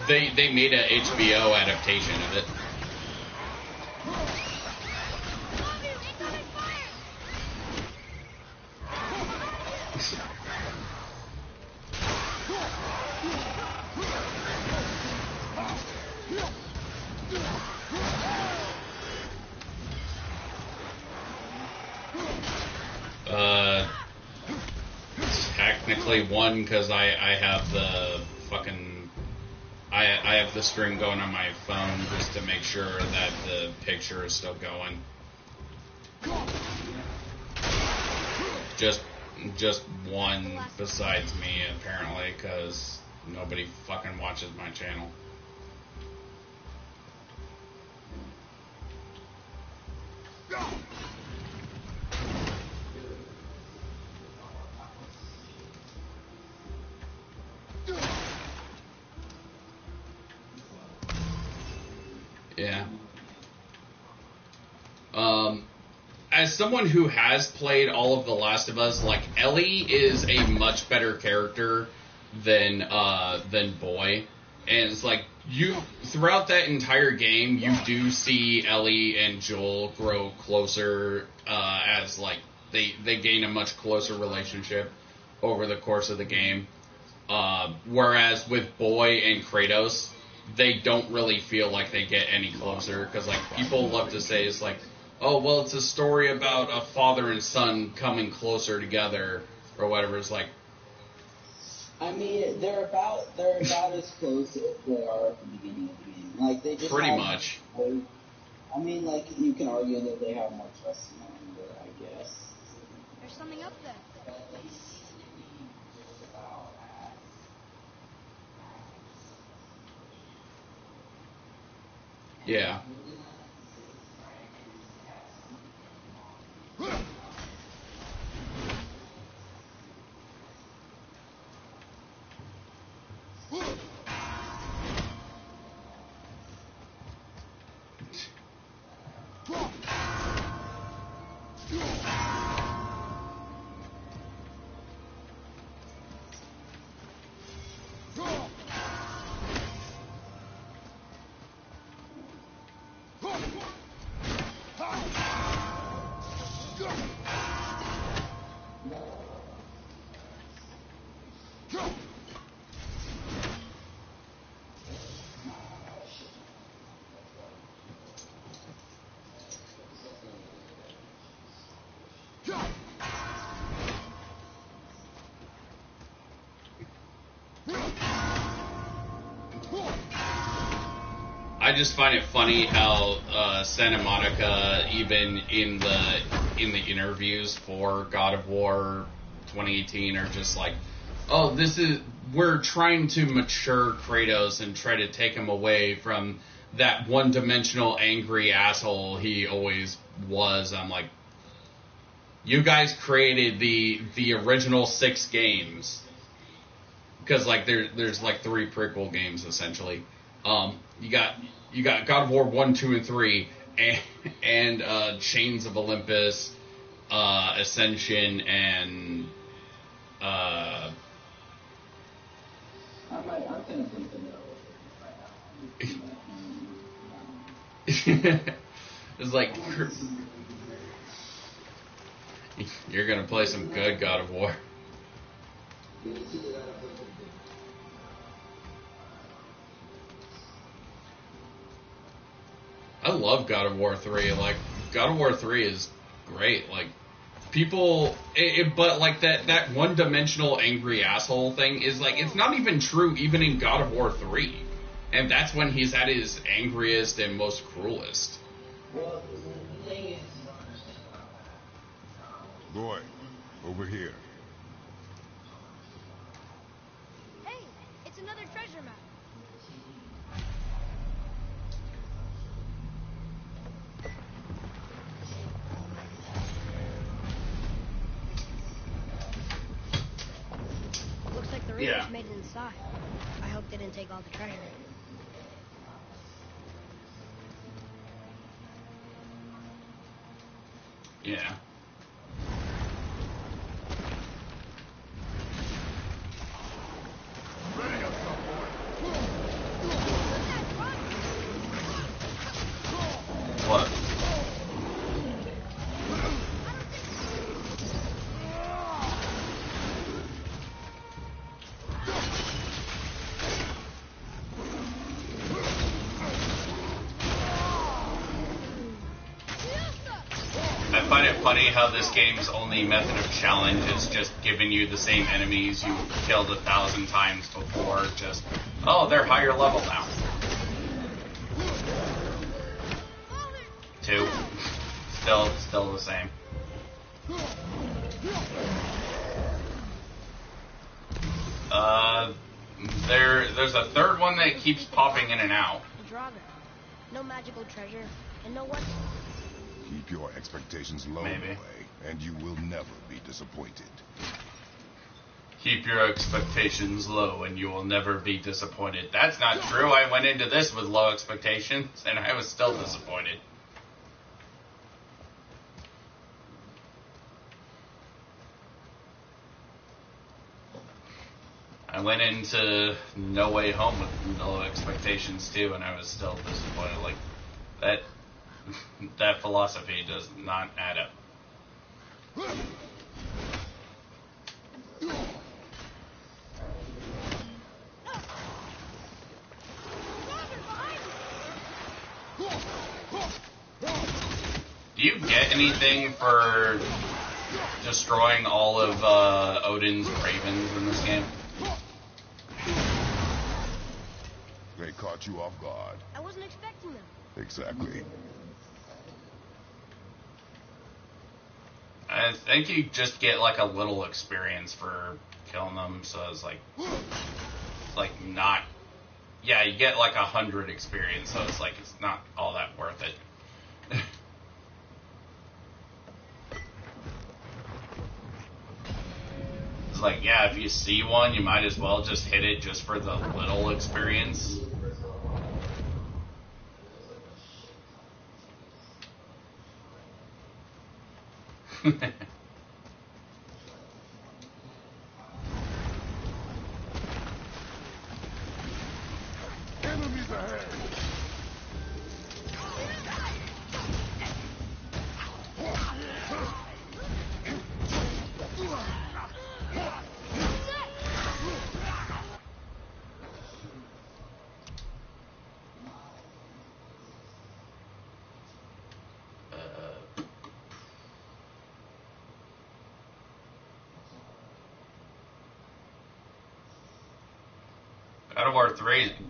They made a HBO adaptation of it. Technically one, because I have the fucking... I have the string going on my phone just to make sure that the picture is still going. Just one besides me, apparently, because nobody fucking watches my channel. Yeah. As someone who has played all of The Last of Us, like, Ellie is a much better character than Boy. And it's like, throughout that entire game, you do see Ellie and Joel grow closer, as, like, they gain a much closer relationship over the course of the game. Whereas with Boy and Kratos, they don't really feel like they get any closer, because, like, people love to say it's like, oh, well, it's a story about a father and son coming closer together, or whatever. It's like, I mean, they're about as close as they are at the beginning of the game. Like, they just pretty have, much. I mean, like, you can argue that they have more trust in one another, I guess. There's something up there. Yeah. I just find it funny how Santa Monica, even in the interviews for God of War 2018, are just like, oh, we're trying to mature Kratos and try to take him away from that one-dimensional angry asshole he always was. I'm like, you guys created the original 6 games, because like there's like 3 prequel games essentially. You got God of War 1, 2, and 3, and Chains of Olympus, Ascension, and I'm kind of thinking right now. it's like, you're gonna play some good God of War. I love God of War 3. Like, God of War 3 is great. Like, people, but like that one-dimensional angry asshole thing is like, it's not even true even in God of War 3. And that's when he's at his angriest and most cruelest. Well, the thing is, Boy, over here. Hey, it's another treasure map. Looks like the raiders Yeah. made it inside. I hope they didn't take all the treasure. Yeah. What? I find it funny how this game's only method of challenge is just giving you the same enemies you killed 1,000 times before, just, oh, they're higher level now. 2. Still the same. There's a third one that keeps popping in and out. Draga. No magical treasure, and no what? Keep your expectations low, Maybe. boy, and you will never be disappointed. Keep your expectations low and you will never be disappointed. That's not true. I went into this with low expectations and I was still disappointed. I went into No Way Home with low expectations too, and I was still disappointed. Like, that philosophy does not add up. Do you get anything for destroying all of Odin's ravens in this game? They caught you off guard. I wasn't expecting them. Exactly. I think you just get like a little experience for killing them, so it's like not. Yeah, you get like 100 experience, so it's like it's not all that worth it. It's like, yeah, if you see one, you might as well just hit it just for the little experience. Enemies ahead!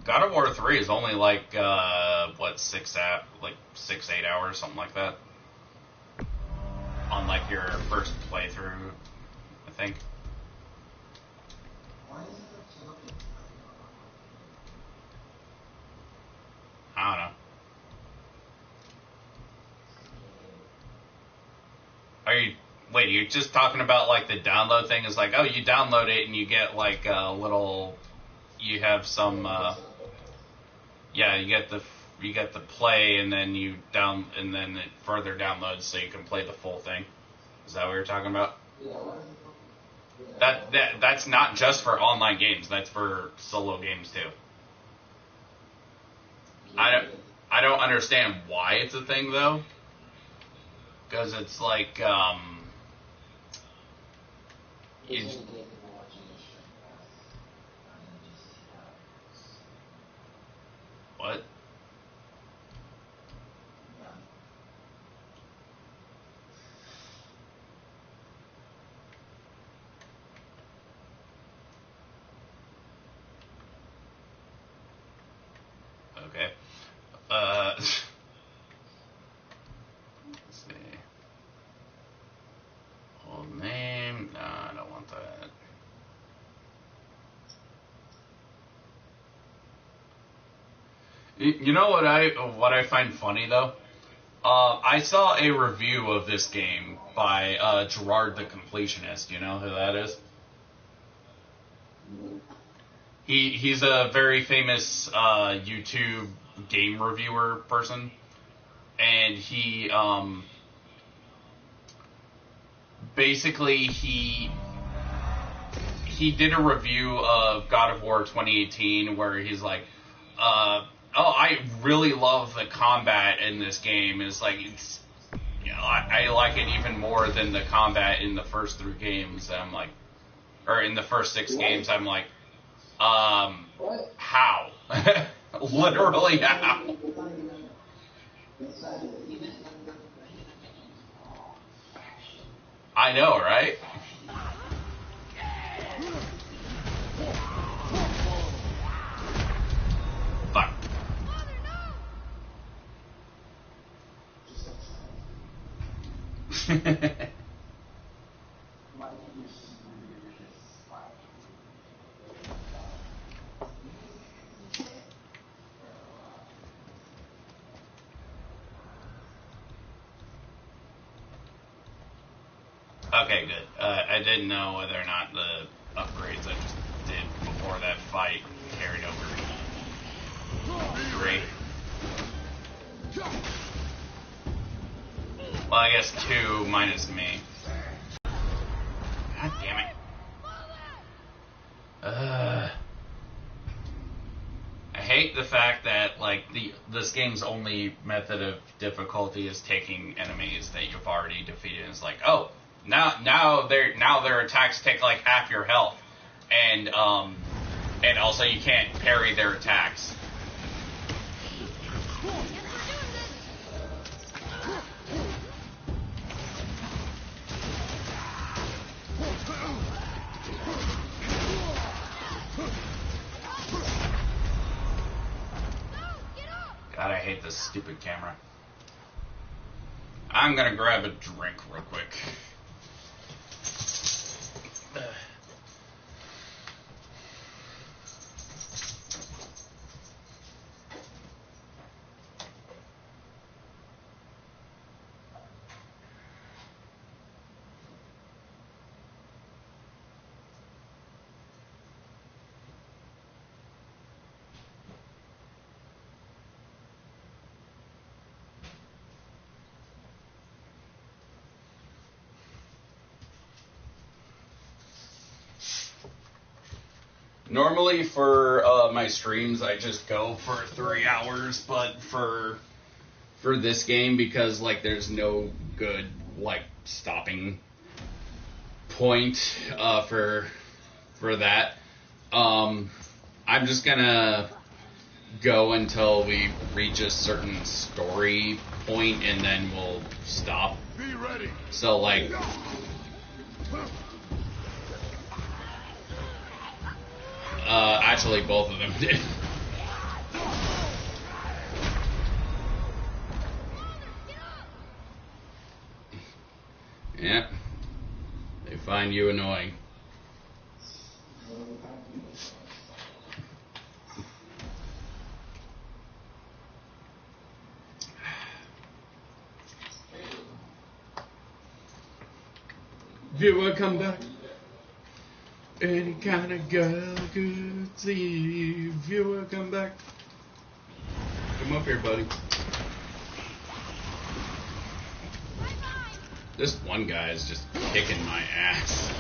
God of War 3 is only like what 6-8 hours, something like that. On like your first playthrough, I think. I don't know. Wait, you're just talking about like the download thing? Is like, oh, you download it and you get like a little, you have some, yeah, you get the play and then and then it further downloads so you can play the full thing. Is that what you're talking about? That's not just for online games. That's for solo games too. I don't understand why it's a thing though. Because it's like, what? Let's see. Old name. No, I don't want that. You know what I find funny though? I saw a review of this game by Gerard the Completionist. You know who that is? He's a very famous YouTube game reviewer person, and he basically he did a review of God of War 2018 where he's like, oh, I really love the combat in this game. It's like I like it even more than the combat in the first 3 games. I'm like, or in the first 6 games. I'm like, how? Literally how? I know, right? Fuck. Okay, good. I didn't know whether or not the upgrades I just did before that fight carried over. 3. Well, I guess 2 minus me. God damn it. I hate the fact that like this game's only method of difficulty is taking enemies that you've already defeated. And it's like, oh, now their attacks take like half your health, and also you can't parry their attacks. God, I hate this stupid camera. I'm gonna grab a drink real quick. Normally for my streams, I just go for 3 hours, but for this game, because like there's no good like stopping point for that, I'm just gonna go until we reach a certain story point, and then we'll stop. Be ready. So like. Actually, both of them did. Yep. They find you annoying. Viewer, come back. Any kind of girl could see. Viewer, come back. Come up here, buddy. This one guy is just kicking my ass.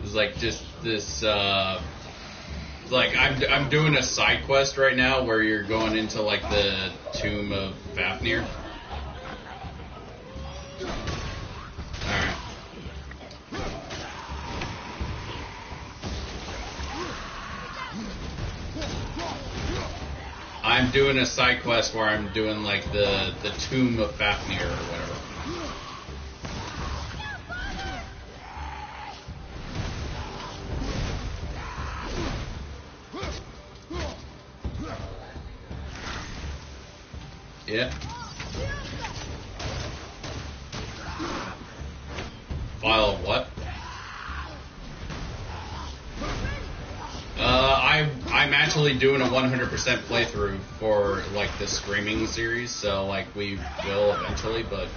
It's like just this. Like I'm doing a side quest right now where you're going into like the tomb of Fafnir. Alright. I'm doing a side quest where I'm doing like the tomb of Fafnir or whatever. Yeah. File of what? I'm actually doing a 100% playthrough for like the Screaming series, so like we will eventually, but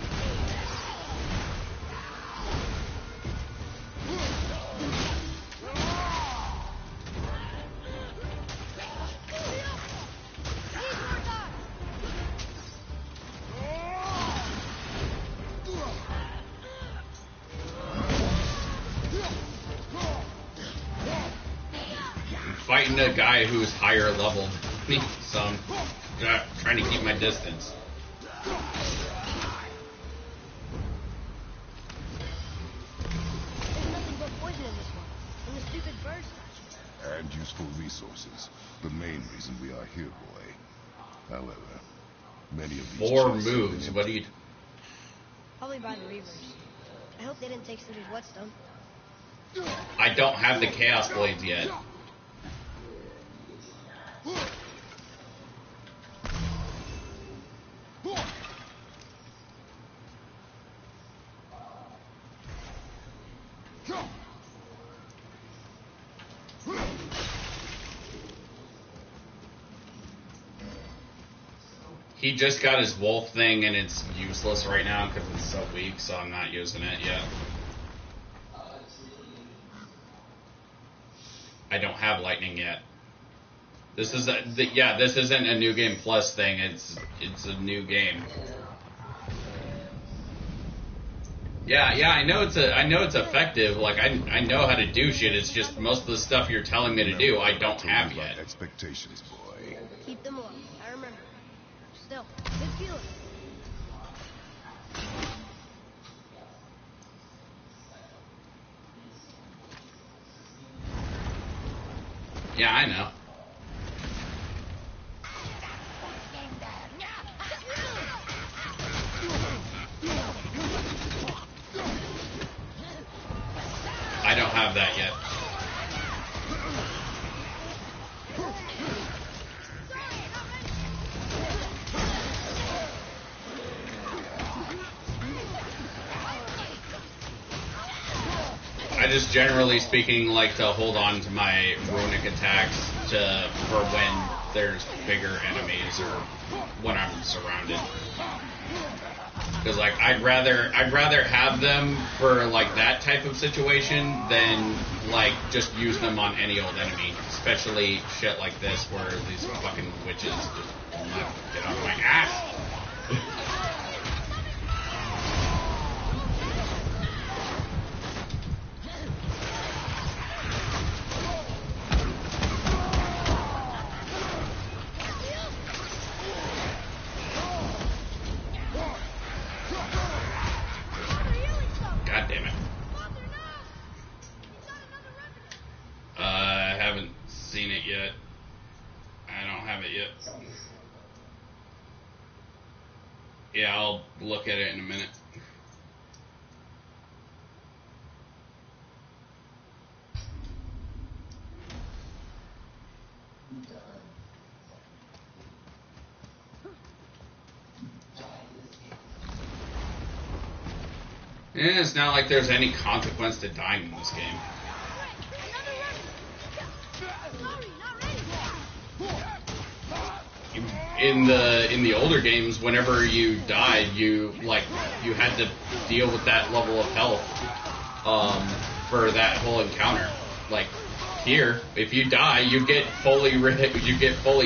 fighting a guy who's higher leveled me, so I'm trying to keep my distance. There's nothing but poison in this one. And the stupid bird statue. And useful resources. The main reason we are here, boy. However, many of these More chests have been moves. What do you? Probably by the Reavers. I hope they didn't take Sooty's whetstone. I don't have the Chaos Blades yet. He just got his wolf thing and it's useless right now because it's so weak, so I'm not using it yet. I don't have lightning yet. This is this isn't a new game plus thing. It's a new game. Yeah, I know it's effective. Like I know how to do shit. It's just most of the stuff you're telling me to do I don't have yet. Expectations, boy. Keep them low. I remember. Still, good feeling. Yeah, I know. I don't have that yet. I just generally speaking like to hold on to my runic attacks for when there's bigger enemies or when I'm surrounded. Because like I'd rather have them for like that type of situation than like just use them on any old enemy, especially shit like this where these fucking witches just will not get off my ass. God damn it. I haven't seen it yet. I don't have it yet. Yeah, I'll look at it in a minute. Yeah, it's not like there's any consequence to dying in this game. In the older games, whenever you died, you had to deal with that level of health for that whole encounter. Like here, if you die, you get fully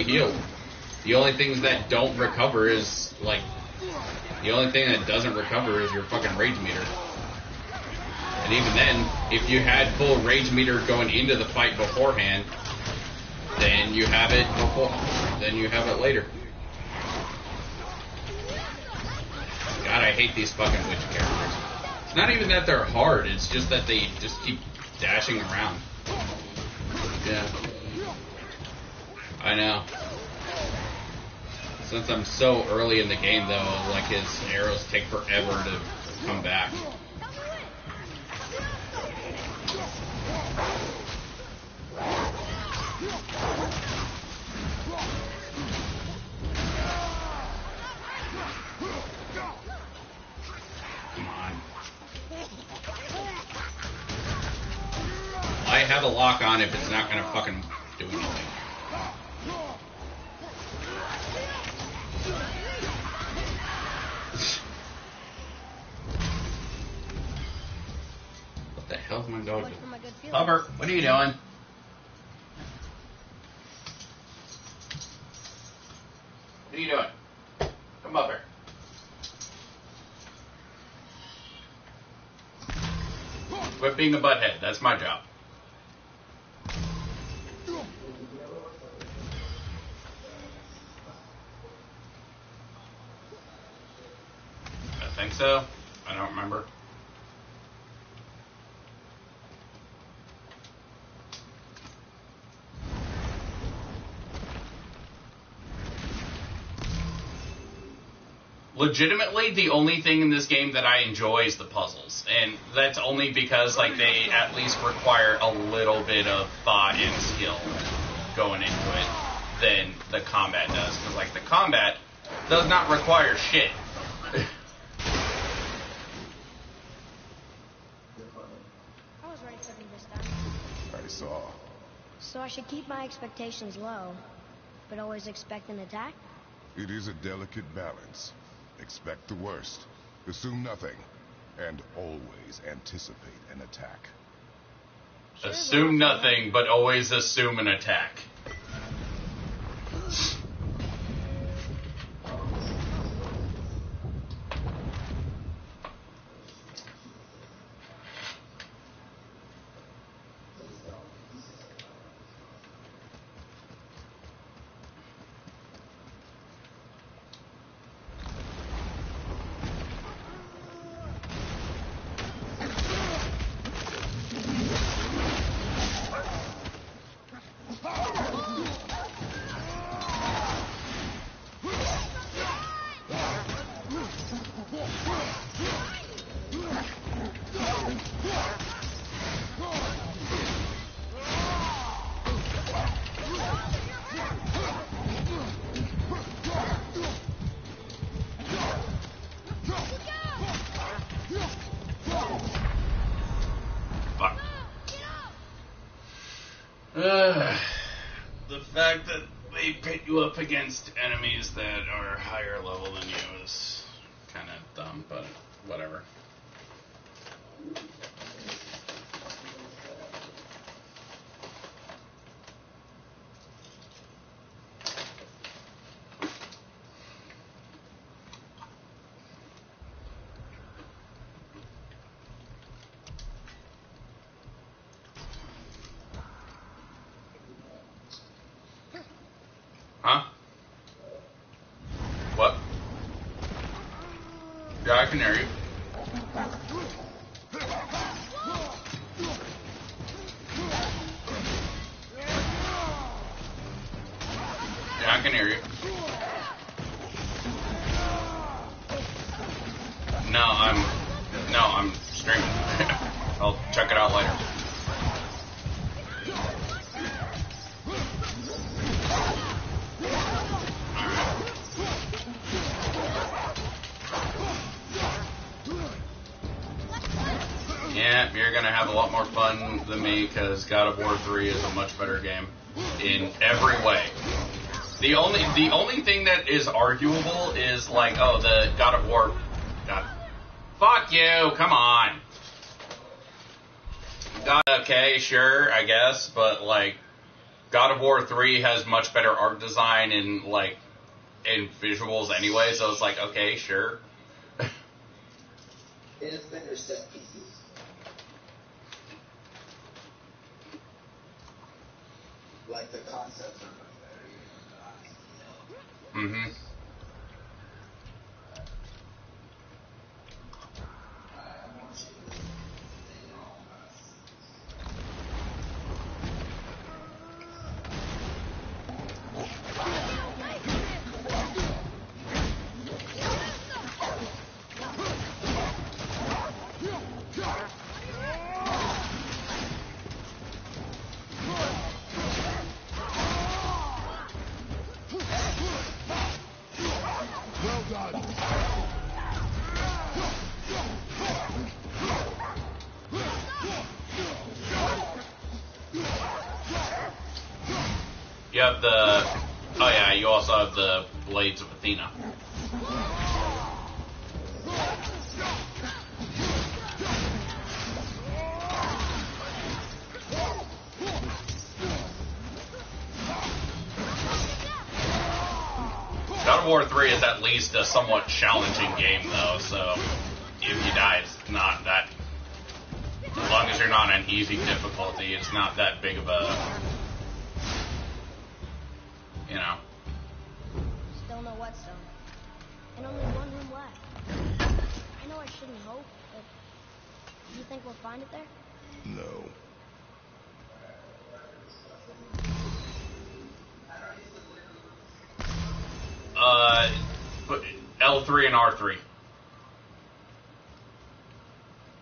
healed. The only things that don't recover is like the only thing that doesn't recover is your fucking rage meter. And even then, if you had full rage meter going into the fight beforehand, then you have it before. Then you have it later. God, I hate these fucking witch characters. It's not even that they're hard, it's just that they just keep dashing around. Yeah. I know. Since I'm so early in the game, though, like his arrows take forever to come back. have a lock on if it's not gonna fucking do anything. What the hell's my dog doing? Hubbard, what are you doing? What are you doing? Come up here. Quit being a butthead. That's my job. I think so. I don't remember. Legitimately, the only thing in this game that I enjoy is the puzzles, and that's only because like they at least require a little bit of thought and skill going into it than the combat does. Because like the combat does not require shit. I was ready for them this time. I saw. So I should keep my expectations low, but always expect an attack? It is a delicate balance. Expect the worst, assume nothing, and always anticipate an attack. Assume nothing, but always assume an attack. The fact that they pit you up against enemies that are higher level than you is kind of dumb, but whatever. Huh? What? Yeah, I can hear you. Yeah, I can hear you. No, I'm streaming. I'll check it out later. Yeah, you're gonna have a lot more fun than me because God of War 3 is a much better game in every way. The only thing that is arguable is like, oh, the God of War. God, fuck you! Come on. Okay, sure, I guess, but like, God of War 3 has much better art design and like in visuals anyway. So it's like, okay, sure. It has better set pieces. Like the concepts are much better. Mm-hmm. You have the... Oh yeah, you also have the Blades of Athena. God of War 3 is at least a somewhat challenging game, though, so if you die, it's not that... As long as you're not on easy difficulty, it's not that big of a... You know. Still no whetstone. And only one room left. I know I shouldn't hope, but do you think we'll find it there? No. L3 and R3.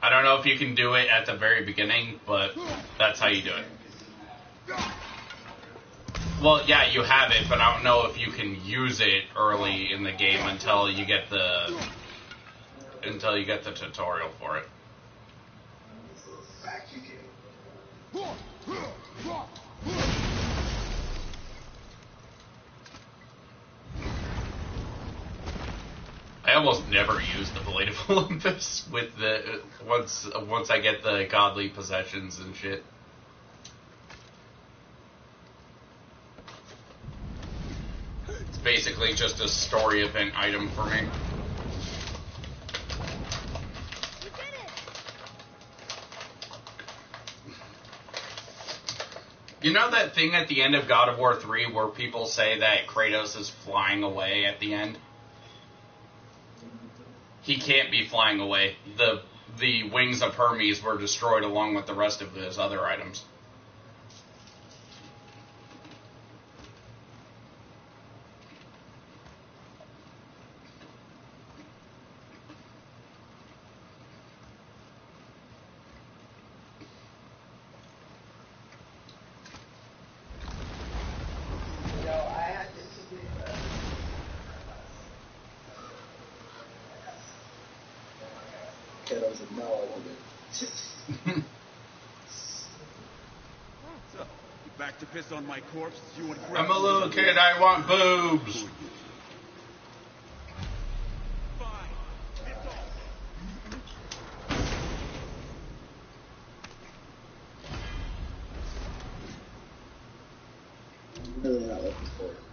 I don't know if you can do it at the very beginning, but that's how you do it. Well, yeah, you have it, but I don't know if you can use it early in the game until you get the tutorial for it. I almost never use the Blade of Olympus with the once I get the godly possessions and shit. It's basically just a story event item for me. We did it! You know that thing at the end of God of War 3 where people say that Kratos is flying away at the end? He can't be flying away. The wings of Hermes were destroyed along with the rest of his other items. I was like, no, I won't. So, you back to piss on my corpse? You and I'm a little kid, I want boobs. Fine. Piss off. I'm really not looking forward to it.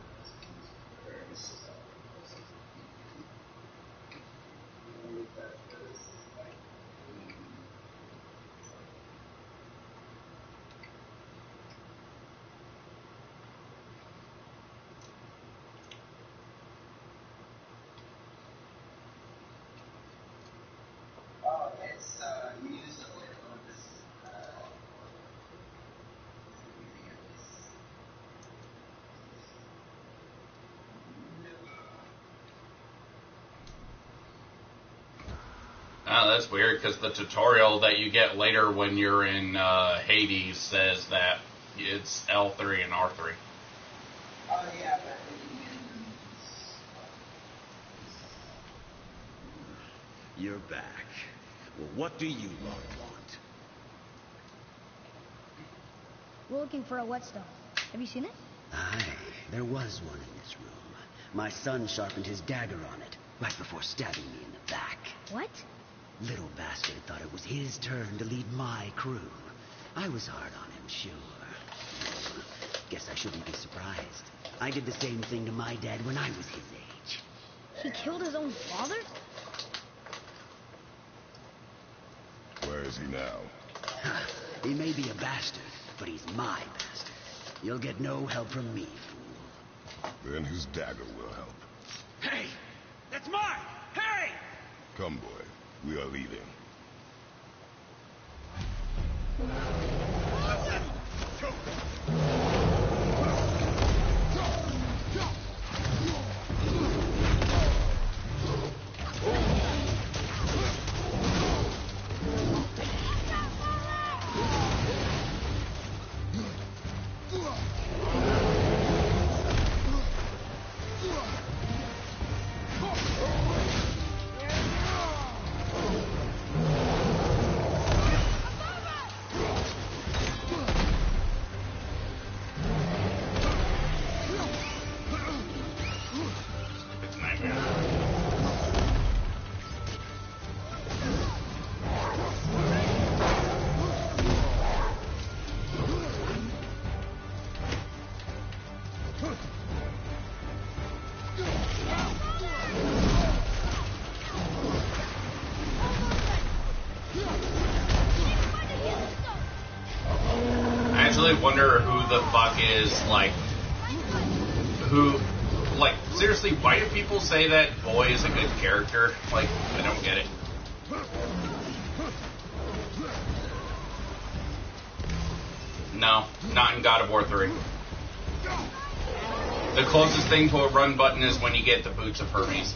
Oh, that's weird, because the tutorial that you get later when you're in Hades says that it's L3 and R3. Oh, yeah, You're back. Well, what do you lot want? We're looking for a whetstone. Have you seen it? Aye, there was one in this room. My son sharpened his dagger on it, right before stabbing me in the back. What? Little bastard thought it was his turn to lead my crew. I was hard on him, sure. Guess I shouldn't be surprised. I did the same thing to my dad when I was his age. He killed his own father? Where is he now? He may be a bastard, but he's my bastard. You'll get no help from me, fool. Then his dagger will help. Hey! That's mine! Hey! Come, boy. We are leaving. really wonder who the fuck is, like, who, like, seriously, why do people say that Boy is a good character? Like, I don't get it. No, not in God of War 3. The closest thing to a run button is when you get the boots of Hermes.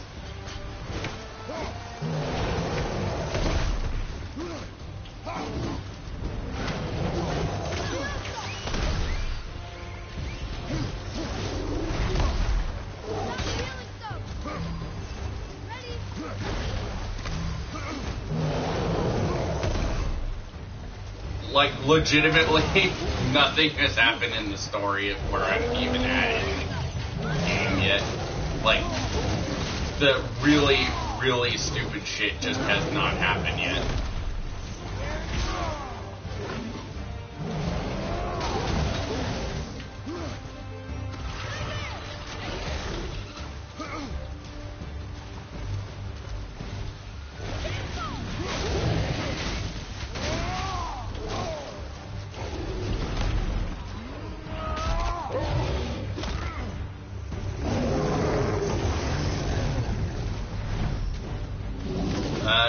Like, legitimately, nothing has happened in the story where I'm even at in the game yet. Like, the really, really stupid shit just has not happened yet.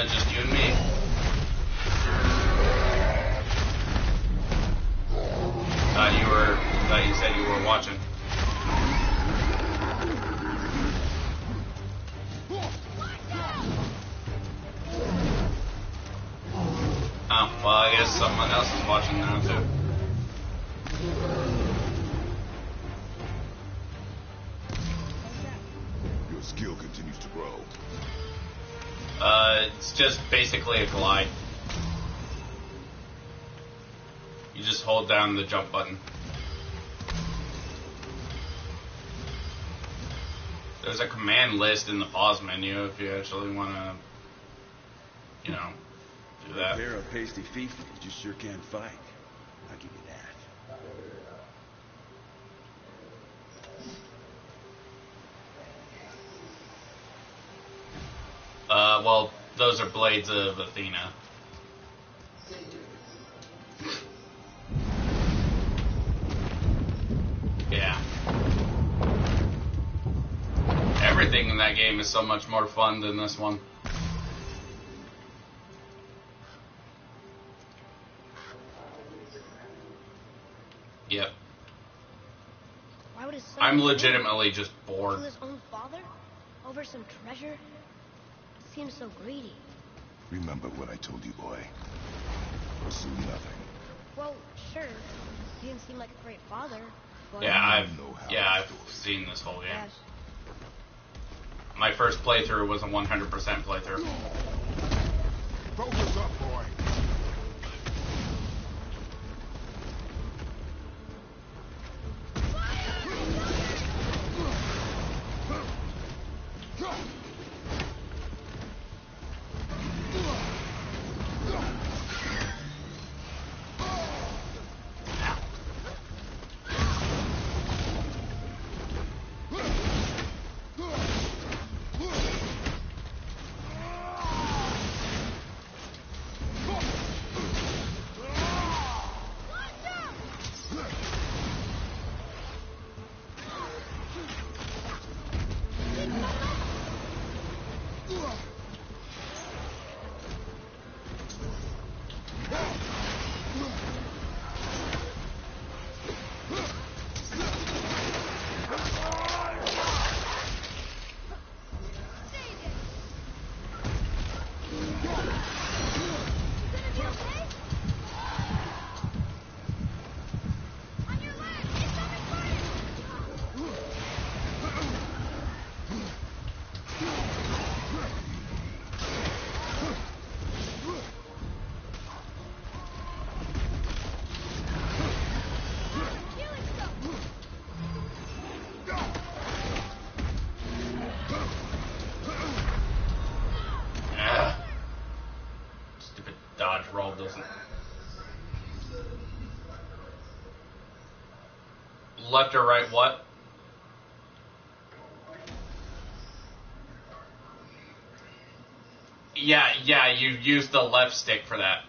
Just you and me. Thought you said you were watching. Oh, well, I guess someone else is watching now, too. Your skill continues to grow. It's just basically a glide. You just hold down the jump button. There's a command list in the pause menu if you actually want to, you know, do that. A pair of pasty feet, you just sure can't fight. I'll give you that. Well, those are blades of Athena. Yeah. Everything in that game is so much more fun than this one. Yep. Why would his son I'm legitimately just bored. kill his own father over some treasure? Seems so greedy. Remember what I told you, boy. Pursue nothing. Well, sure. He didn't seem like a great father. But Yeah, I've seen this whole game. Yes. My first playthrough was a 100% playthrough. Focus up, boy. Dodge roll doesn't. Left or right what? Yeah, you use the left stick for that.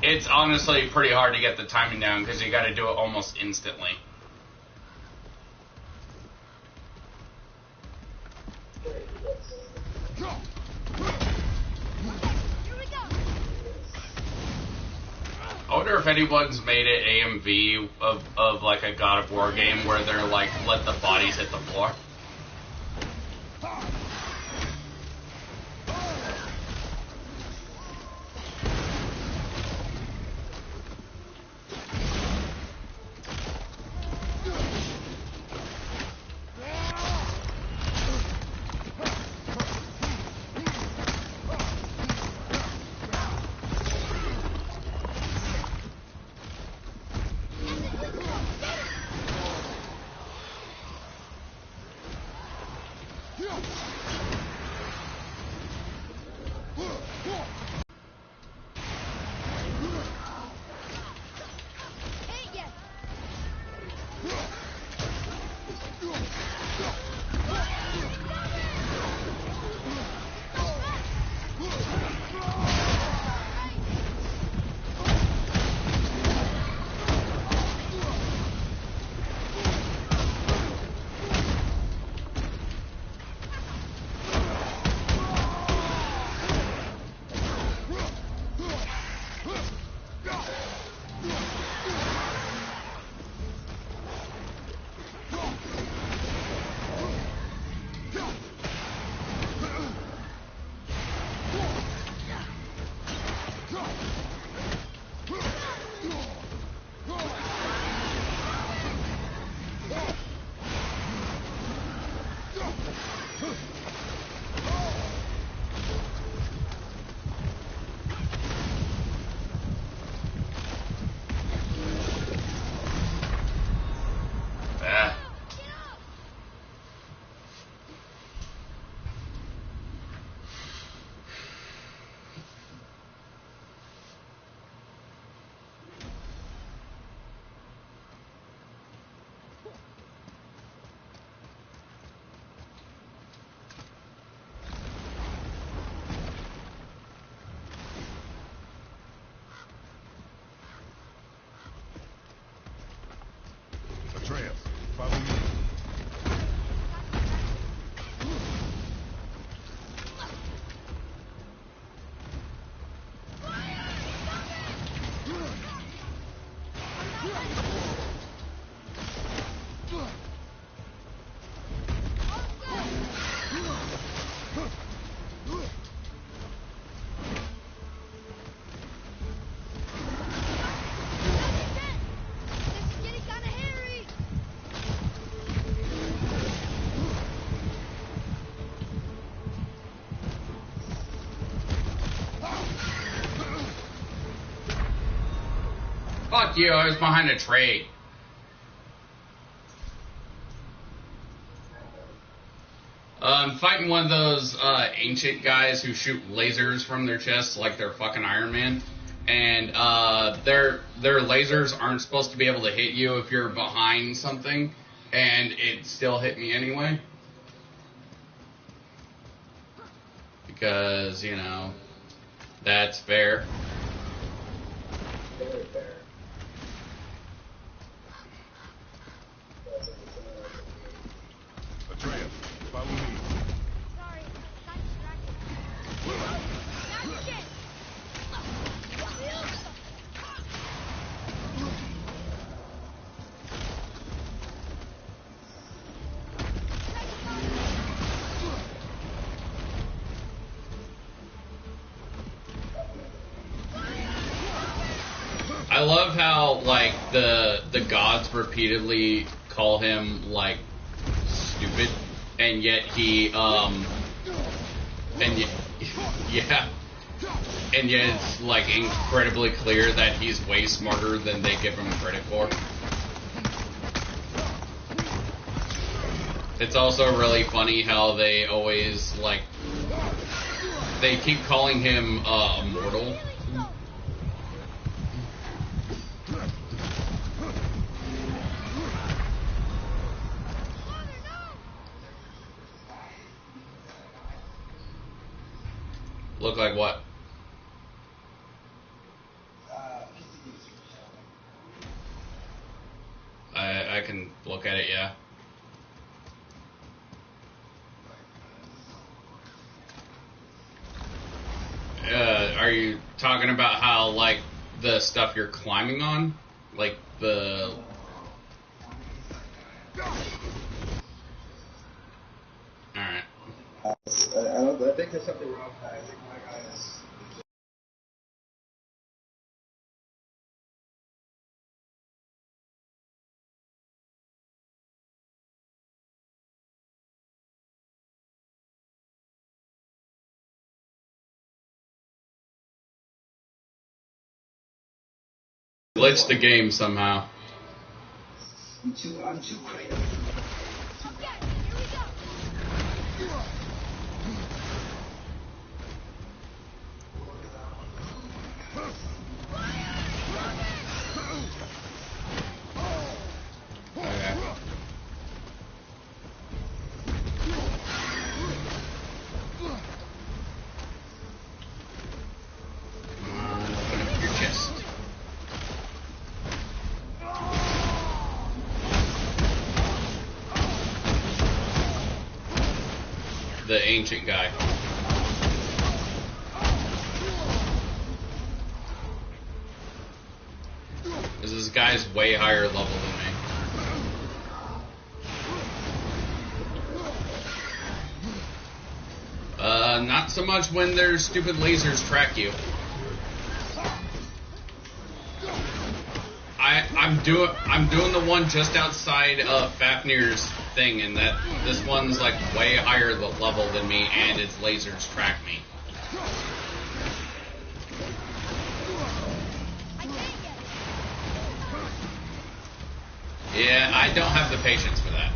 It's honestly pretty hard to get the timing down because you got to do it almost instantly. I wonder if anyone's made it AMV of like a God of War game where they're like, let the bodies hit the floor. Atreus, follow me. Fuck you, I was behind a tree. I'm fighting one of those ancient guys who shoot lasers from their chests like they're fucking Iron Man. And their lasers aren't supposed to be able to hit you if you're behind something. And it still hit me anyway. Because, you know, that's fair. Very fair. Atreus, follow me. Sorry, got distracted. That's it! I love how, like, the gods repeatedly call him, like, stupid, and yet he, and yet, yeah, and yet it's, like, incredibly clear that he's way smarter than they give him credit for. It's also really funny how they always, like, they keep calling him, immortal. Look like what? Are you talking about how, like, the stuff you're climbing on? Like, the... Alright. I think there's something wrong with that. I think my guy is... Glitch the game somehow. I'm too crazy. Okay, here we go. Okay. Open up your chest. The ancient guy. This guy's way higher level than me. Not so much when their stupid lasers track you. I'm doing the one just outside of Fafnir's thing, and that this one's like way higher level than me, and its lasers track me. Yeah, I don't have the patience for that.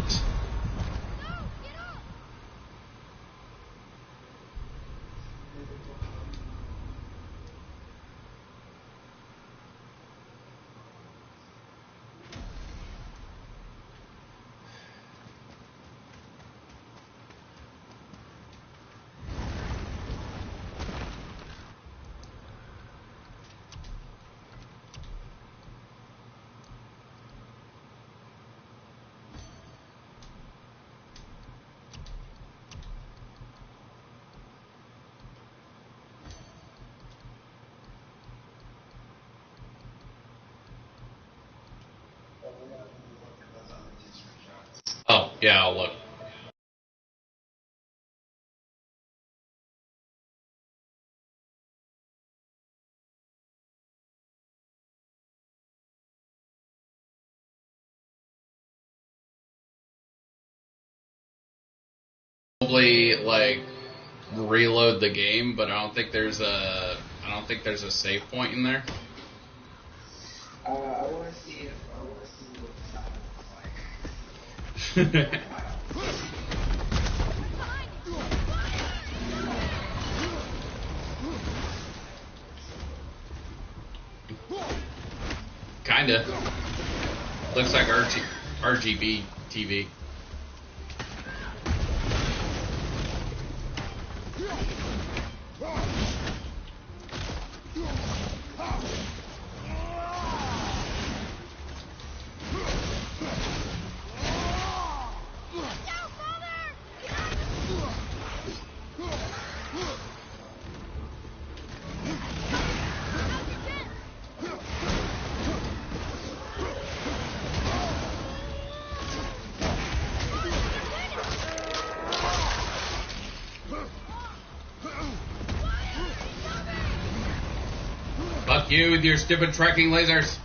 Oh, yeah, I'll look. Probably like reload the game, but I don't think there's a save point in there. I want to see what the sound looks like. Kinda. Looks like RGB TV. Fuck you with your stupid tracking lasers.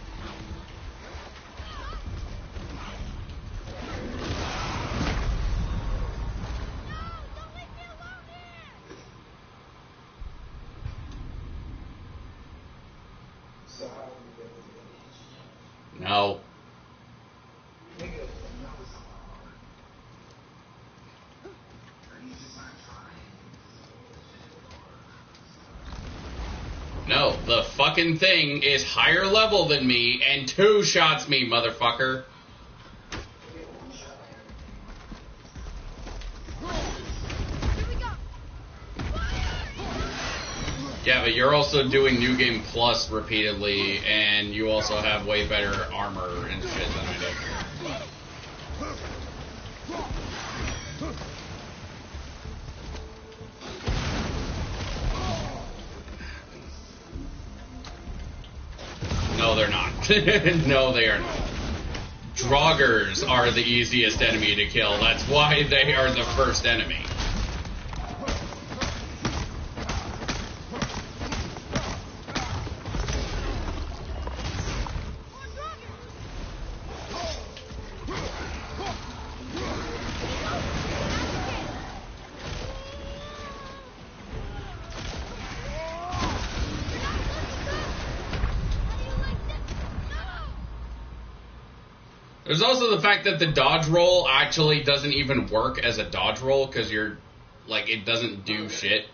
No. No, the fucking thing is higher level than me and 2 shots me, motherfucker. Yeah, but you're also doing New Game Plus repeatedly, and you also have way better armor and shit than I do. No, they're not. No, they are not. Draugrs are the easiest enemy to kill. That's why they are the first enemy. There's also the fact that the dodge roll actually doesn't even work as a dodge roll because you're, like, it doesn't do shit.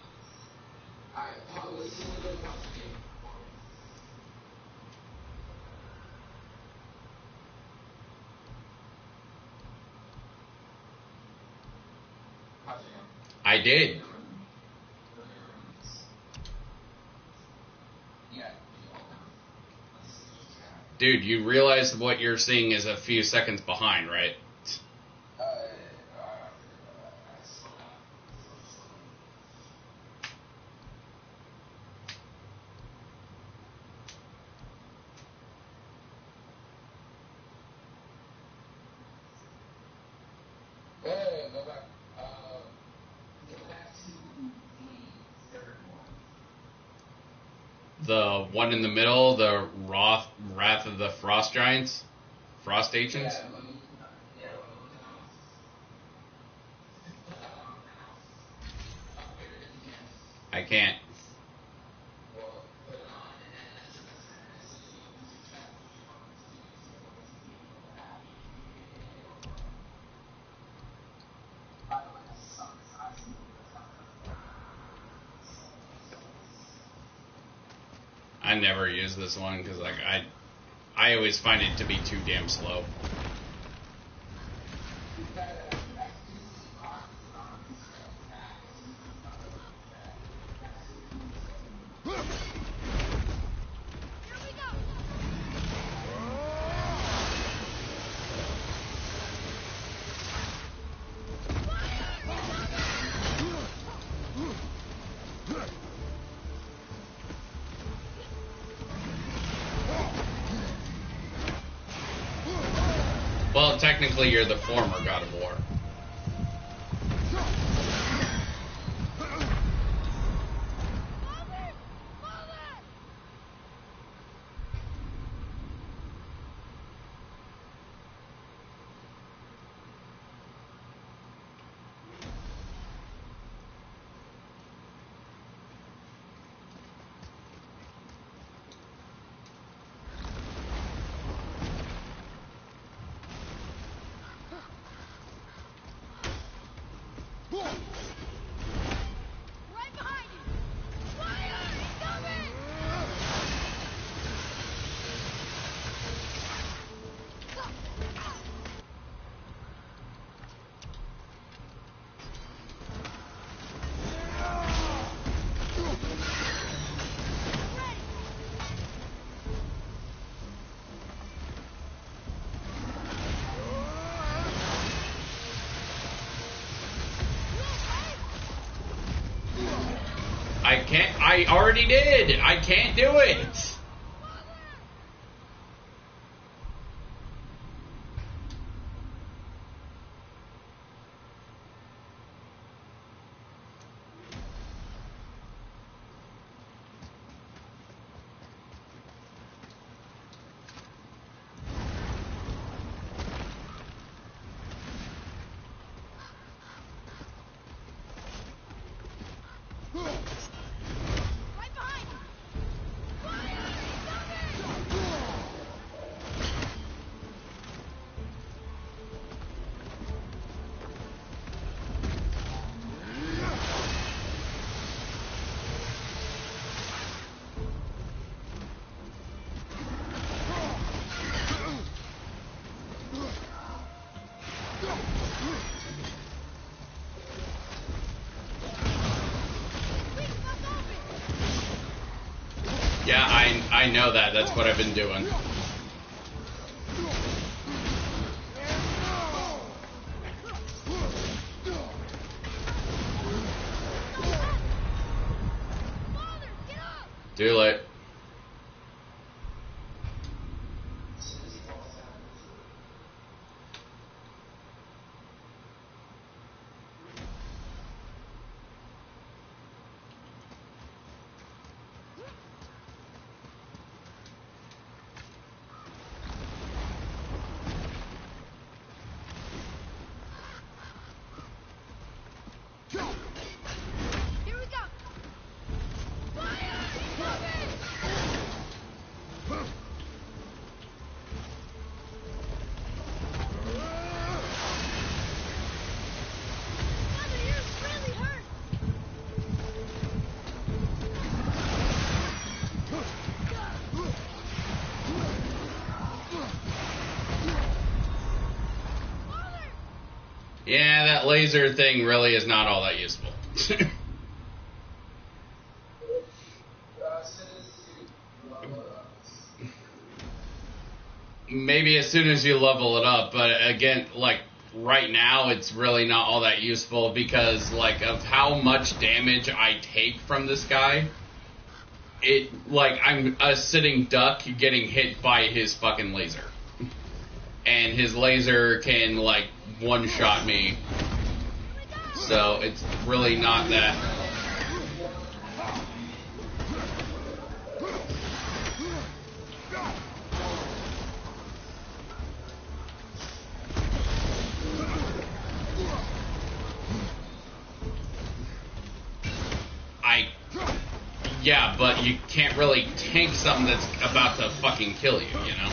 I did. Dude, you realize what you're seeing is a few seconds behind, right? The one in the middle, the Wrath of the Frost Giants? Frost Agents? I can't. I never use this one because, like, I always find it to be too damn slow. Well, technically you're the former God of War. I can't. I already did. I can't do it. Yeah, I know that. That's what I've been doing. Too late. Yeah, that laser thing really is not all that useful. Maybe as soon as you level it up, but again, like, right now it's really not all that useful because, like, of how much damage I take from this guy. I'm a sitting duck getting hit by his fucking laser. And his laser can, like, one-shot me. So it's really not that... Yeah, but you can't really tank something that's about to fucking kill you, you know?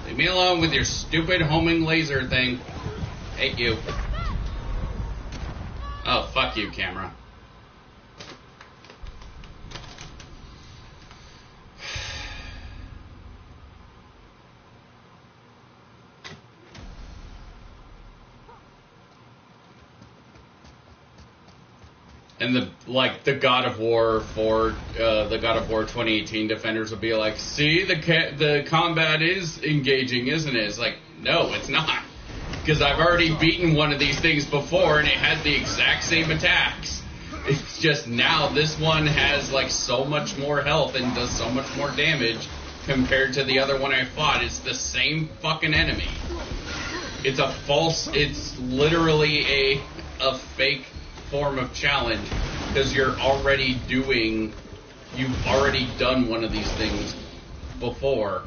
Leave me alone with your stupid homing laser thing. Hate you. Oh, fuck you, camera. And the God of War 2018 defenders will be like, see, the combat is engaging, isn't it? It's like, no, it's not, because I've already beaten one of these things before, and it had the exact same attacks. It's just now this one has like so much more health and does so much more damage compared to the other one I fought. It's the same fucking enemy. It's literally a fake form of challenge, because you've already done one of these things before.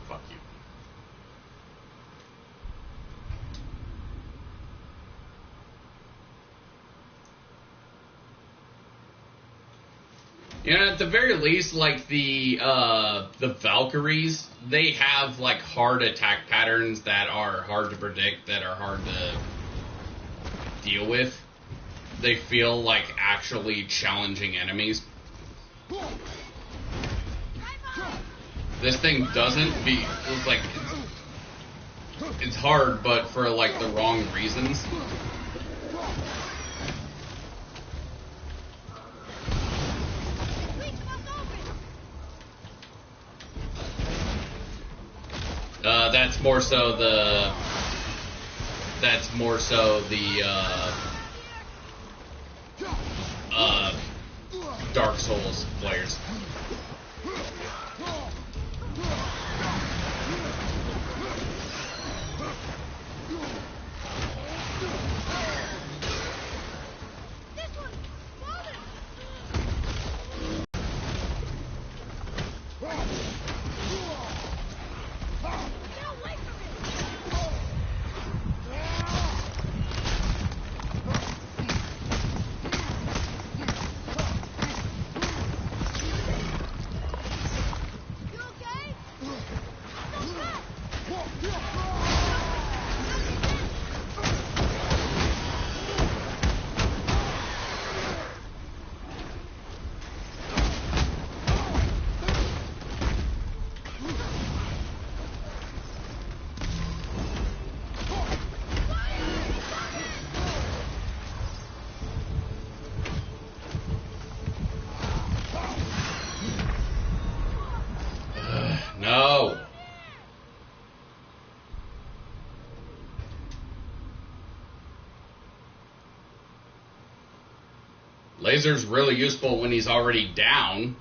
Fuck you. Yeah, at the very least, like the Valkyries, they have like hard attack patterns that are hard to predict, that are hard to deal with. They feel like actually challenging enemies. This thing doesn't it's like it's hard, but for like the wrong reasons. That's more so the Dark Souls players. Laser's really useful when he's already down,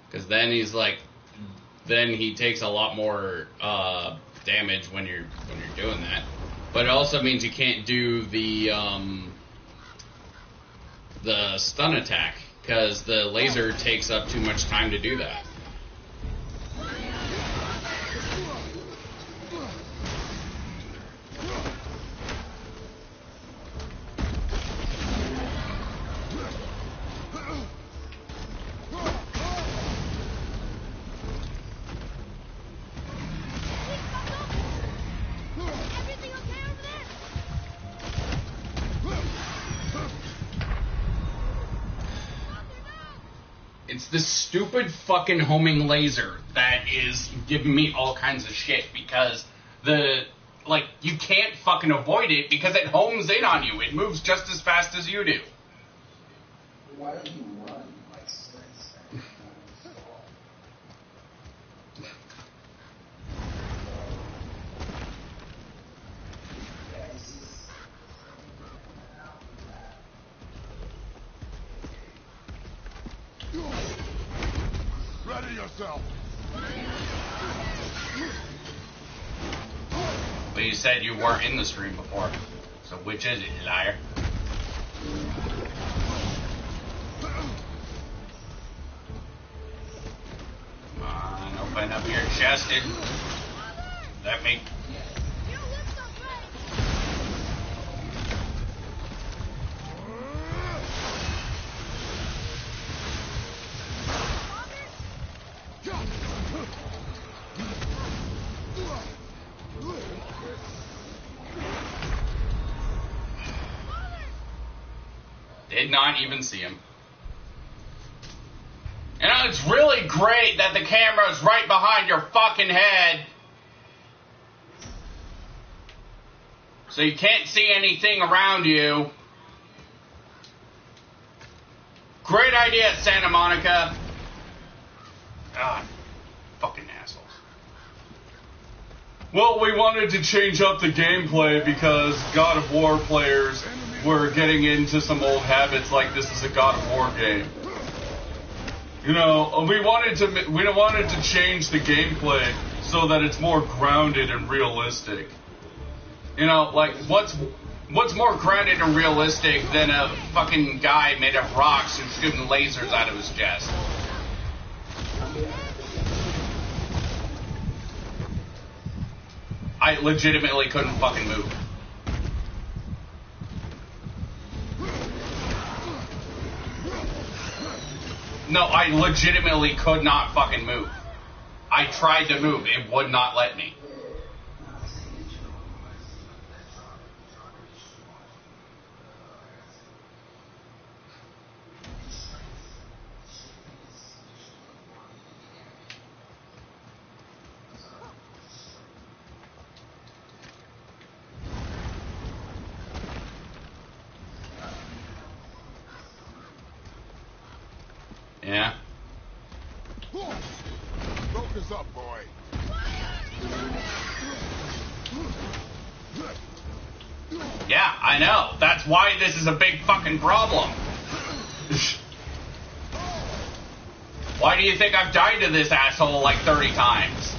because then he's like, then he takes a lot more damage when you're doing that. But it also means you can't do the stun attack, because the laser takes up too much time to do that. It's this stupid fucking homing laser that is giving me all kinds of shit, because you can't fucking avoid it because it homes in on you. It moves just as fast as you do. Why don't you run like Ready yourself. But you said you weren't in the stream before. So which is it, you liar? Come on, open up your chest and let me. Did not even see him. You know, it's really great that the camera's right behind your fucking head, so you can't see anything around you. Great idea, Santa Monica. God, fucking assholes. Well, we wanted to change up the gameplay because God of War players were getting into some old habits like this is a God of War game. You know, we wanted to change the gameplay so that it's more grounded and realistic. You know, like what's more grounded and realistic than a fucking guy made of rocks who's shooting lasers out of his chest? I legitimately couldn't fucking move. No, I legitimately could not fucking move. I tried to move. It would not let me. Yeah. Focus up, boy. Yeah, I know. That's why this is a big fucking problem. Why do you think I've died to this asshole like 30 times?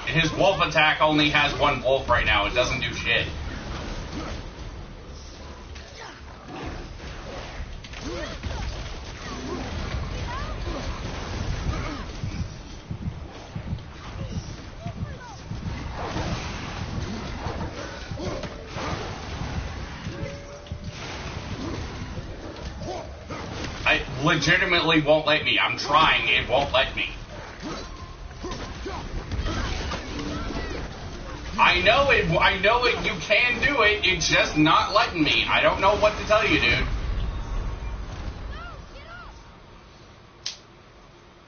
His wolf attack only has one wolf right now. It doesn't do shit. I legitimately won't let me. I'm trying. It won't let me. I know it. You can do it. It's just not letting me. I don't know what to tell you, dude.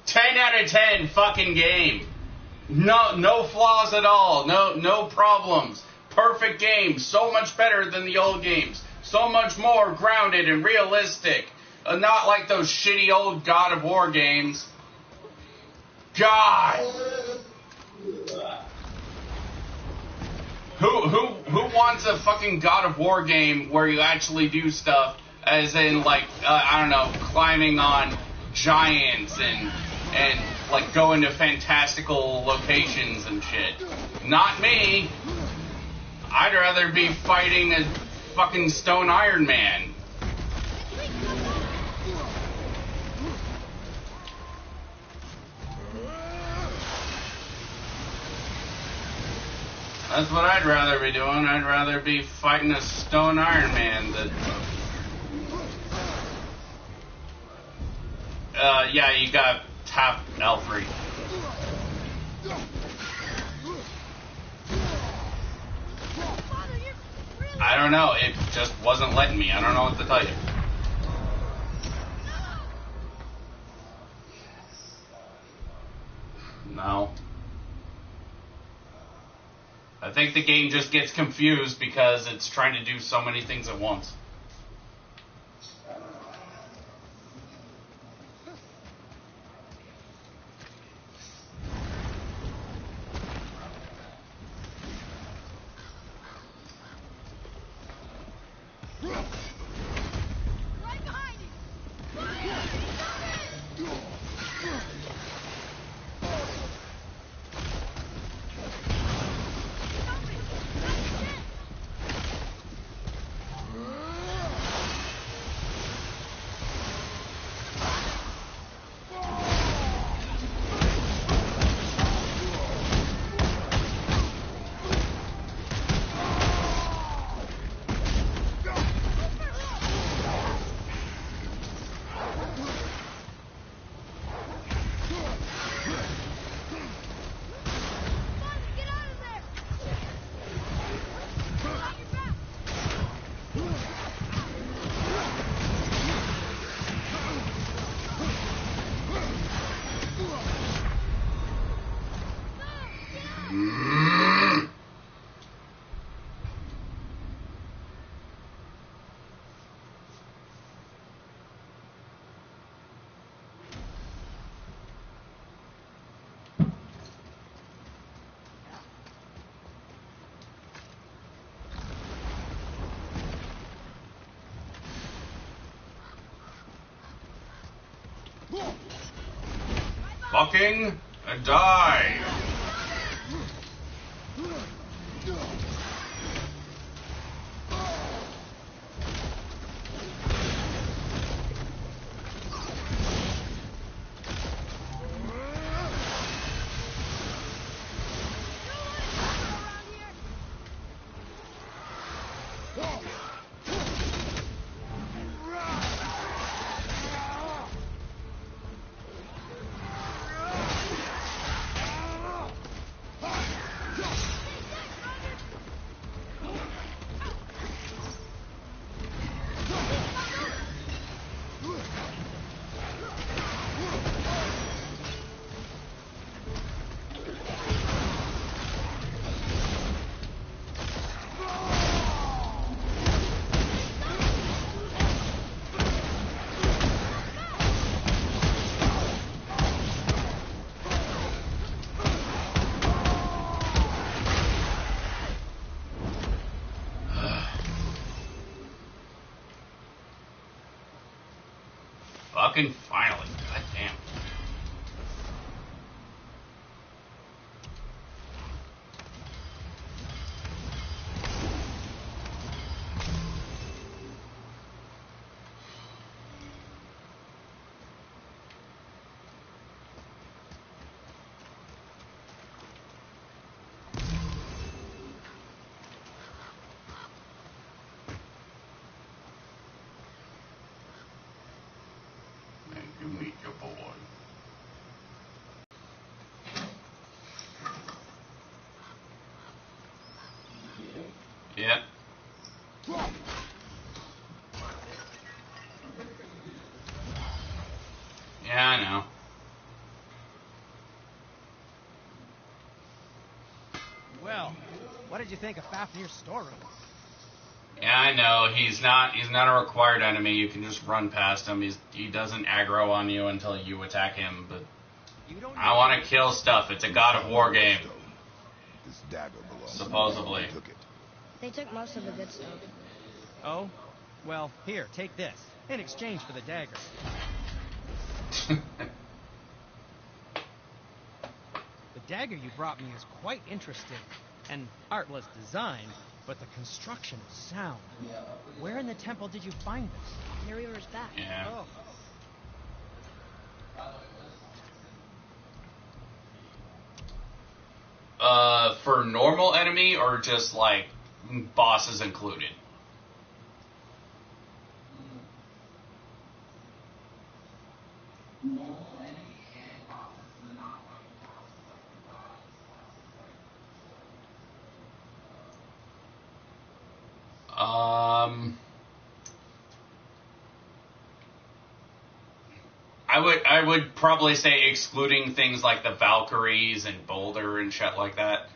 10 out of 10 fucking game. No flaws at all. No problems. Perfect game. So much better than the old games. So much more grounded and realistic. Not like those shitty old God of War games. God. Who wants a fucking God of War game where you actually do stuff, as in like I don't know, climbing on giants and like going to fantastical locations and shit? Not me. I'd rather be fighting a fucking Stone Iron Man. That's what I'd rather be doing. I'd rather be fighting a Stone Iron Man that... yeah, you got tap L3. I don't know. It just wasn't letting me. I don't know what to tell you. No. I think the game just gets confused because it's trying to do so many things at once. Fucking die! Fucking finally. God damn. You meet your boy. Yeah, I know. Well, what did you think of Fafnir's storeroom? Yeah, I know. He's not a required enemy. You can just run past him. He doesn't aggro on you until you attack him, but I want to kill stuff. It's a God of War game. This dagger belongs supposedly. to took it. They took most of the good stuff. Oh? Well, here, take this. In exchange for the dagger. The dagger you brought me is quite interesting. An artless design, but the construction is sound. Where in the temple did you find this? The river's back. Yeah. Oh. For normal enemy or just like bosses included? I would probably say excluding things like the Valkyries and Boulder and shit like that.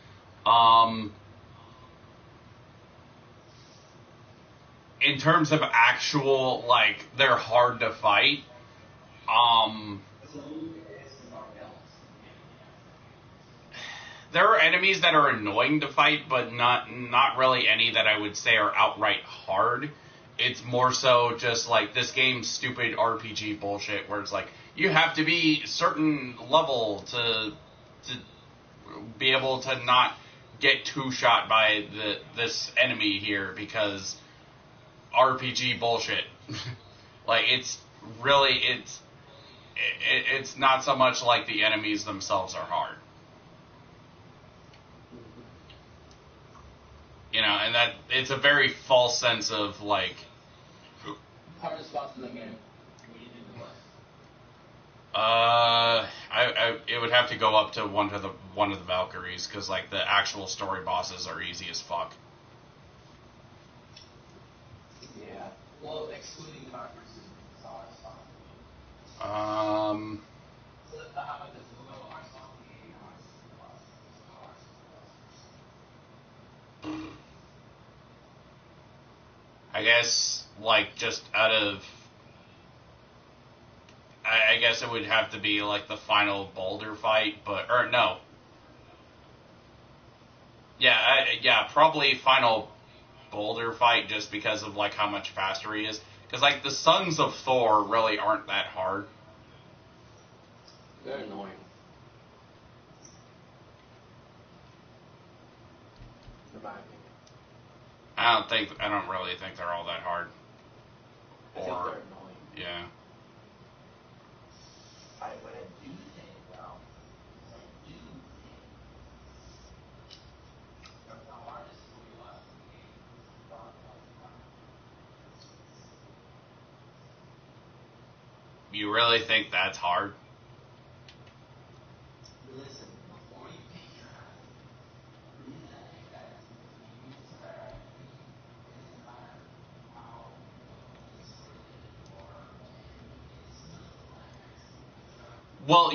In terms of actual, like, they're hard to fight, there are enemies that are annoying to fight, but not really any that I would say are outright hard. It's more so just like this game's stupid RPG bullshit where it's like, you have to be certain level to be able to not get two-shot by this enemy here because RPG bullshit. Like, it's really, it's not so much like the enemies themselves are hard. You know, and that it's a very false sense of like. Hardest boss in the game. It would have to go up to one of the Valkyries because like the actual story bosses are easy as fuck. Yeah. Well, excluding the Valkyries. I guess, like, just out of... I guess it would have to be, like, the final Boulder fight, but... Or, no. Yeah, probably final Boulder fight just because of, like, how much faster he is. Because, like, the Sons of Thor really aren't that hard. They're annoying. I don't really think they're all that hard. I think they're annoying. Yeah. You really think that's hard? Well,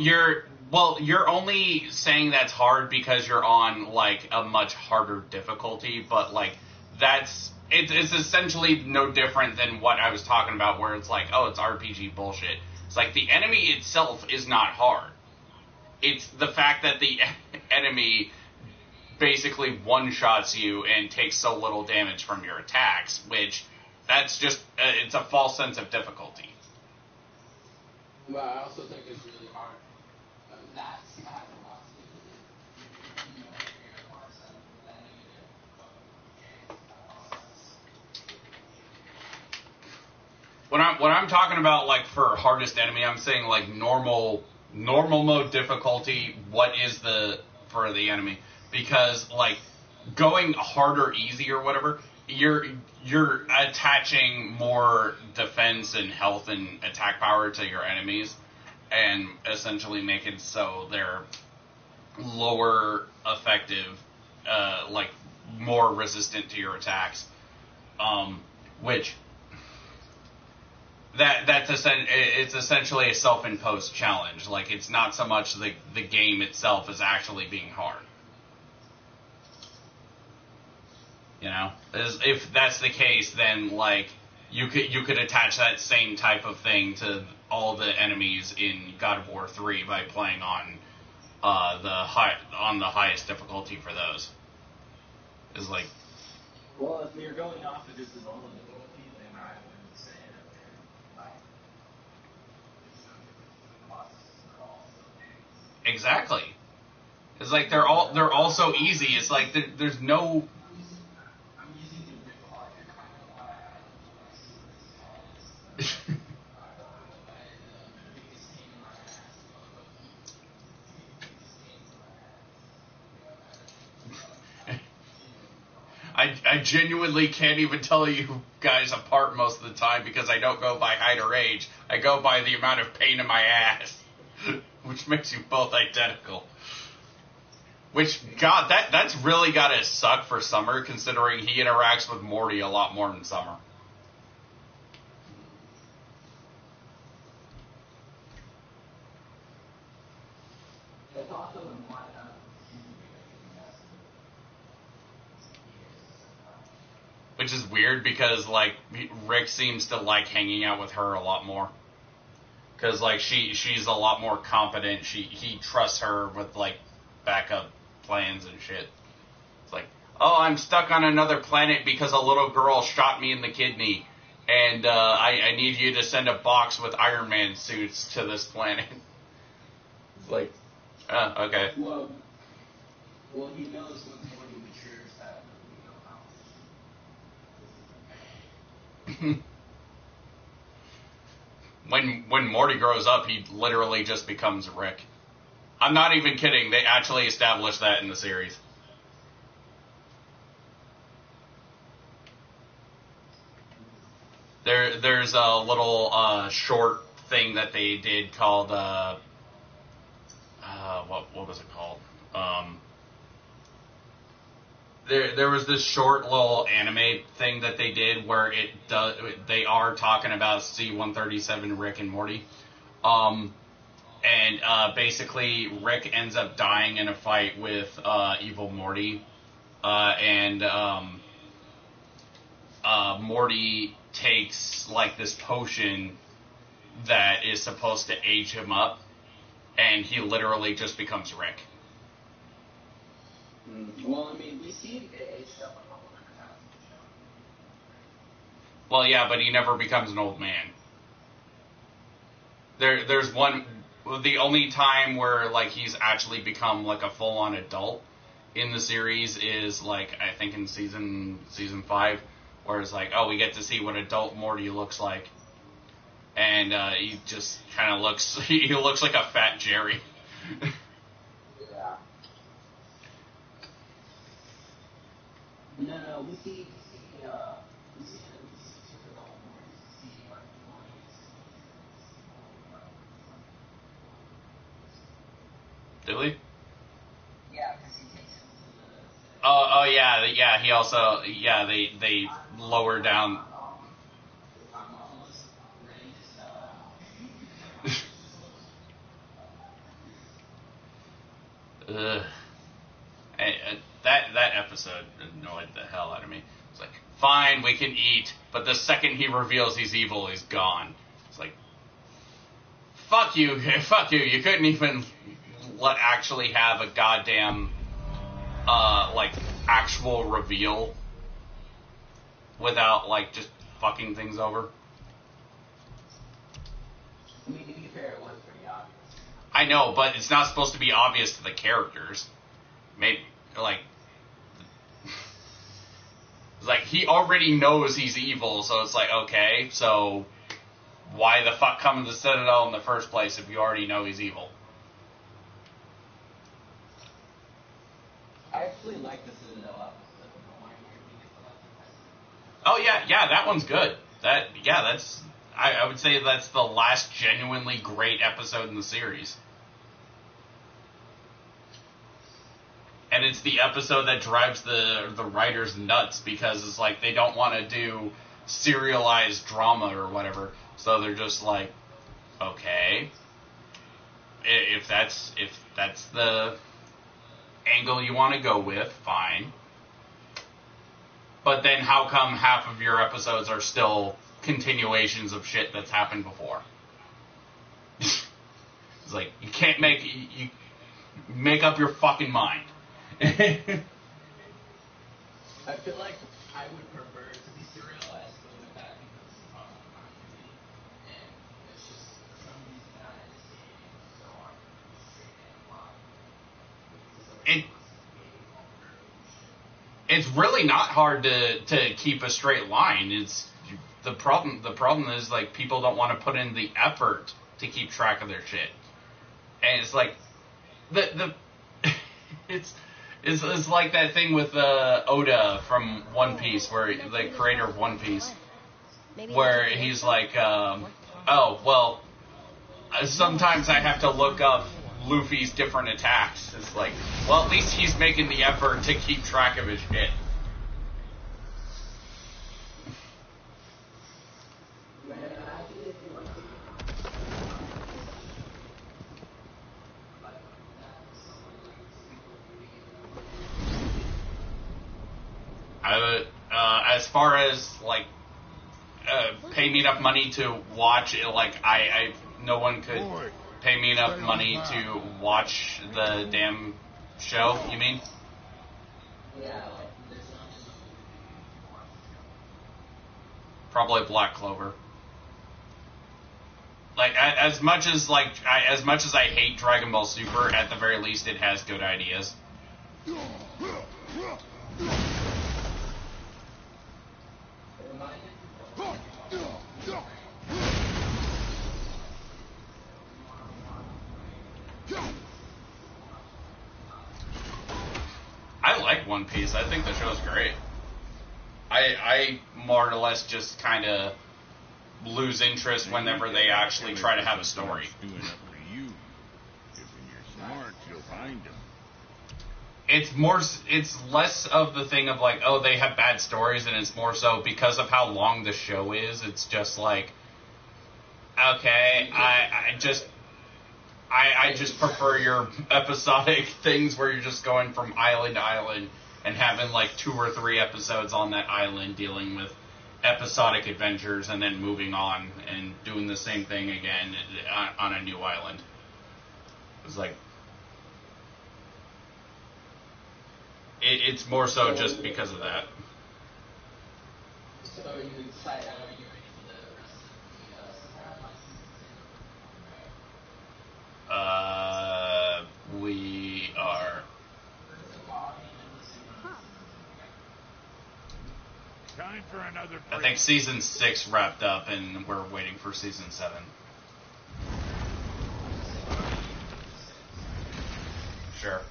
you're only saying that's hard because you're on like a much harder difficulty, but like it's essentially no different than what I was talking about, where it's like, oh, it's RPG bullshit. It's like the enemy itself is not hard. It's the fact that the enemy basically one-shots you and takes so little damage from your attacks, which that's just it's a false sense of difficulty. But I also think it's really hard. That's not When I'm talking about like for hardest enemy, I'm saying like normal mode difficulty. What is for the enemy? Because like going hard or easy or whatever, you're attaching more defense and health and attack power to your enemies, and essentially make it so they're lower effective, like more resistant to your attacks, which it's essentially a self-imposed challenge. Like, it's not so much the game itself is actually being hard. You know, if that's the case, then like you could attach that same type of thing to all the enemies in God of War 3 by playing on the highest difficulty for those. Is like. Well, if you're going off of just the normal difficulty, then I wouldn't say that Exactly. It's like they're all so easy. It's like there's no. I genuinely can't even tell you guys apart most of the time because I don't go by height or age. I go by the amount of pain in my ass, which makes you both identical. Which, God, that's really gotta suck for Summer, considering he interacts with Morty a lot more than Summer. Which is weird because, like, Rick seems to like hanging out with her a lot more. Because, like, she's a lot more competent. He trusts her with, like, backup plans and shit. It's like, oh, I'm stuck on another planet because a little girl shot me in the kidney. And I need you to send a box with Iron Man suits to this planet. It's like, okay. Well, he knows when somebody matures that When Morty grows up, he literally just becomes Rick. I'm not even kidding. They actually established that in the series. There's a little short thing that they did called what was it called? There was this short little anime thing that they did where they are talking about C-137 Rick and Morty. Basically Rick ends up dying in a fight with evil Morty. Morty takes like this potion that is supposed to age him up, and he literally just becomes Rick. Well, I mean, we see him get aged up a couple different times. Well, yeah, but he never becomes an old man. There's one. The only time where like he's actually become like a full-on adult in the series is like I think in season 5, where it's like, oh, we get to see what adult Morty looks like, and he just kind of looks he looks like a fat Jerry. Yeah. No, we see Do we? Yeah, because he takes him to the... Oh yeah, he also, they lower down... I'm almost ready to sell out. That episode annoyed the hell out of me. It's like, fine, we can eat, but the second he reveals he's evil, he's gone. It's like, fuck you, you couldn't even actually have a goddamn, like, actual reveal without, like, just fucking things over. I mean, to be fair, it was pretty obvious. I know, but it's not supposed to be obvious to the characters. Maybe, like... It's like, he already knows he's evil, so it's like, okay, so... Why the fuck come to the Citadel in the first place if you already know he's evil? I actually like the Citadel episode. Oh yeah, that one's good. That's I would say that's the last genuinely great episode in the series. And it's the episode that drives the writers nuts because it's like they don't want to do serialized drama or whatever. So they're just like, okay, if that's the angle you want to go with, fine. But then how come half of your episodes are still continuations of shit that's happened before? It's like, you can't you make up your fucking mind. I feel like I would prefer it to be serialized with that because and it's just some of these guys so hard It's really not hard to keep a straight line. It's the problem is like people don't want to put in the effort to keep track of their shit. And it's like it's like that thing with Oda from One Piece, where the creator of One Piece, where he's like, oh well, sometimes I have to look up Luffy's different attacks. It's like, well, at least he's making the effort to keep track of his shit. As far as like pay me enough money to watch it, like no one could pay me enough money to watch the damn show, you mean? Probably Black Clover. Like, as much as I hate Dragon Ball Super, at the very least it has good ideas. I like One Piece. I think the show's great. I more or less just kind of lose interest whenever they actually try to have a story. It's less of the thing of like, oh, they have bad stories, and it's more so because of how long the show is. It's just like, okay, I just prefer your episodic things where you're just going from island to island and having like 2 or 3 episodes on that island dealing with episodic adventures and then moving on and doing the same thing again on a new island. It's like, it's more so just because of that. So you decide how you're ready for the rest of the We are. Time for another break. I think season 6 wrapped up, and we're waiting for season 7. Sure.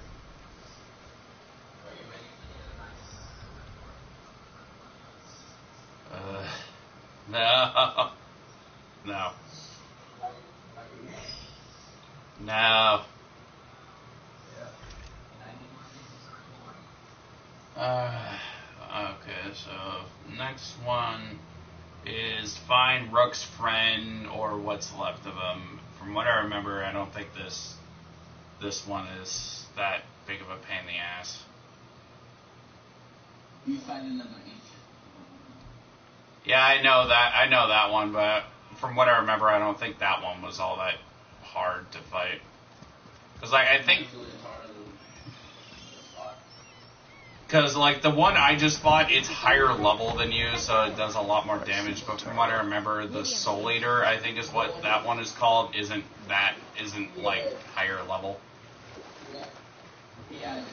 No. No. No. Okay, so next one is Find Rook's Friend, or What's Left of Him. From what I remember, I don't think this one is that big of a pain in the ass. You find another ancient. Yeah, I know that one, but from what I remember, I don't think that one was all that hard to fight. Because I think, because like the one I just fought, it's higher level than you, so it does a lot more damage. But from what I remember, the Soul Eater, I think is what that one is called, isn't like higher level. Yeah.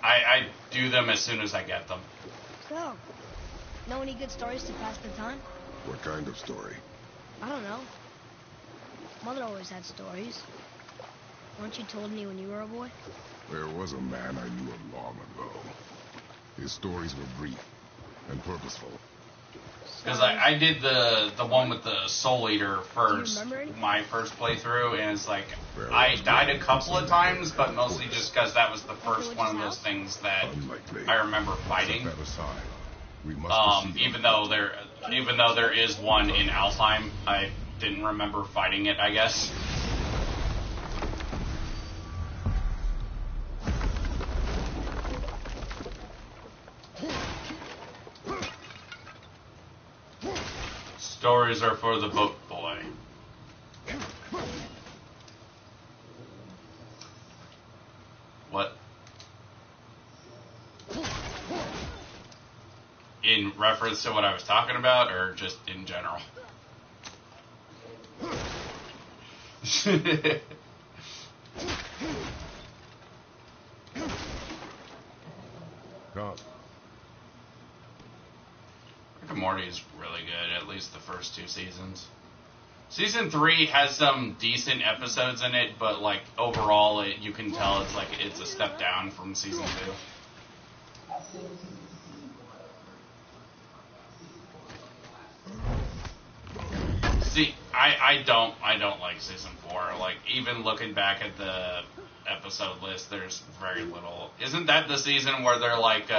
I do them as soon as I get them. So, know any good stories to pass the time? What kind of story? I don't know. Mother always had stories. Weren't you told me when you were a boy? There was a man I knew of long ago. His stories were brief and purposeful. Because I did the one with the Soul Eater first, my first playthrough, and it's like, I died a couple of times, but mostly just because that was the first one of those things that I remember fighting. Set that aside. We must proceed. Even though there is one in Alfheim, I didn't remember fighting it, I guess. Stories are for the boat boy. What? In reference to what I was talking about, or just in general? Come. Rick and Morty is really good, at least the first 2 seasons. Season 3 has some decent episodes in it, but like overall, you can tell it's a step down from season 2. See, I don't like season 4. Like, even looking back at the episode list, there's very little. Isn't that the season where they're like,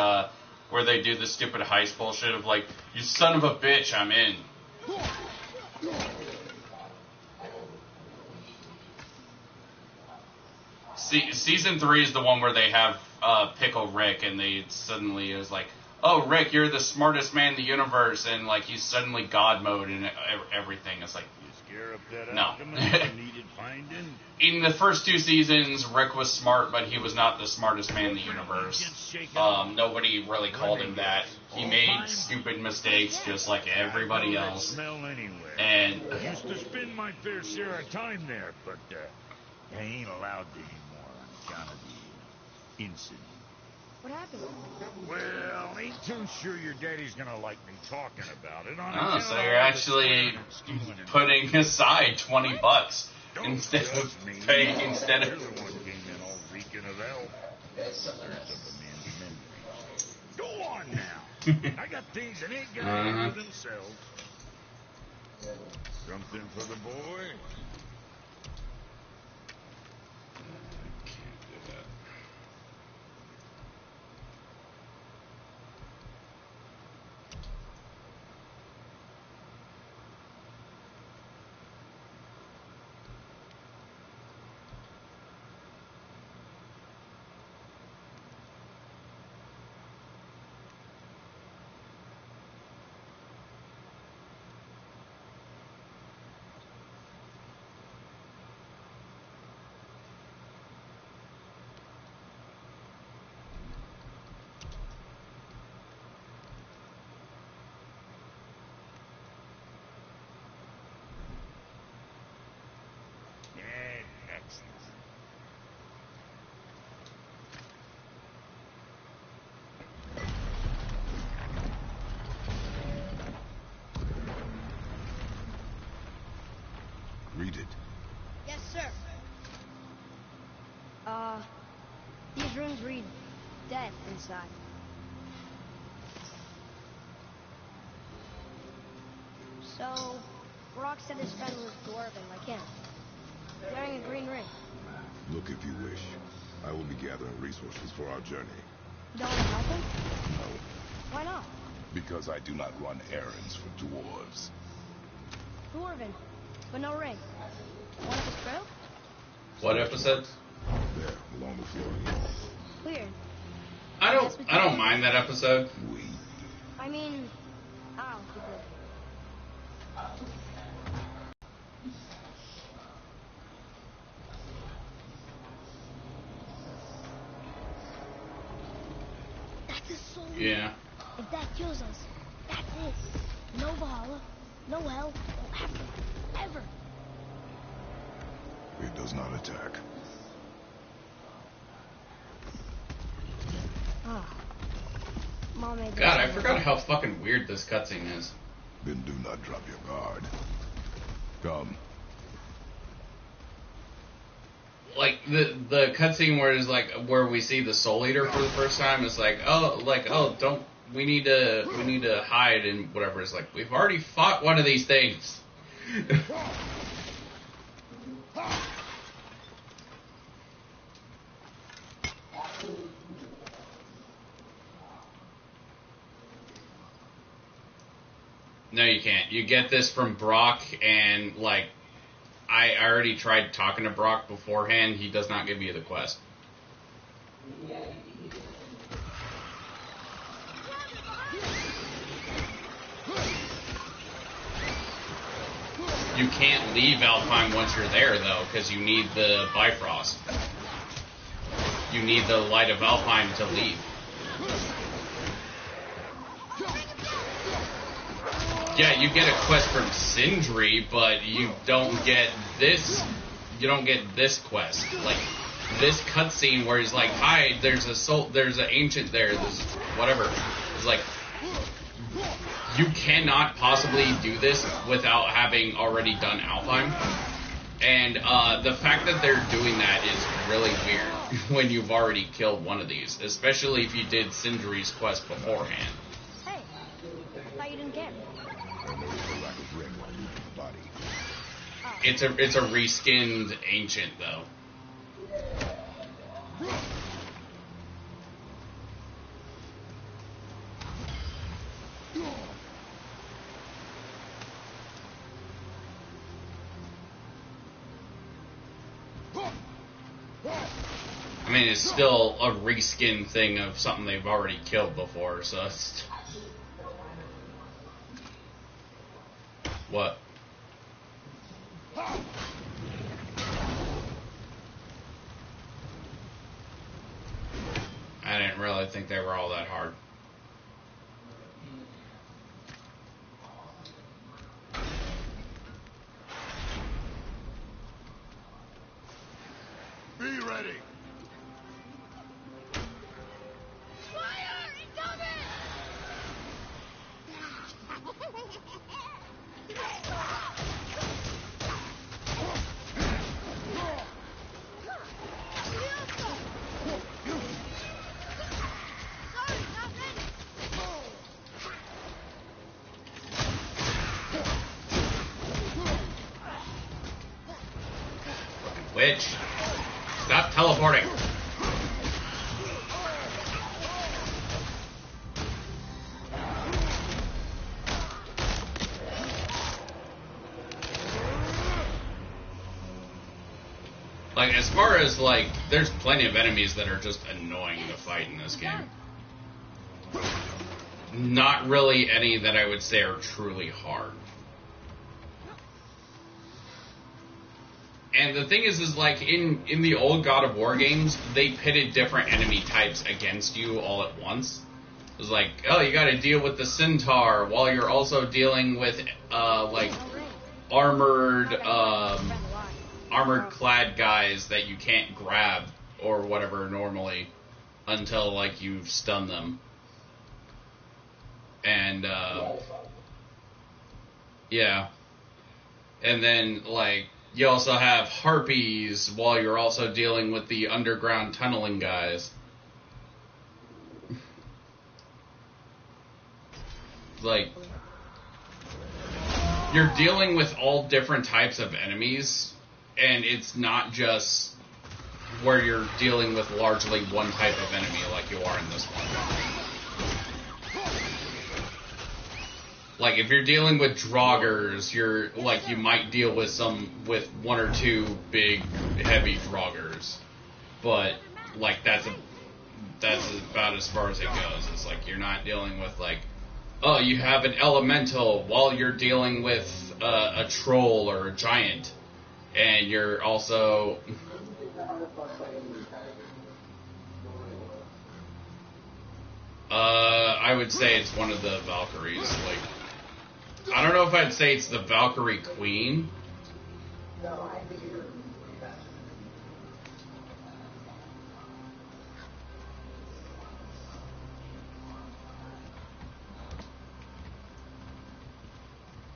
where they do the stupid heist bullshit of like, you son of a bitch, I'm in. Season 3 is the one where they have Pickle Rick, and they suddenly is like, oh, Rick, you're the smartest man in the universe, and like he's suddenly God mode and everything. It's like, no. In the first 2 seasons, Rick was smart, but he was not the smartest man in the universe. Nobody really called him that. He made stupid mistakes just like everybody else. And I used to spend my fair share of time there, but I ain't allowed to anymore on account of the incident. What happened? Well, ain't too sure your daddy's gonna like me talking about it. Oh, so you're actually putting aside $20 instead of paying instead of. You're the one came in all reeking of hell. Go on now. I got things that ain't gonna handle themselves. Something for the boy. Read it. Yes, sir. These runes read death inside. So, Brock said his friend was dwarven like him, wearing a green ring. Look if you wish. I will be gathering resources for our journey. You don't want to help him? No, Why not? because I do not run errands for dwarves. Dwarven, but no ring. One of his crew? What episodes? There, along the floor. Weird. I don't mind that episode. We. I mean, ow, you good. That's a soul. Yeah. If that kills us, that's it. No Valhalla, no hell, no heaven, ever. It does not attack. Ah. Mom made God, I forgot how fucking weird this cutscene is. Then do not drop your guard. Come. Like the cutscene where it's like where we see the Soul Eater for the first time is like, don't we need to hide and whatever. It's like, we've already fought one of these things. No, you can't. You get this from Brock, and, like, I already tried talking to Brock beforehand. He does not give you the quest. You can't leave Alpine once you're there, though, because you need the Bifrost. You need the Light of Alpine to leave. Yeah, you get a quest from Sindri, but you don't get this. You don't get this quest. Like this cutscene where he's like, "Hi, there's an ancient there. This whatever." It's like you cannot possibly do this without having already done Alfheim. And the fact that they're doing that is really weird when you've already killed one of these, especially if you did Sindri's quest beforehand. Hey, I thought you didn't care. I noticed the lack of ring while moving the body. It's a reskinned ancient though. I mean, it's still a reskin thing of something they've already killed before, so it's... What? I didn't really think they were all that hard. Be ready. Fire! Incoming! Sorry, not ready. Witch, stop teleporting. Like, as far as, like, there's plenty of enemies that are just annoying to fight in this game. Not really any that I would say are truly hard. And the thing is like, in the old God of War games, they pitted different enemy types against you all at once. It was like, oh, you gotta deal with the Centaur, while you're also dealing with, like, armored clad guys that you can't grab or whatever normally until, like, you've stunned them. And, yeah. And then, like, you also have harpies while you're also dealing with the underground tunneling guys. Like, you're dealing with all different types of enemies, and it's not just where you're dealing with largely one type of enemy like you are in this one. Like, if you're dealing with Draugrs, you're, like, you might deal with one or two big, heavy Draugrs. But, like, that's about as far as it goes. It's like, you're not dealing with, like, oh, you have an elemental while you're dealing with a troll or a giant. And you're also... I would say it's one of the Valkyries, like... I don't know if I'd say it's the Valkyrie Queen.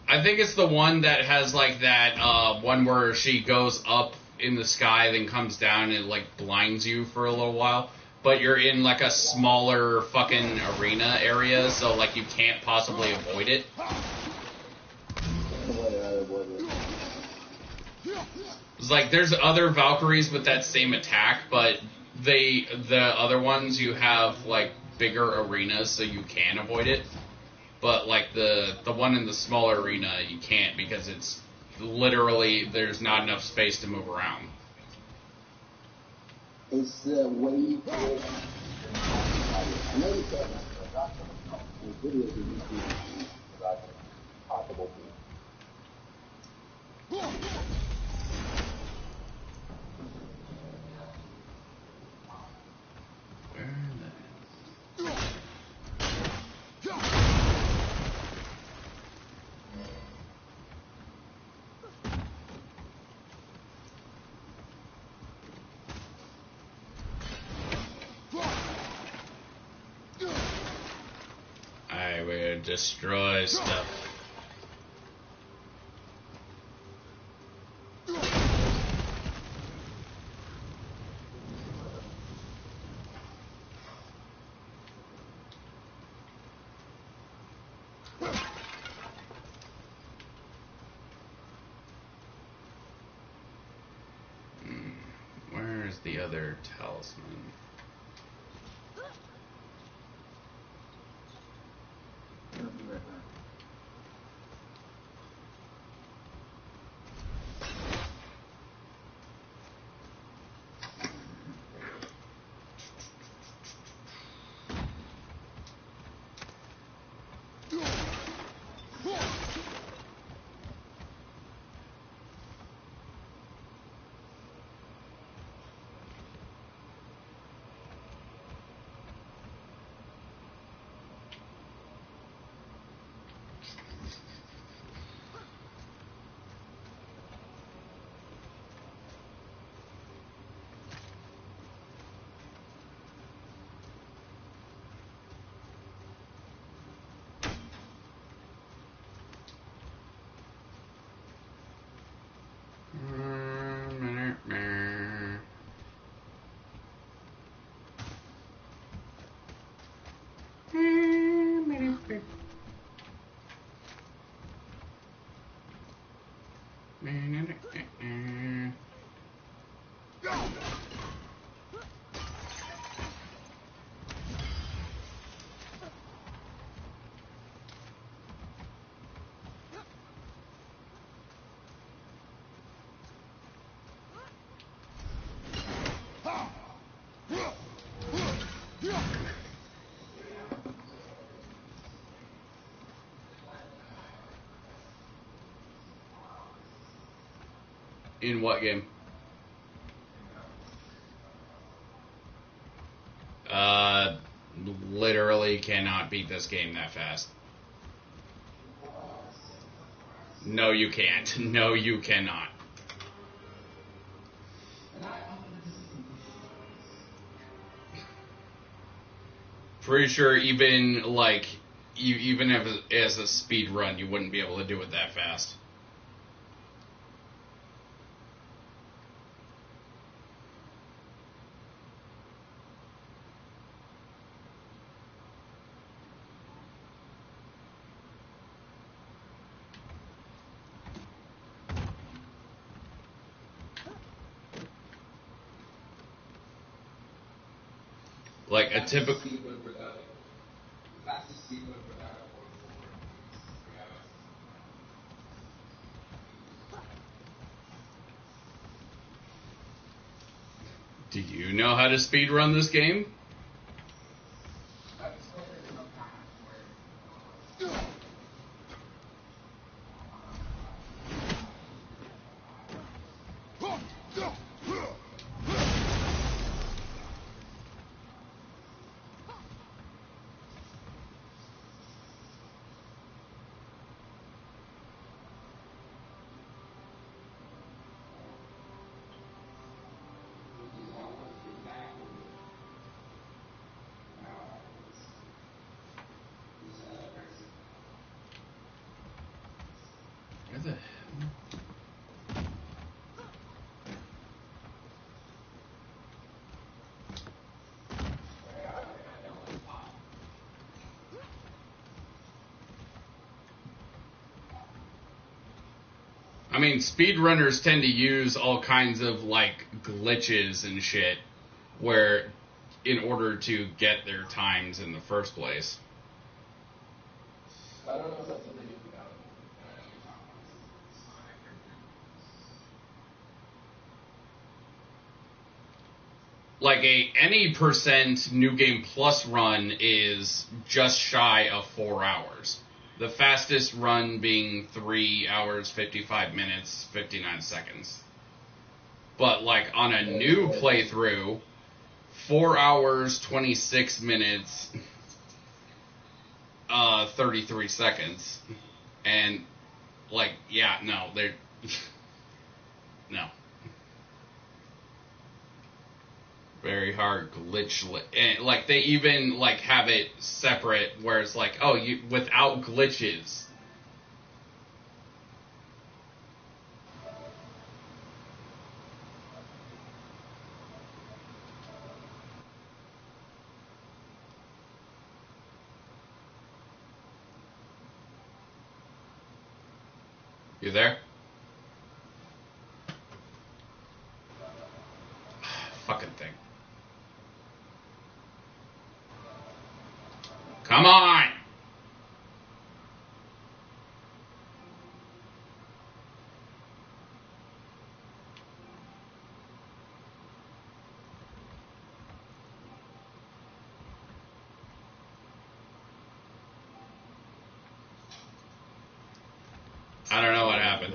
I think it's the one that has, like, that one where she goes up in the sky, then comes down and, like, blinds you for a little while. But you're in, like, a smaller fucking arena area, so, like, you can't possibly avoid it. It's like, there's other Valkyries with that same attack, but the other ones, you have, like, bigger arenas, so you can avoid it. but like the one in the smaller arena, you can't because it's literally there's not enough space to move around. It's the way you do it. I know you said that, but that's the video is usually possible. I will destroy stuff. Where's the other talisman? In what game? Literally cannot beat this game that fast. No, you can't. No, you cannot. Pretty sure even like even if as a speed run, you wouldn't be able to do it that fast. Like a typical. Do you know how to speed run this game? Where the hell? I mean, speedrunners tend to use all kinds of, like, glitches and shit where, in order to get their times in the first place. I don't know if that's what they do without it. I know you're talking about Sonic or Like any percent New Game Plus run is just shy of 4 hours. The fastest run being 3 hours, 55 minutes, 59 seconds. But like on a new playthrough, 4 hours, 26 minutes, 33 seconds. And like, yeah, no, they're no. Very hard glitch, and like they even like have it separate where it's like, oh, you without glitches. You there? Fucking thing. Come on! I don't know what happened.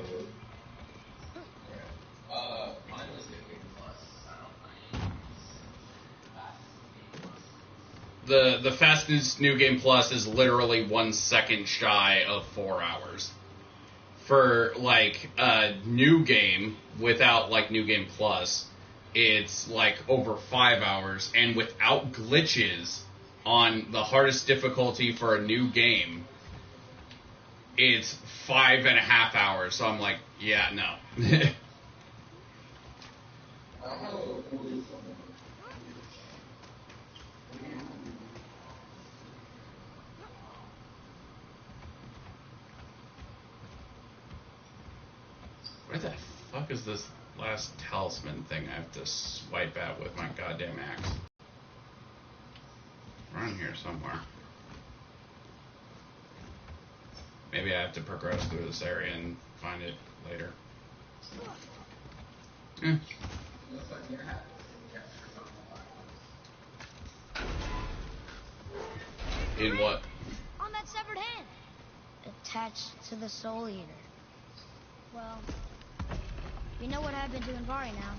mine was New Game Plus. I don't know. The fastest New Game Plus is literally 1 second shy of 4 hours. For like a new game without like New Game Plus, it's like over 5 hours, and without glitches on the hardest difficulty for a new game, it's 5.5 hours. So I'm like, yeah, no. Where the fuck is this last talisman thing I have to swipe at with my goddamn axe? Around here somewhere. Maybe I have to progress through this area and find it later. In what? On that severed hand. Attached to the Soul Eater. Well, we know what happened to Anvari now.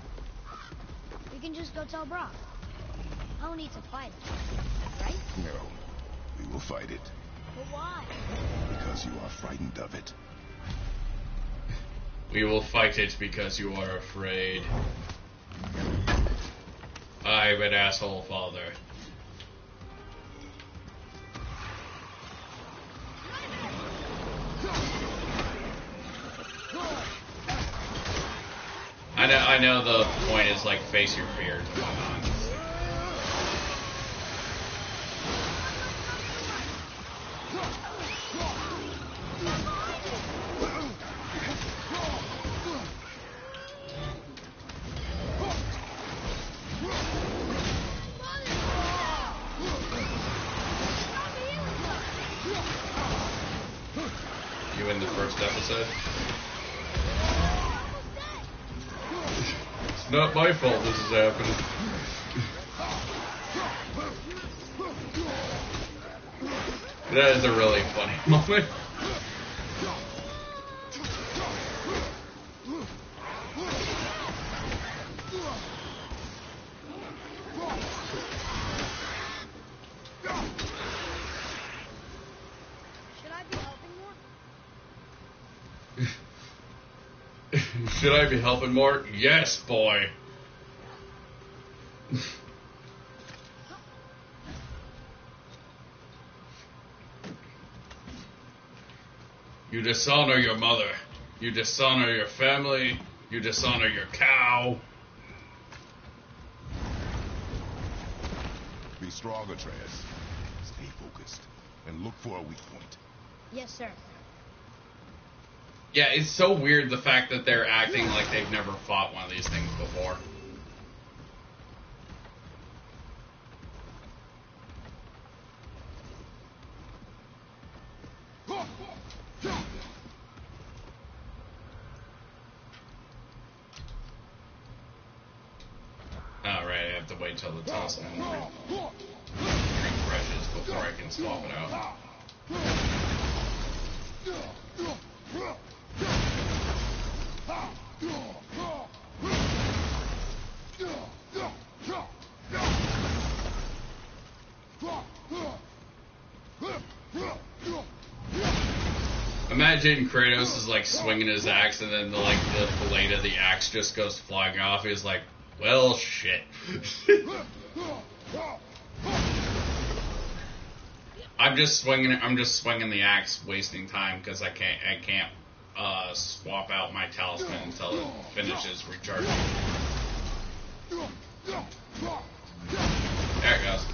We can just go tell Brock. No need to fight it, right? No. We will fight it. But why? Because you are frightened of it. We will fight it because you are afraid. I'm an asshole father. I know the point is like face your fears and whatnot. You in the first episode? It's not my fault this is happening. That is a really funny moment. Should I be helping more? Should I be helping more? Yes, boy. You dishonor your mother. You dishonor your family. You dishonor your cow. Be strong, Atreus. Stay focused. And look for a weak point. Yes, sir. Yeah, it's so weird the fact that they're acting like they've never fought one of these things before. wait till the talisman refreshes before I can swap it out. Imagine Kratos is like swinging his axe, and then the blade of the axe just goes flying off. He's like, "Well, shit." I'm just swinging the axe, wasting time because I can't swap out my talisman until it finishes recharging. There it goes.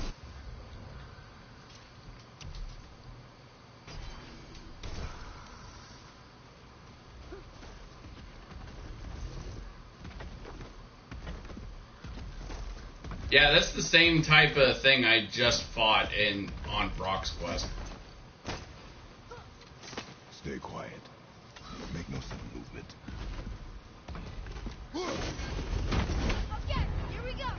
Yeah, that's the same type of thing I just fought on Brock's Quest. Stay quiet. Make no sudden movement. Okay, here we go.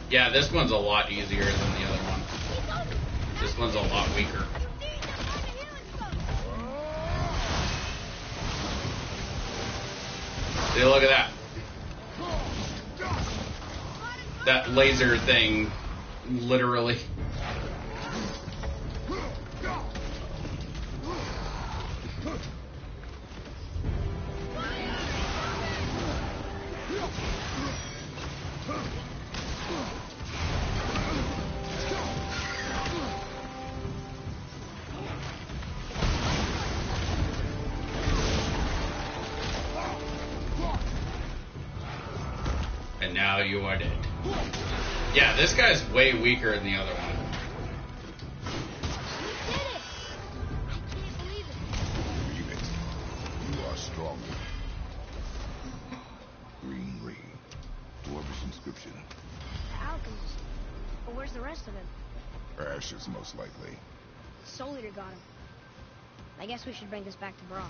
Yeah, this one's a lot easier than the other one. This one's a lot weaker. See, look at that. That laser thing, literally. And now you are dead. Yeah, this guy's way weaker than the other one. Phoenix, you are stronger. Green ring. Dwarvish inscription. The alchemist. But where's the rest of him? Ashes, most likely. Soul Eater got him. I guess we should bring this back to Brock.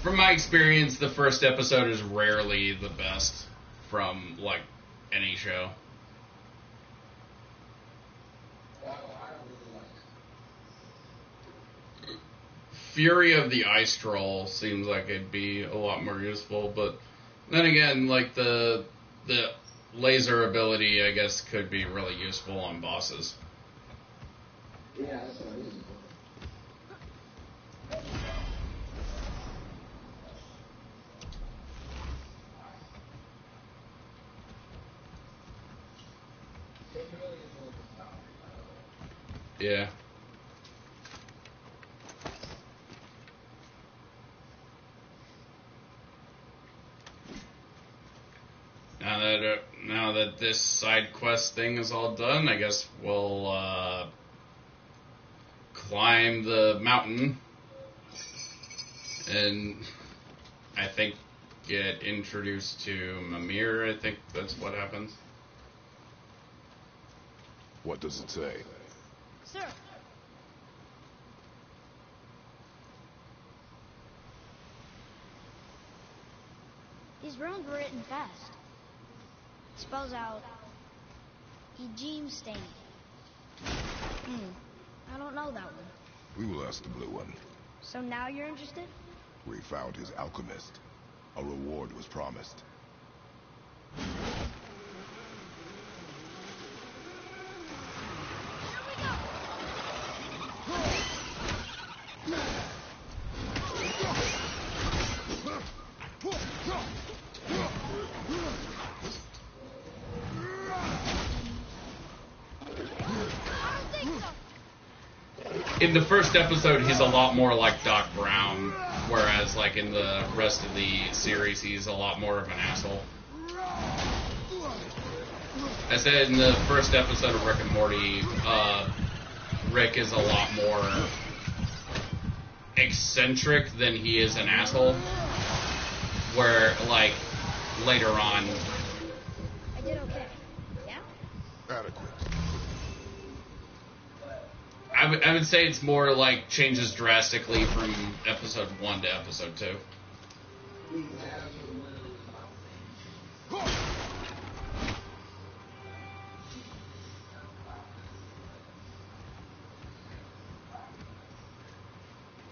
From my experience, the first episode is rarely the best from, like, any show. Fury of the Ice Troll seems like it'd be a lot more useful, but then again, like, the laser ability, I guess, could be really useful on bosses. Yeah, that's what I mean. Yeah. Now that this side quest thing is all done, I guess we'll climb the mountain and I think get introduced to Mimir. I think that's what happens. What does it say? Sir. These runes were written fast. Spells out Eugene Stain. I don't know that one. We will ask the blue one. So now you're interested? We found his alchemist. A reward was promised. In the first episode, he's a lot more like Doc Brown, whereas like in the rest of the series, he's a lot more of an asshole. I said in the first episode of Rick and Morty, Rick is a lot more eccentric than he is an asshole. where, like, later on. I did okay. Yeah? Adequate. I would say it's more like changes drastically from episode 1 to episode 2.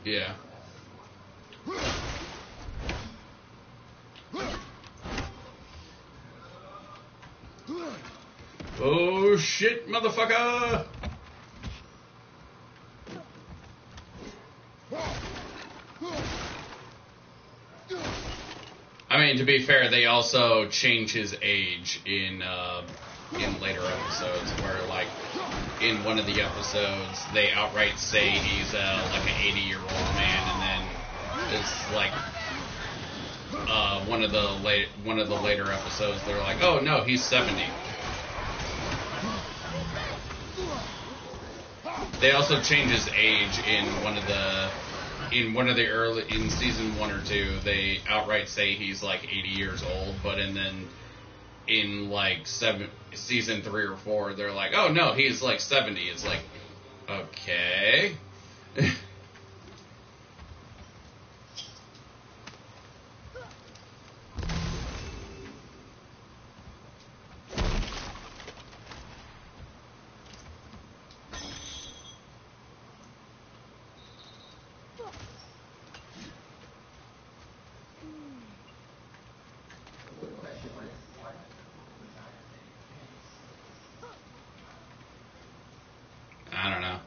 Yeah. Oh shit, motherfucker! I mean, to be fair, they also change his age in later episodes, where like in one of the episodes they outright say he's like an 80-year-old man, and then it's like one of the later episodes they're like, oh no, he's 70. They also change his age in one of the early in season 1 or 2. They outright say he's like 80 years old, but then in like season 3 or 4, they're like, oh no, he's like 70. It's like, okay. I don't know.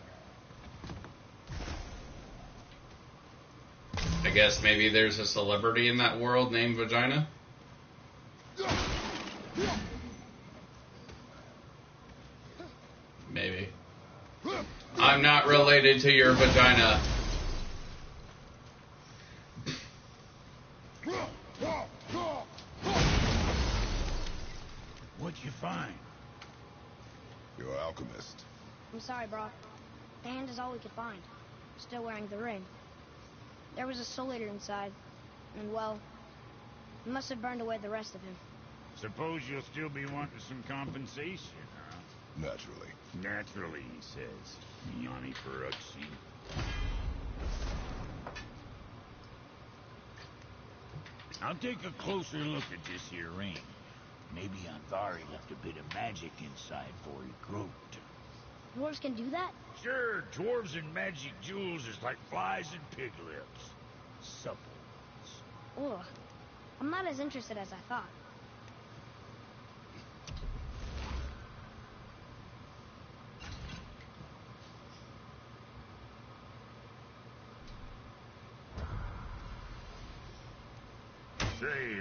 I guess maybe there's a celebrity in that world named Vagina? Maybe. I'm not related to your vagina. What'd you find? Your alchemist. I'm sorry, Brock. The hand is all we could find. Still wearing the ring. There was a soul eater inside, and well, he must have burned away the rest of him. Suppose you'll still be wanting some compensation, huh? Naturally. Naturally, he says. Yanni Peruxi. I'll take a closer look at this here ring. Maybe Anvari left a bit of magic inside for he groped. Dwarves can do that? Sure, dwarves and magic jewels is like flies and pig lips. Supple ones. Ugh. I'm not as interested as I thought. Say,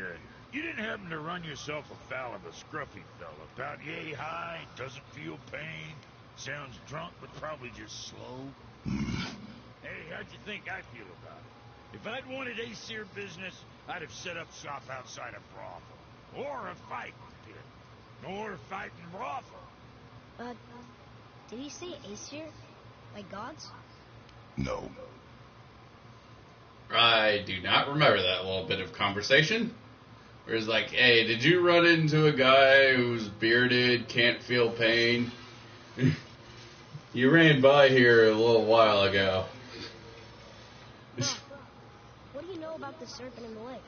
you didn't happen to run yourself afoul of a scruffy fella, about yay high, doesn't feel pain, sounds drunk but probably just slow? Hey, how'd you think I feel about it? If I'd wanted Aesir business, I'd have set up shop outside a brothel. Or a fighting pit. Or a fighting brothel. Did he say Aesir? Like gods? No. I do not remember that little bit of conversation. Where it's like, hey, did you run into a guy who's bearded, can't feel pain? You ran by here a little while ago. What do you know about the serpent in the lake?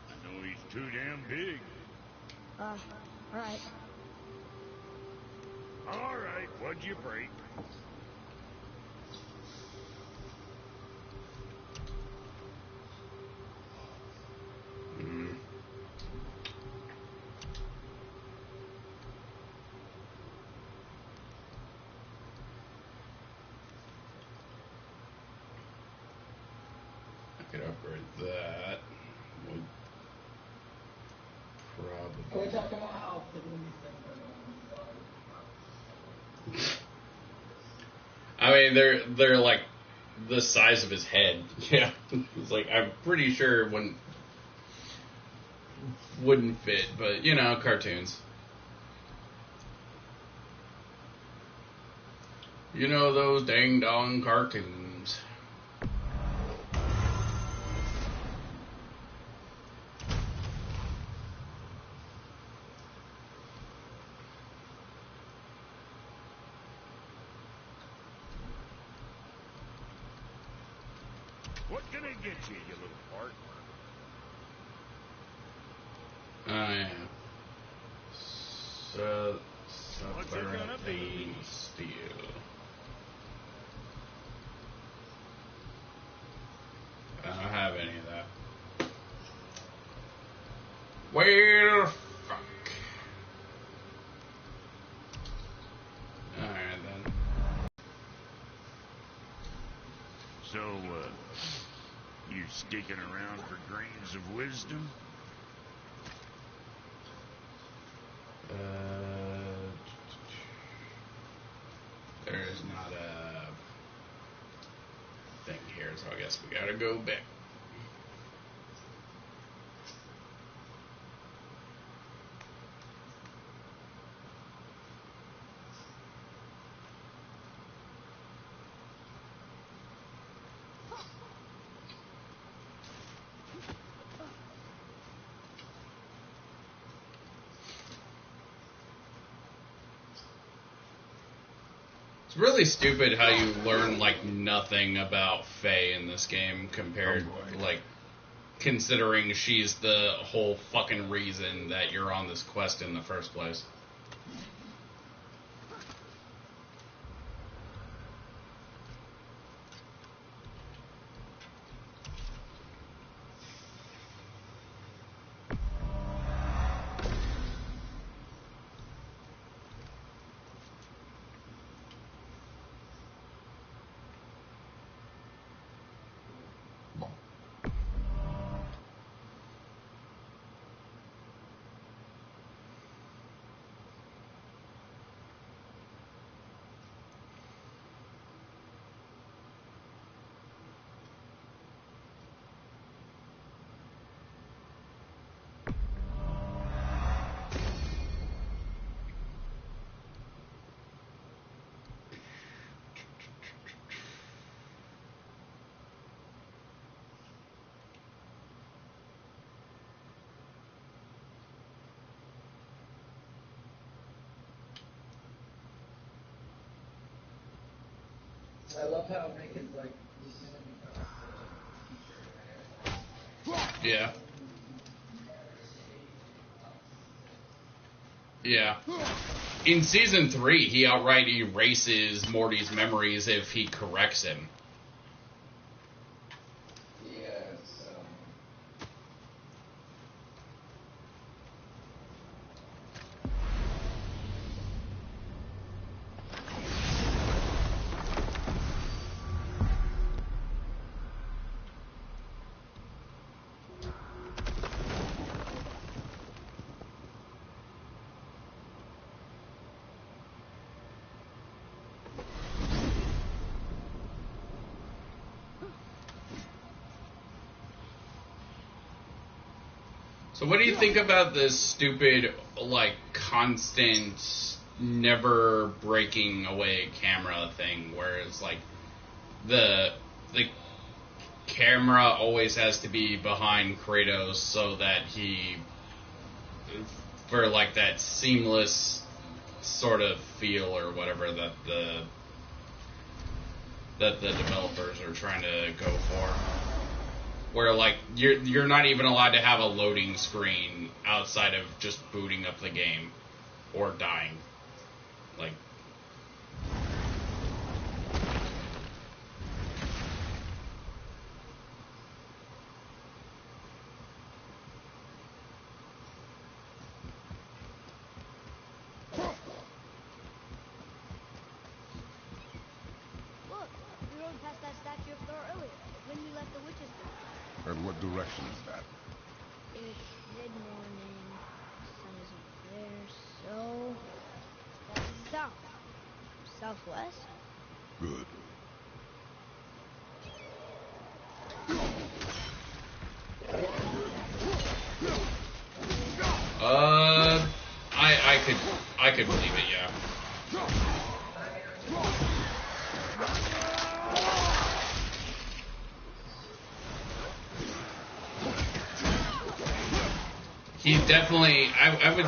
I know he's too damn big. Alright. Alright, what'd you break? I could upgrade that. Would probably. I mean, they're like the size of his head. Yeah, it's like I'm pretty sure it wouldn't fit, but you know, cartoons. You know those dang dong cartoons. What can I get you, you little fart? Oh, yeah. So, What's it gonna be? Steel. I don't have any of that. Well, fuck. Alright then. So, you sticking around for grains of wisdom? There's not a thing here, so I guess we gotta go back. It's really stupid how you learn, like, nothing about Faye in this game compared, like, considering she's the whole fucking reason that you're on this quest in the first place. I love how Rick is like, Yeah. Yeah. In Season 3, he outright erases Morty's memories if he corrects him. So what do you think about this stupid, like, constant, never breaking away camera thing, where it's like the camera always has to be behind Kratos so that he, for like that seamless sort of feel or whatever that the developers are trying to go for. Where, like, you're not even allowed to have a loading screen outside of just booting up the game or dying. Like, Look, we rode past that statue of Thor earlier, when we left the witch's room. And what direction is that? It's mid-morning, the sun isn't there, so that's south. Southwest? Good. I could believe it, yeah. He's definitely, I would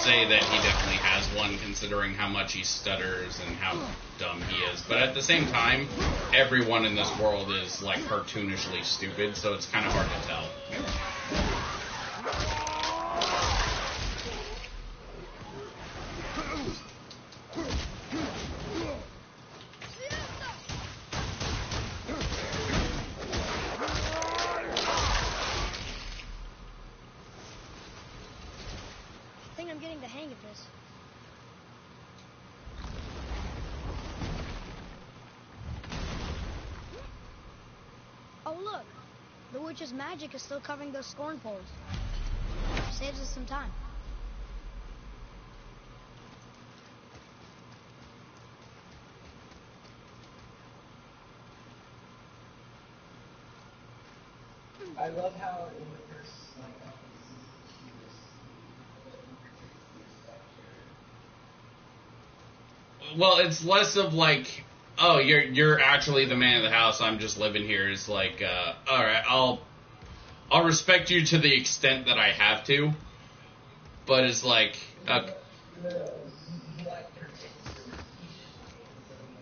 say that he definitely has one, considering how much he stutters and how dumb he is. But at the same time, everyone in this world is like cartoonishly stupid, so it's kind of hard to tell. I think I'm getting the hang of this. Oh, look. The witch's magic is still covering those scorn poles. Saves us some time. I love how in the first like couple of seasons he was Well, it's less of like, oh, you're actually the man of the house. I'm just living here. It's like, all right, I'll respect you to the extent that I have to, but it's like, okay. he like predicts the reputation instead of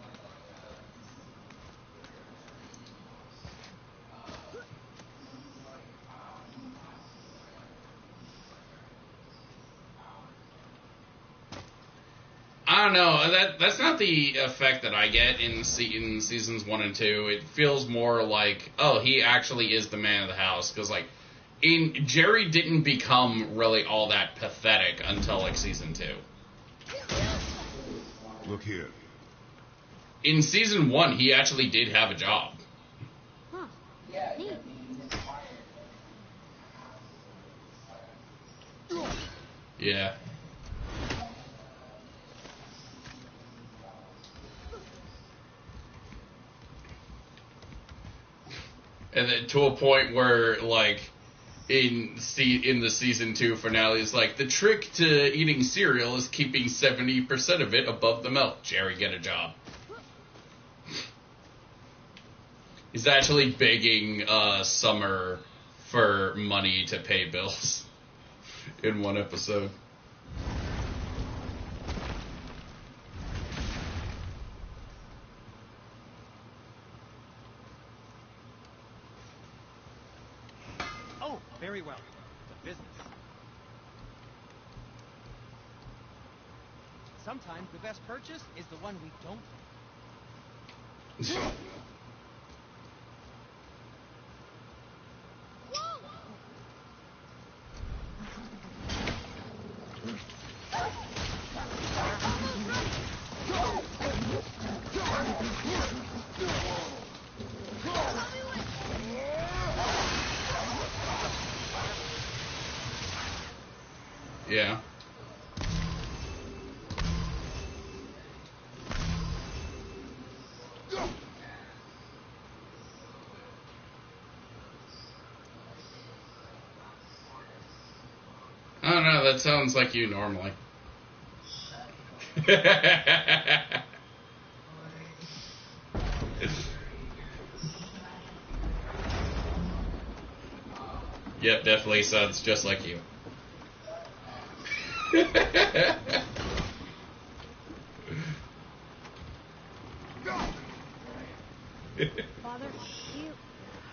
like I don't know. That's not the effect that I get in seasons 1 and 2. It feels more like, oh, he actually is the man of the house, because like, Jerry didn't become really all that pathetic until like season 2. Look here. In season 1, he actually did have a job. Huh. Yeah. And then to a point where, like, in the season 2 finale, it's like, the trick to eating cereal is keeping 70% of it above the milk. Jerry, get a job. He's actually begging Summer for money to pay bills in one episode. Oh, very well. It's a business. Sometimes the best purchase is the one we don't make. Yeah. I don't know, that sounds like you normally. Yep, definitely sounds just like you. Father,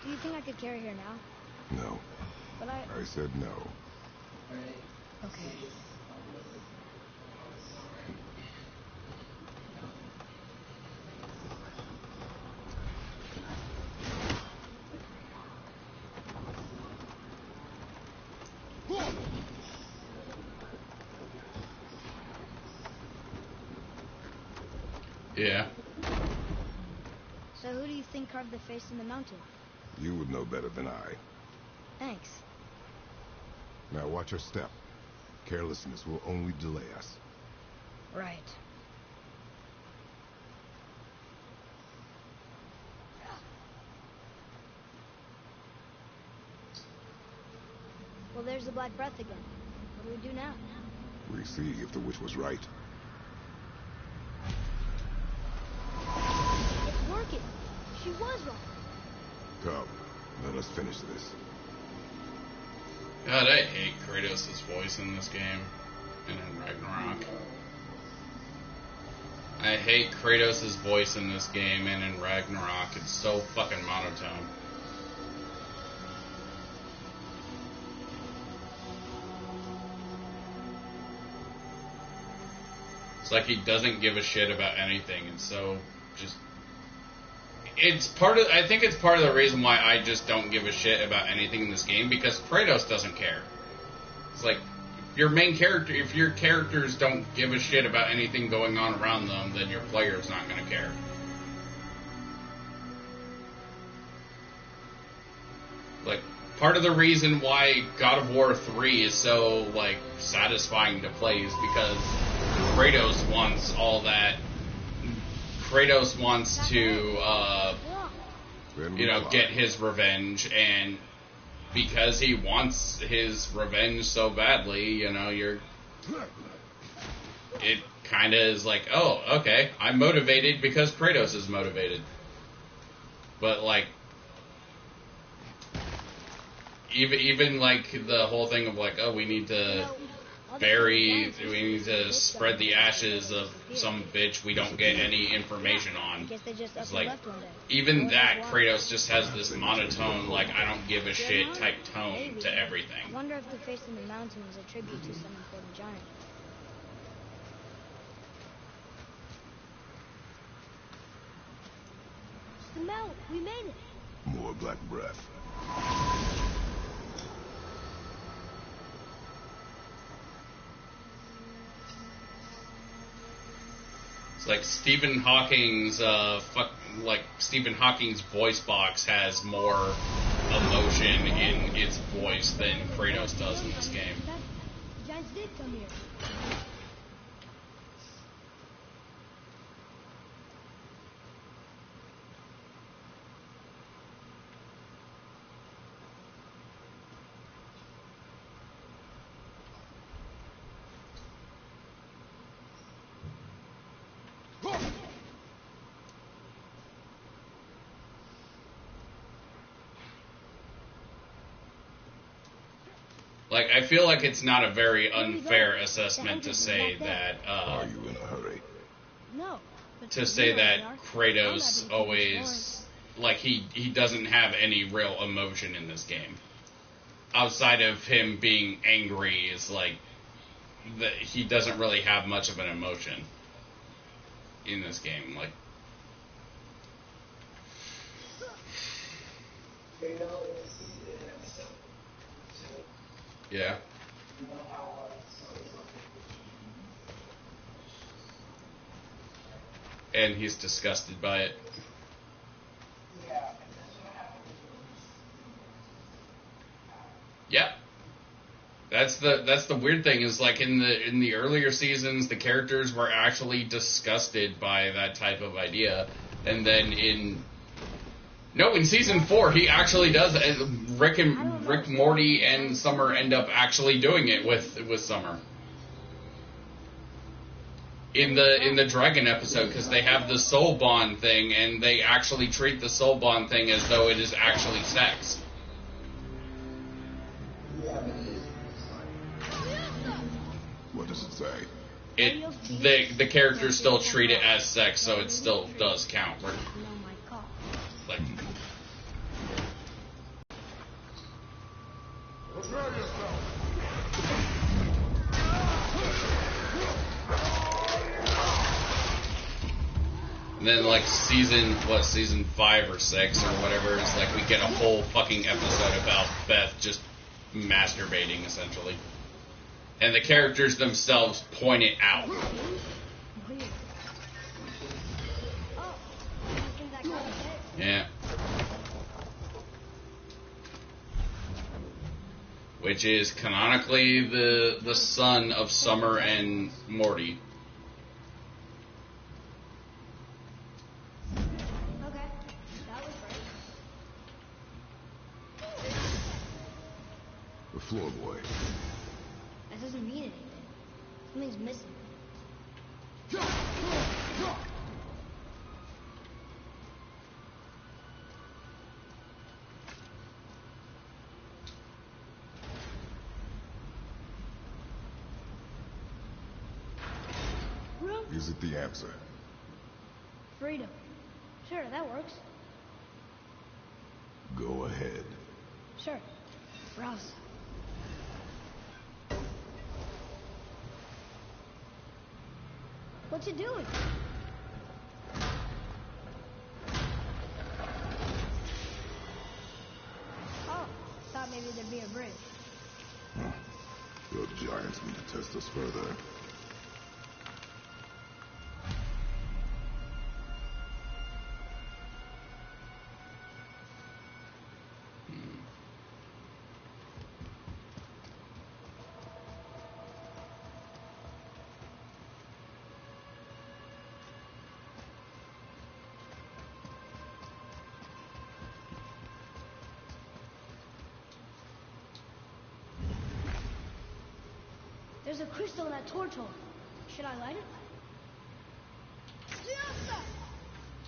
do you think I could carry her now? No. But I said no. Okay. Yeah. So who do you think carved the face in the mountain? You would know better than I. Thanks. Now watch your step. Carelessness will only delay us. Right. Well, there's the Black Breath again. What do we do now? We see if the witch was right. It's working. She was right. Come, let us finish this. God, I hate Kratos' voice in this game. and in Ragnarok. I hate Kratos' voice in this game and in Ragnarok. It's so fucking monotone. It's like he doesn't give a shit about anything, and so just... It's part of... I think it's part of the reason why I just don't give a shit about anything in this game, because Kratos doesn't care. It's like, if your characters don't give a shit about anything going on around them, then your player's not going to care. Like, part of the reason why God of War 3 is so, like, satisfying to play is because Kratos wants all that. Kratos wants to, get his revenge, and because he wants his revenge so badly, it kind of is like, oh, okay, I'm motivated because Kratos is motivated. But, like, even like the whole thing of like, oh, we need to spread the ashes of some bitch we don't get any information on. It's like, even that, Kratos just has this monotone, like, I don't give a shit type tone to everything. I wonder if the face in the mountain is a tribute to some important giant. The mount, we made it. More black breath. It's like Stephen Hawking's voice box has more emotion in its voice than Kratos does in this game. The giants did come here. Like, I feel like it's not a very unfair assessment to say that, Are you in a hurry? No. to say that Kratos always, like, he doesn't have any real emotion in this game. Outside of him being angry, is like, that he doesn't really have much of an emotion in this game. Like, yeah. And he's disgusted by it. Yeah. That's the weird thing, is like in the earlier seasons the characters were actually disgusted by that type of idea, and then in season 4 he actually does. Rick, Morty, and Summer end up actually doing it with Summer. In the Dragon episode, because they have the soul bond thing, and they actually treat the soul bond thing as though it is actually sex. What does it say? The characters still treat it as sex, so it still does count. Like, and then like season 5 or 6 or whatever, is like we get a whole fucking episode about Beth just masturbating, essentially. And the characters themselves point it out. Yeah. Which is canonically the son of Summer and Morty. Okay, that was right. The floorboy. That doesn't mean anything. Something's missing. is it the answer? Freedom. Sure, that works. Go ahead. Sure. Rouse. What's it doing? Oh, thought maybe there'd be a bridge. The giants need to test us further. There's a crystal in that torch hole. Should I light it?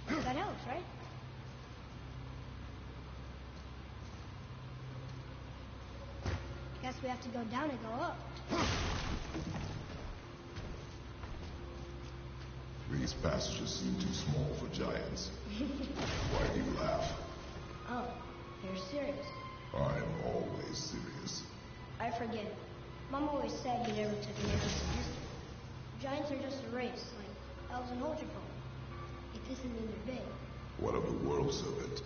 That helps, right? Guess we have to go down and go up. These passages seem too small for giants. Why do you laugh? Oh, you're serious. I'm always serious. I forget it. Mom always said you never took an interest in history. Giants are just a race, like elves and Holgerfolk. It doesn't mean they're big. What of the world serpent?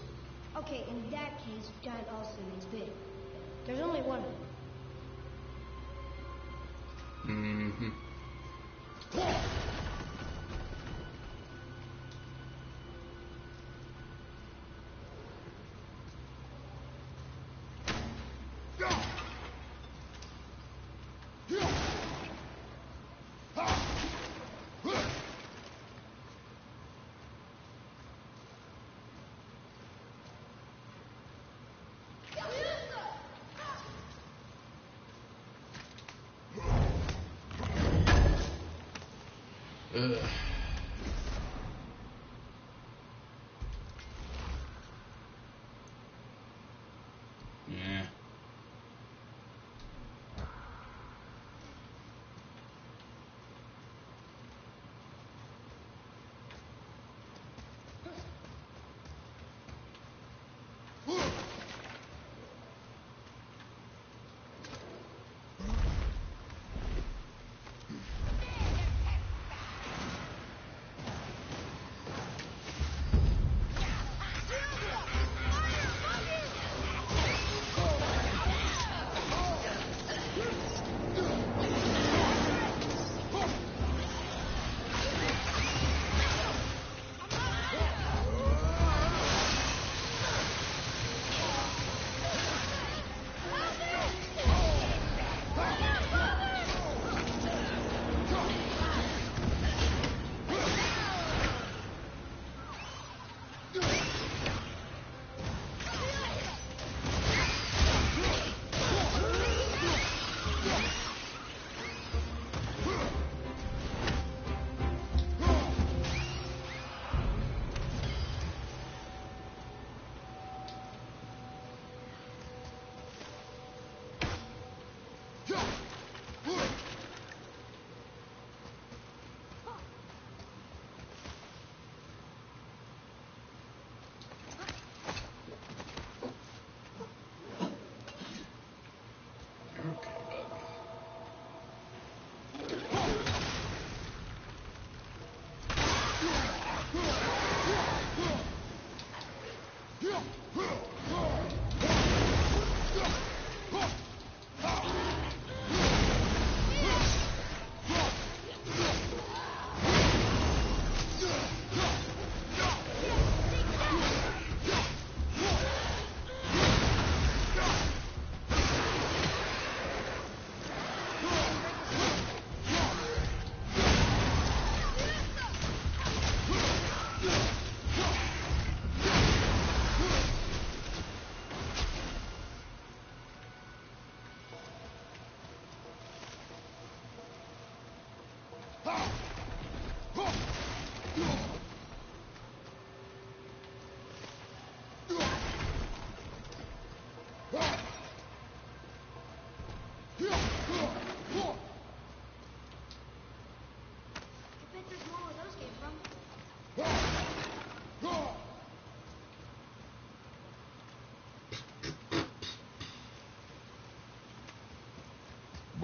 Okay, in that case, giant also means big. There's only one of them. Mm-hmm. Ugh. Yeah.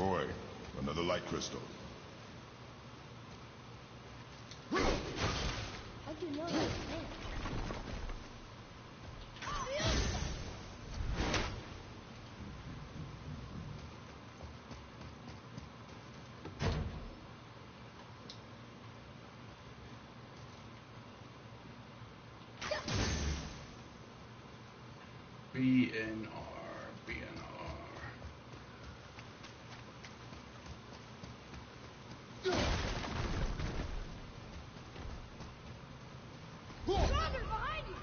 Boy, another light crystal. How'd you know that was him? BNR. Brother, behind you!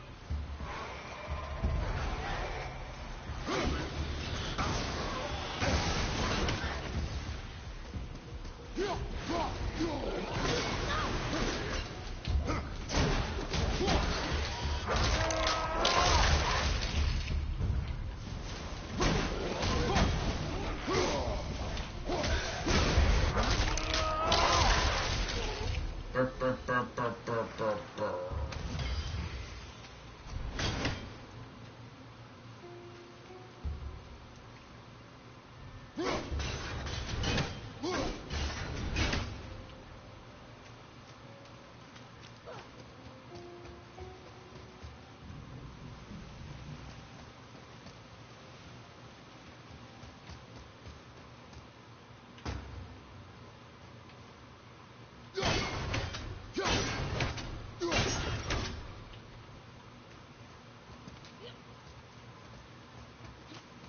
Burr, burr, burr, burr, burr, burr, burr.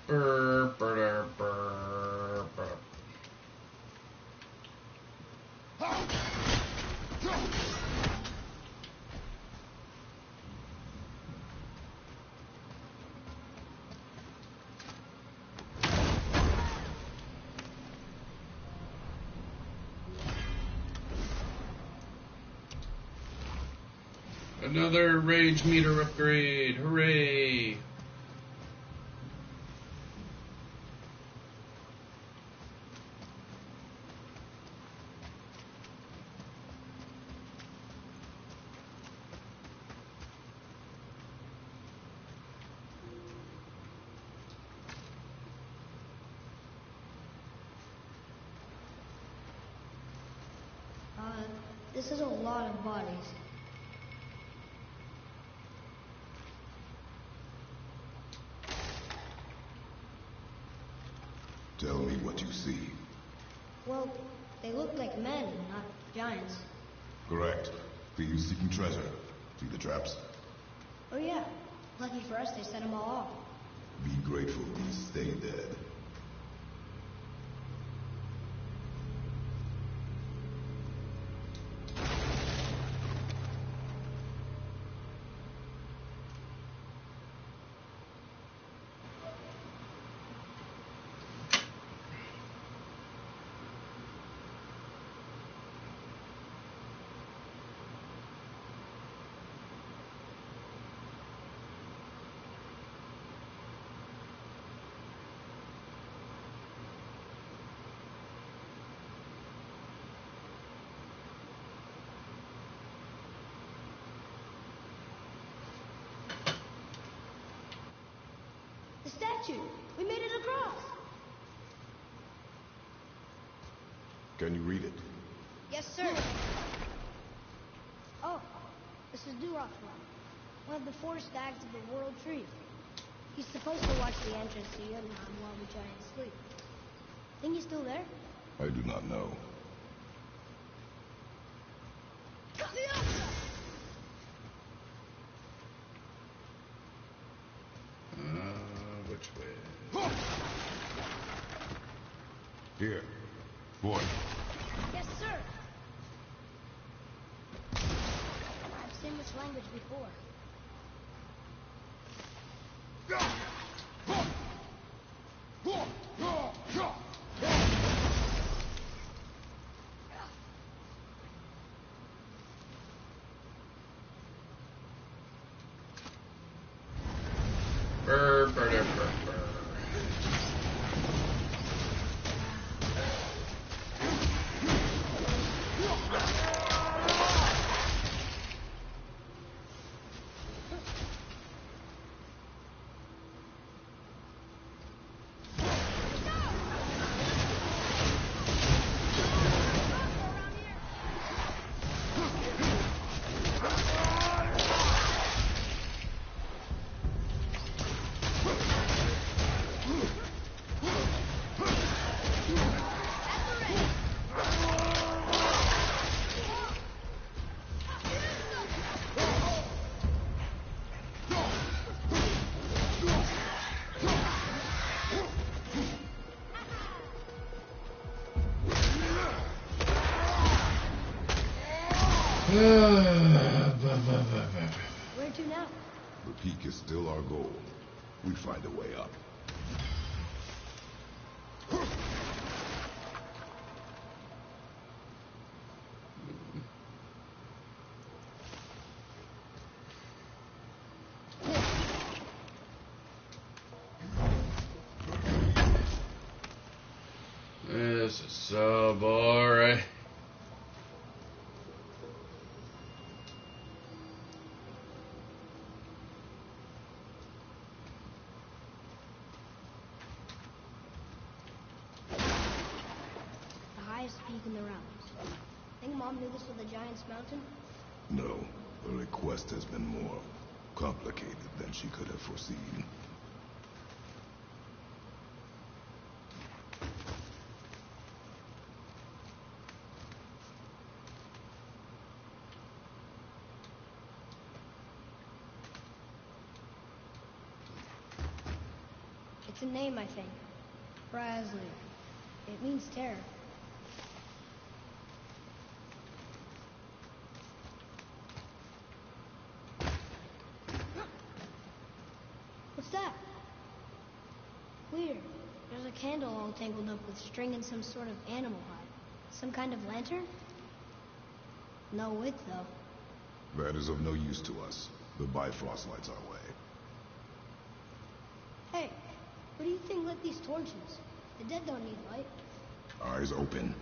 Burr, burr, burr, burr. Another rage meter upgrade. Hooray! This is a lot of bodies. Tell me what you see. Well, they look like men, not giants. Correct. Thieves seeking treasure. See the traps? Oh yeah, lucky for us they set them all off. Be grateful these stay dead. The statue! We made it across! Can you read it? Yes, sir. Oh, this is Durock's rock. One of the 4 stags of the World Tree. He's supposed to watch the entrance to Jotunheim while we try and sleep. Think he's still there? I do not know. Which way? Here. Boy. Yes, sir. I've seen this language before. Burr, burr, burr, burr. Where to now? The peak is still our goal. We find a way up. This is so boring. The highest peak in the realms. Think Mom knew this was the Giant's Mountain? No, the request has been more complicated than she could have foreseen. It's a name, I think. Brasley. It means terror. What's that? Weird. There's a candle all tangled up with string and some sort of animal hide. Some kind of lantern? No wick, though. That is of no use to us. The Bifrost lights our way. Hey, what do you think lit these torches? The dead don't need light. Eyes open.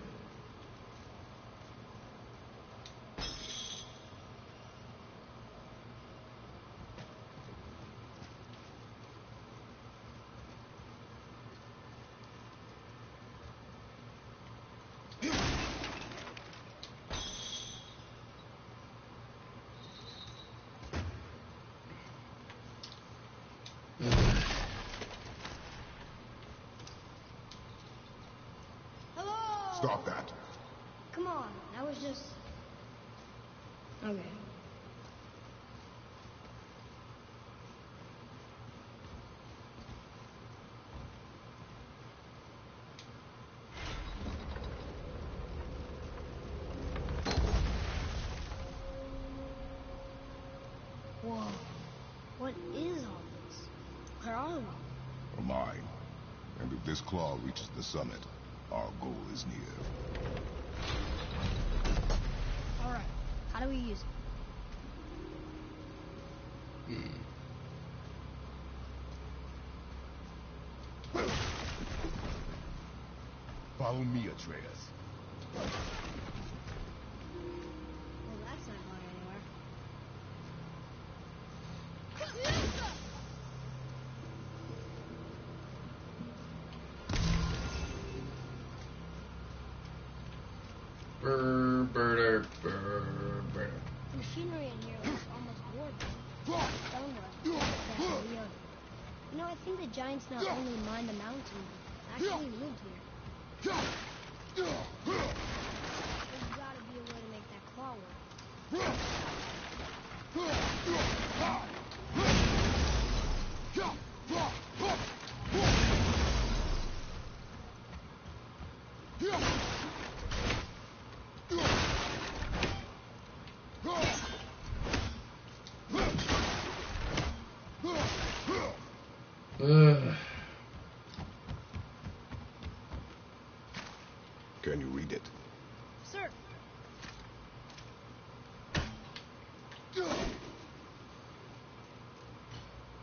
Hello! Stop that. Come on, that was just... Okay. Whoa. What is all this? Where are we? A mine. And if this claw reaches the summit, our goal is near. All right. How do we use it? Follow me, Atreus. Well, that's not going anywhere. Burr. The machinery in here looks almost warped. Stonework. Exactly. You know, I think the giants not only mined the mountain, but actually lived here. There's gotta be a way to make that claw work. Can you read it? Sir,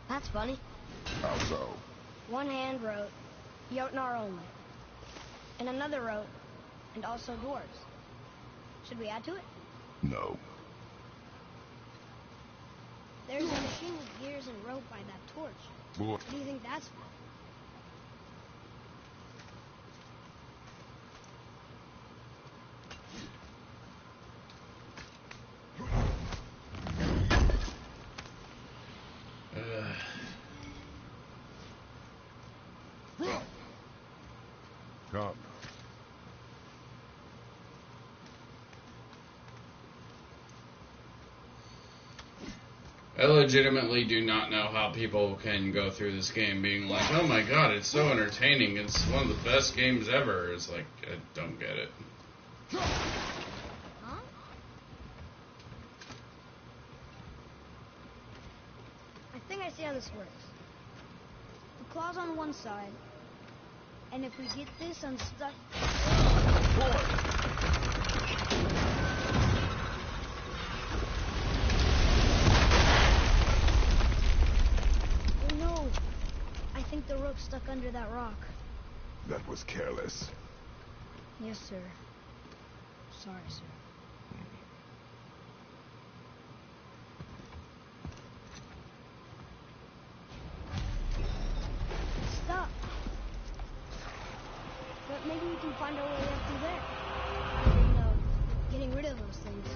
that's funny. How so? One hand wrote, Jotnar only. And another wrote, and also dwarves. Should we add to it? No. There's a machine with gears and rope by that torch. Boy. What do you think that's for? Come. I legitimately do not know how people can go through this game being like, oh my god, it's so entertaining, it's one of the best games ever. It's like, I don't get it. Huh? think I see how this works. The claw's on one side, and if we get this unstuck... Oh no! I think the rope's stuck under that rock. That was careless. Yes, sir. Sorry, sir. Stop. But maybe we can find our way up through there. You know, getting rid of those things.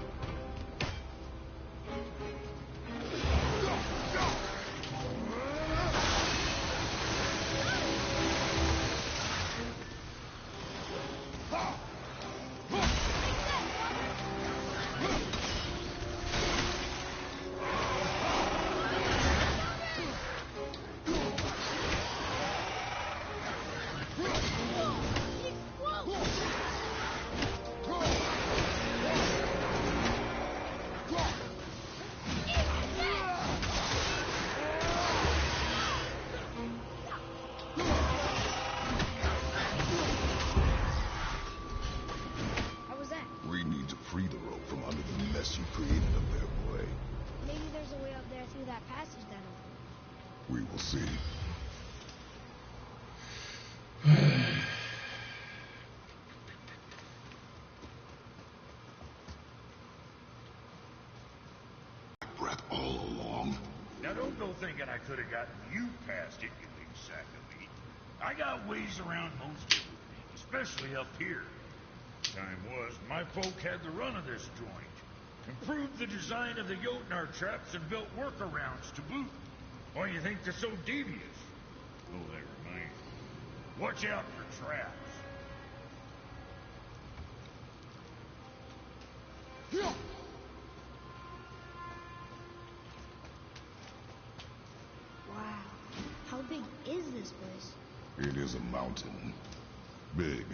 We need to free the rope from under the mess you created up there, boy. Maybe there's a way up there through that passage that opened. We will see. Breath all along. Now don't go thinking I could have gotten you past it, you big sack of meat. I got ways around most everything, especially up here. Time was, my folk had the run of this joint. Improved the design of the Jotnar traps and built workarounds to boot. Why do you think they're so devious? Oh, that reminds me. Watch out for traps. Wow. How big is this place? It is a mountain. Big.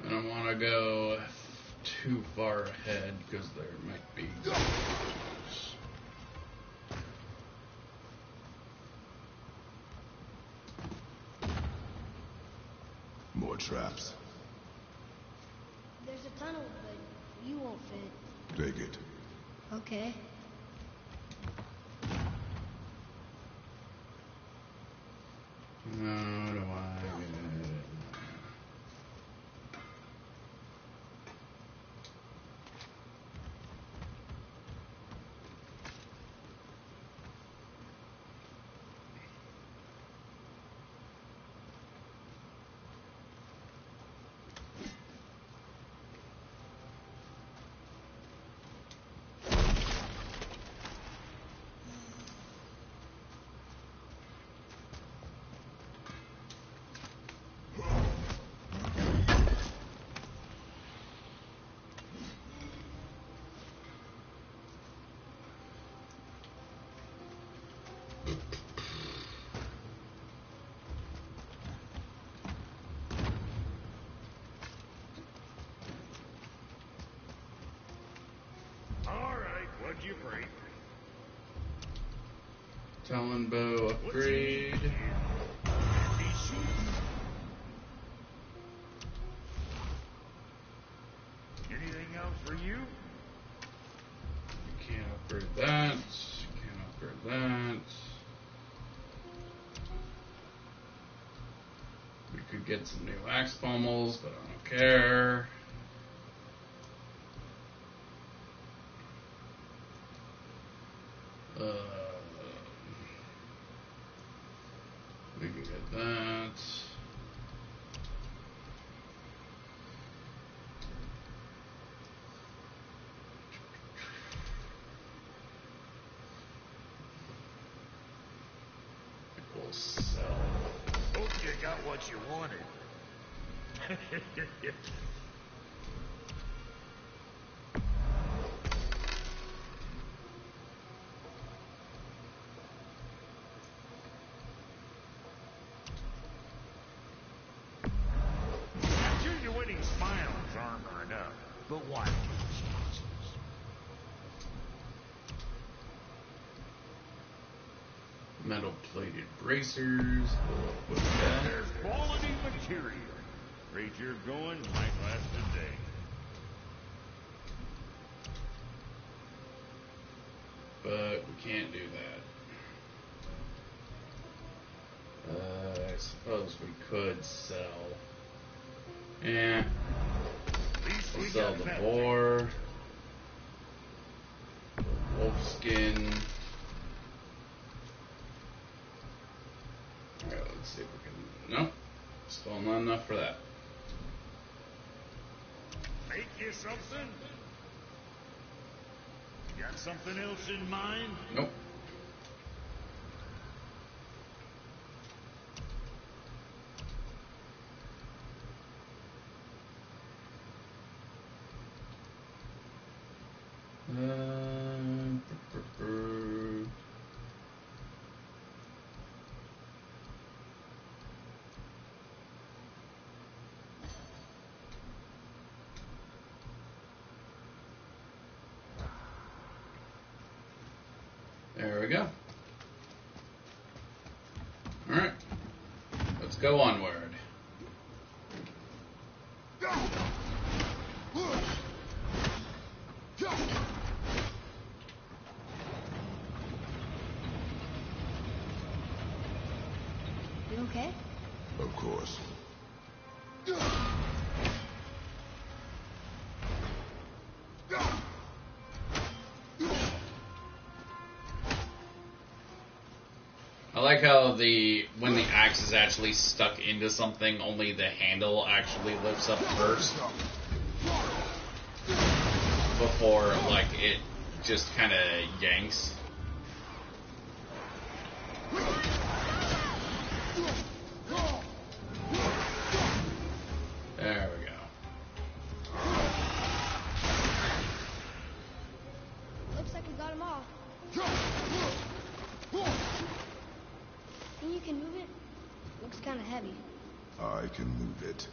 I don't want to go too far ahead because there might be. More traps. There's a tunnel, but you won't fit. Take it. Okay. How do I get it? What'd you break? Talon bow upgrade. Anything else for you? Can't upgrade that. Can't upgrade that. We could get some new axe pommels, but I don't care. We can get that. We'll sell. Hope you got what you wanted. armor enough, but why not responses? Metal plated bracers. What's that? There's quality material. Rate you're going might last a day. But we can't do that. I suppose we could sell. Yeah. We'll sell the boar. Wolf skin. Alright, let's see if we can. Nope. Still not enough for that. Make you something? Got something else in mind? Nope. There we go. Alright. Let's go onward. You okay? Of course. I like how when the axe is actually stuck into something, only the handle actually lifts up first. Before, like, it just kind of yanks. There we go. Looks like we got them all. Think you can move it? Looks kind of heavy. I can move it.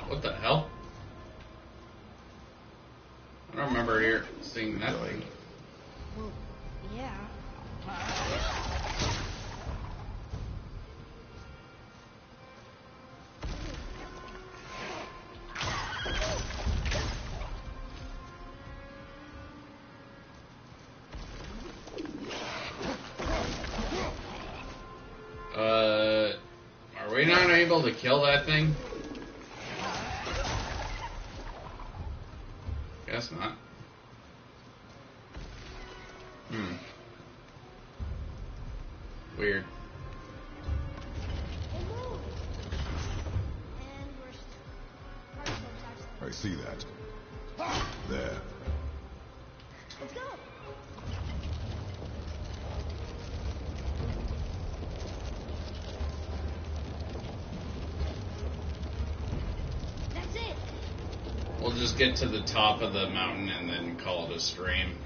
What the hell? I don't remember seeing that thing. Well, yeah. Are we not able to kill that thing? Guess not. Weird. It moved. And we're stuck. Hard to I see that. There. Let's go. That's it. We'll just get to the top of the mountain and then call it a stream.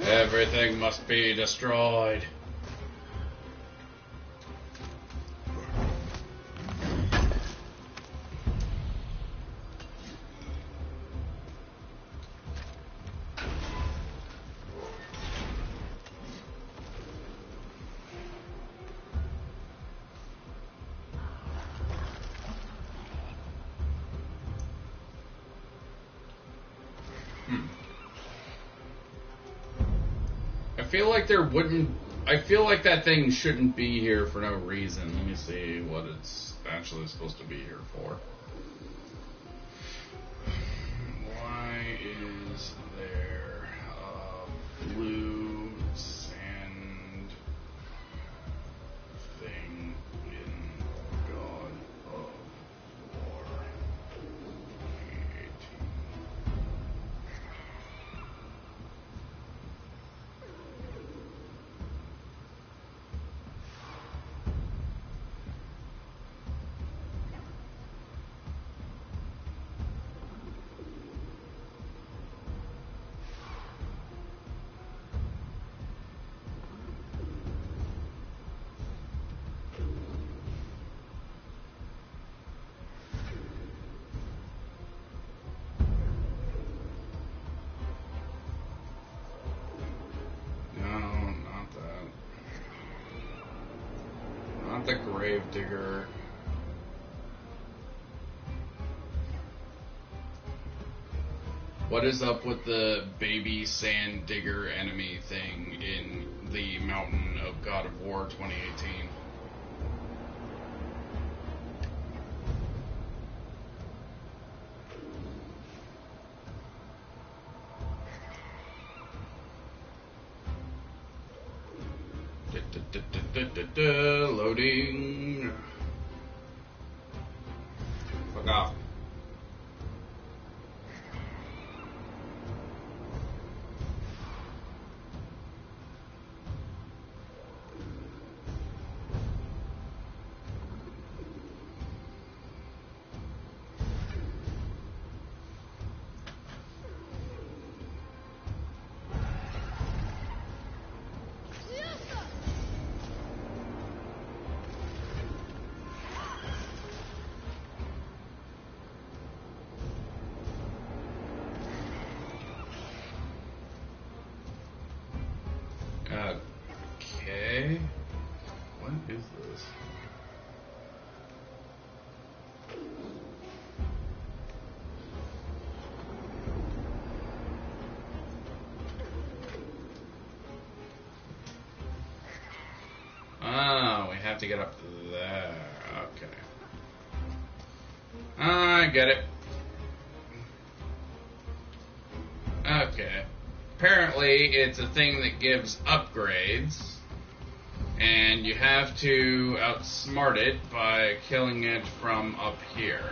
Everything must be destroyed. I feel like that thing shouldn't be here for no reason. Let me see what it's actually supposed to be here for. Why is there want the grave digger. What is up with the baby sand digger enemy thing in the Mountain of God of War 2018? Loading. Fuck off. Okay. What is this? Oh, we have to get up there. Okay. I get it. Okay. Apparently, it's a thing that gives upgrades, and you have to outsmart it by killing it from up here.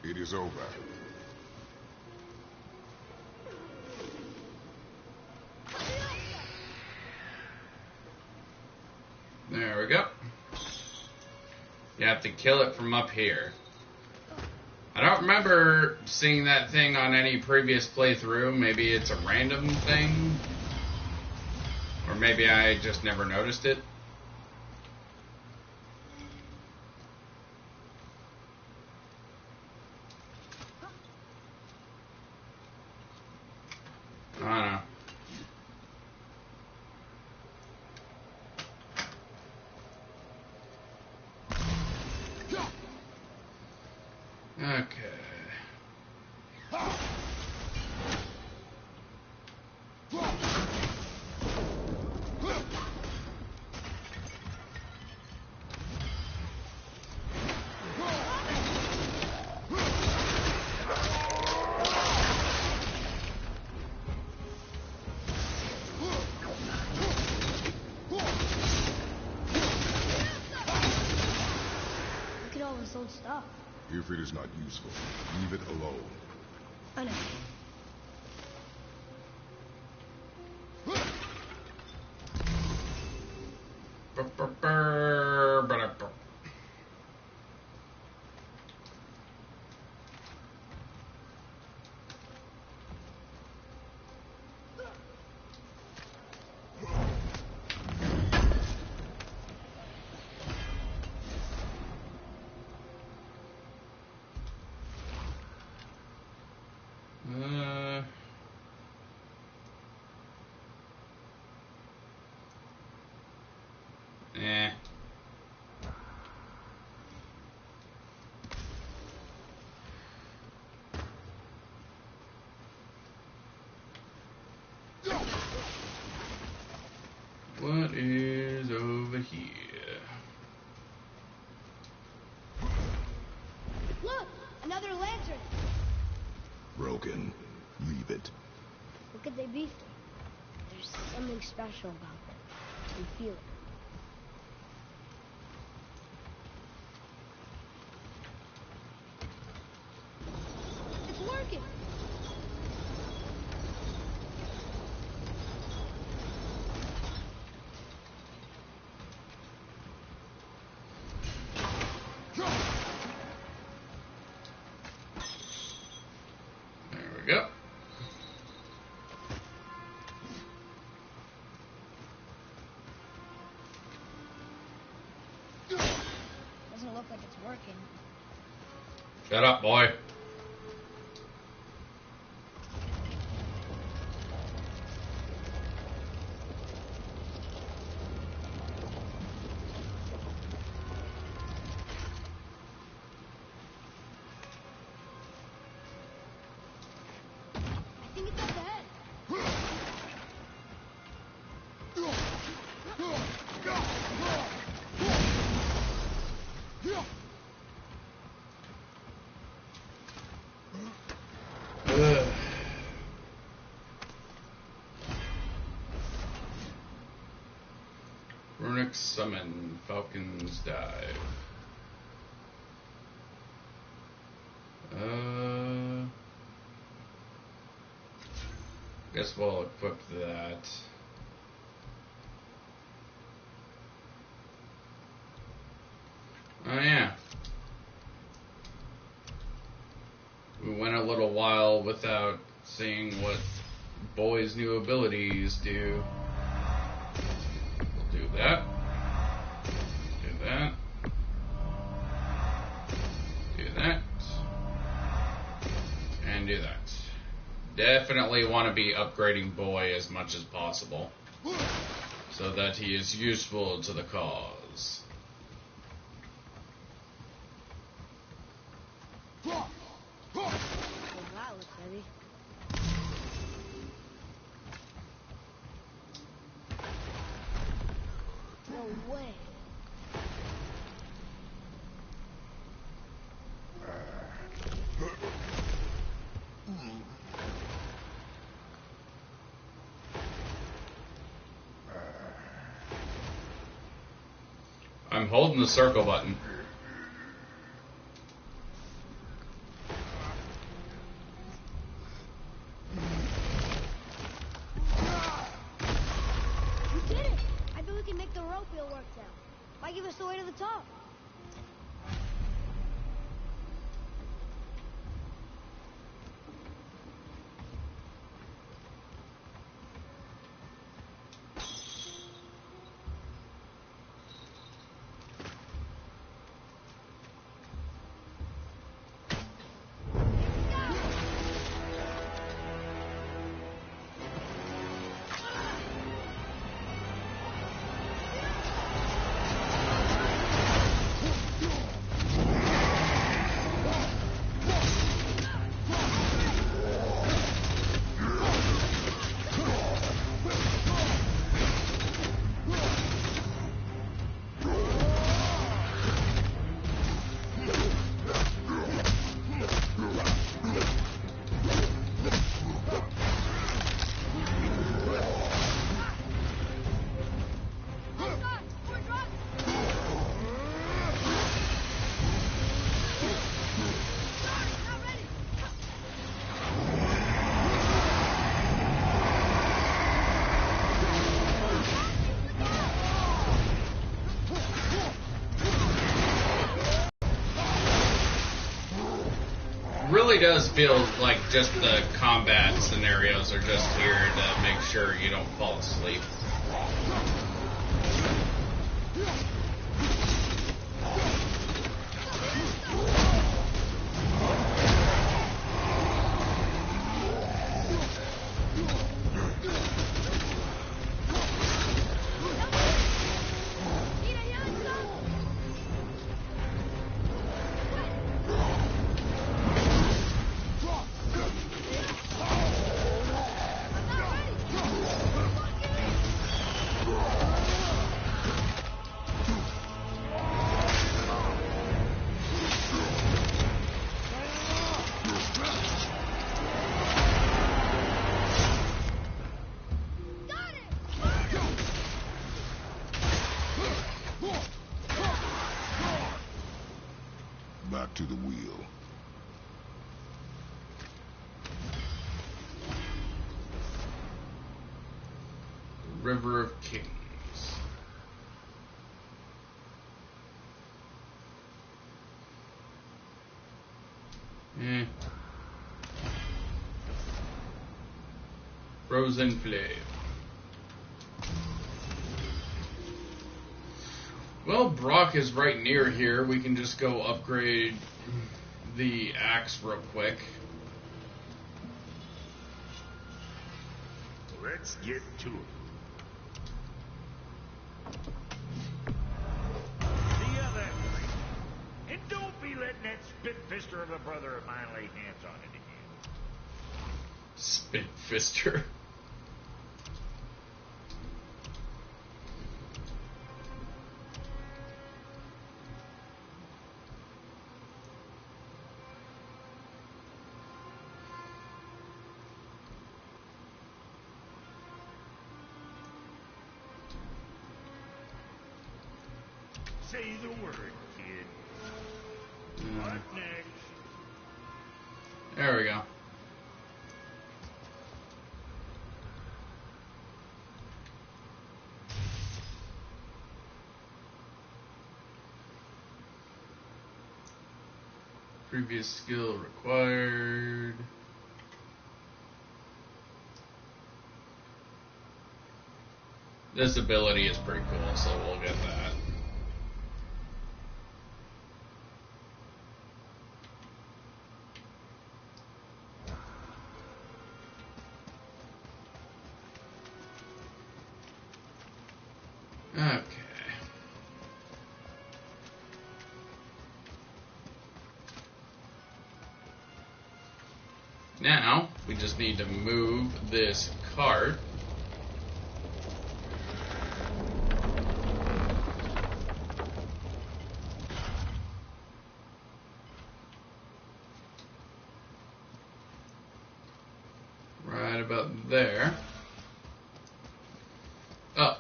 It is over. There we go. You have to kill it from up here. I don't remember seeing that thing on any previous playthrough. Maybe it's a random thing. Or maybe I just never noticed it. I don't know. Okay. Look at all this old stuff. If it is not useful, leave it alone. I know. Eh. What is over here? Look! Another lantern! Broken. Leave it. What could they be for? There's something special about them. I can feel it. It's working! There we go. talking. Shut up, boy. I think it's up ahead. Ugh. Runic Summon, Falcon's Dive. Guess we'll equip that. Oh yeah. We went a little while without seeing what Boy's new abilities do. We'll do that. Do that. Do that. And do that. Definitely want to be upgrading Boy as much as possible, so that he is useful to the cause. Oh, that looks heavy. No way. I'm holding the circle button. We did it! I bet we can make the rope wheel work now. Might give us the way to the top. Really does feel like just the combat scenarios are just here to make sure you don't fall asleep. Back to the wheel. River of Kings. Frozen Flame. Well, Brock is right near here. We can just go upgrade the axe real quick. Let's get to it. The other three. And don't be letting that spit-fister of a brother of mine lay hands on it again. Spit-fister. Say the word, kid. What next? There we go. Previous skill required. This ability is pretty cool, so we'll get that. Okay. Now, we just need to move this cart. Right about there. Oh,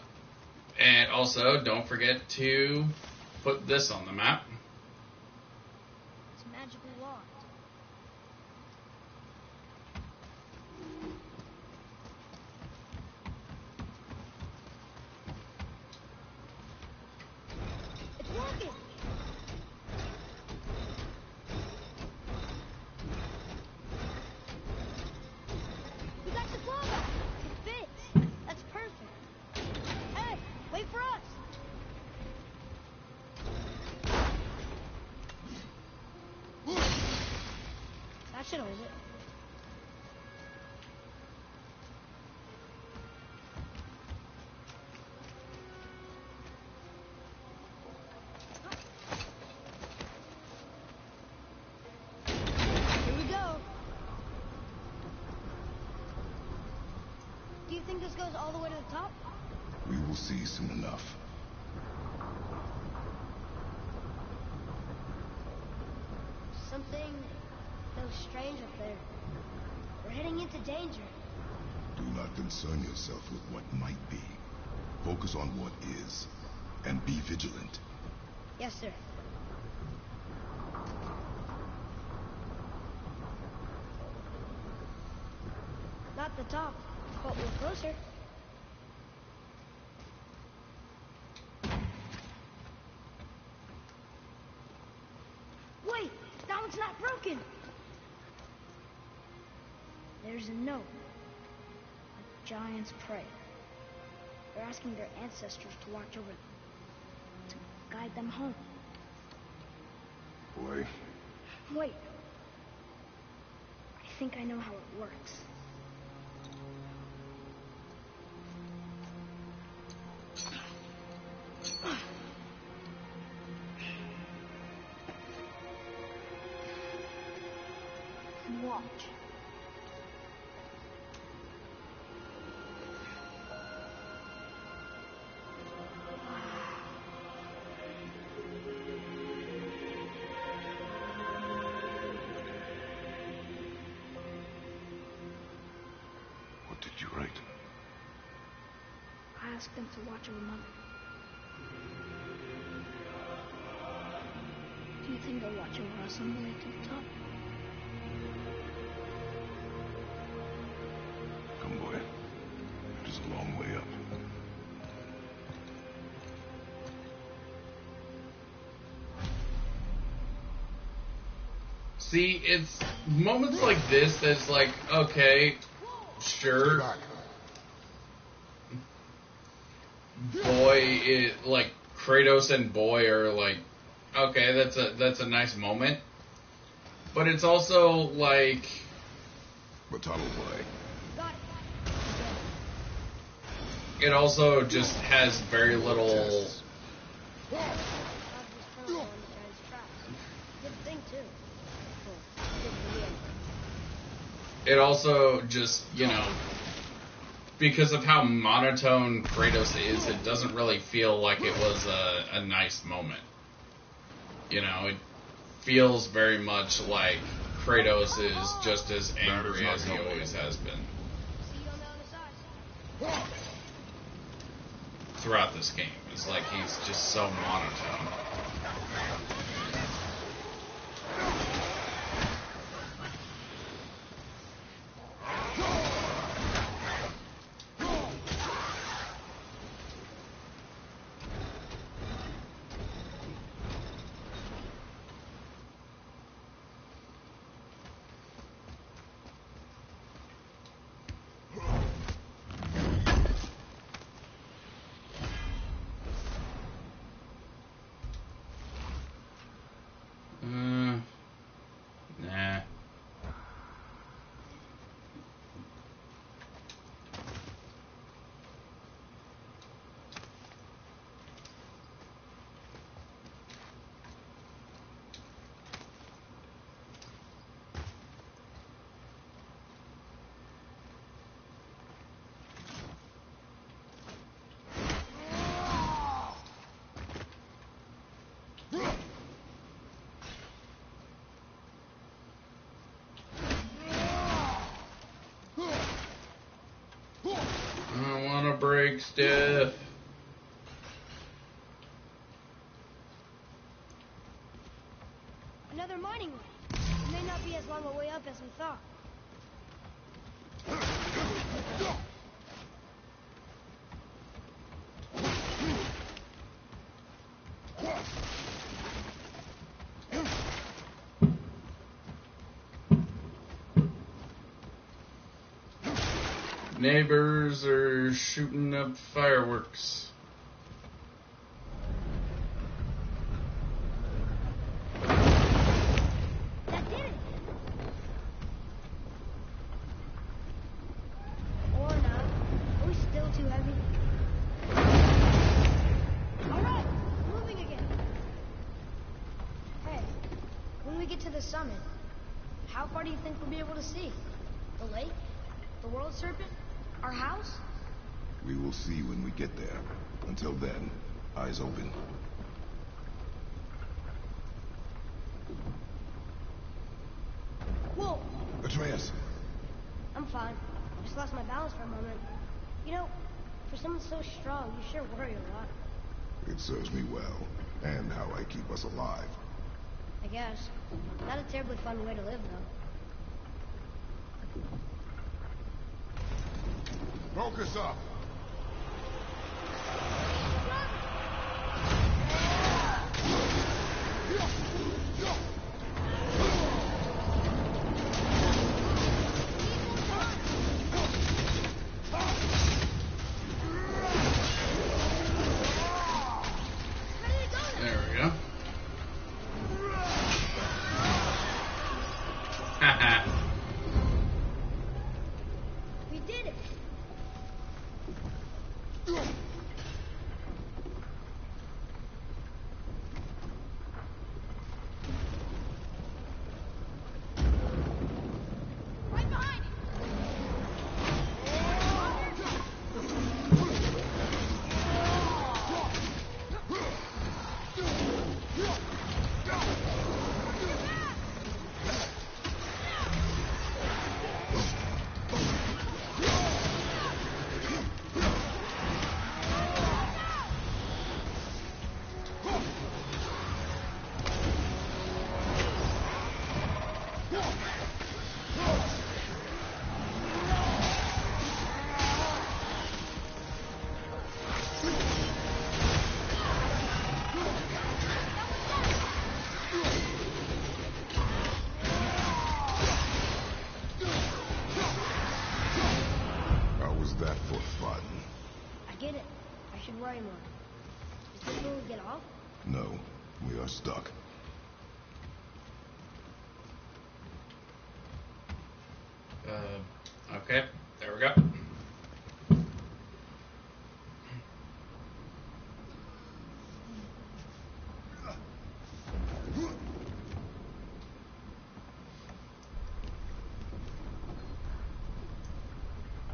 and also don't forget to put this on the map. It's magically locked. It's working! We got the claw back! It fits! That's perfect! Hey, wait for us! That should hold it. Here we go. Do you think this goes all the way to the top? We will see soon enough. Something feels strange up there. We're heading into danger. Do not concern yourself with what might be. Focus on what is, and be vigilant. Yes, sir. Not the top, but we're closer. Wait, that one's not broken. There's a note. A giant's prayer. They're asking their ancestors to watch over them, to guide them home. Boy, Wait. I think I know how it works. And watch. what did you write? I asked them to watch over Mother. Do you think they'll watch over us on the way to the top? Come, boy. It is a long way up. See, it's moments like this that's like, okay, sure. Boy, it like Kratos and Boy are like, okay, that's a nice moment, but it's also like Baton play. it also just has very little. It also just, because of how monotone Kratos is, it doesn't really feel like it was a nice moment. It feels very much like Kratos is just as angry as he always has been throughout this game. It's like he's just so monotone. Nah. I want to break stuff. Another mining rig. It may not be as long a way up as we thought. Neighbors are shooting up fireworks. That did it! Or not. Are we still too heavy? Alright, moving again. Hey, when we get to the summit, how far do you think we'll be able to see? The lake? The world serpent? Our house? We will see when we get there. Until then, eyes open. Whoa! Atreus! I'm fine. Just lost my balance for a moment. For someone so strong, you sure worry a lot. It serves me well, and how I keep us alive. I guess. Not a terribly fun way to live, though. Focus up! There we go. Haha. We did it! Right behind you! How was that for fun? I get it. I should worry more. Just Will we get off? No, we are stuck. Okay, there we go.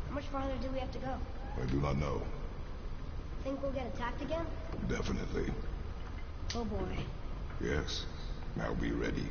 How much farther do we have to go? I do not know. Think we'll get attacked again? Definitely. Oh boy. Yes. Now be ready.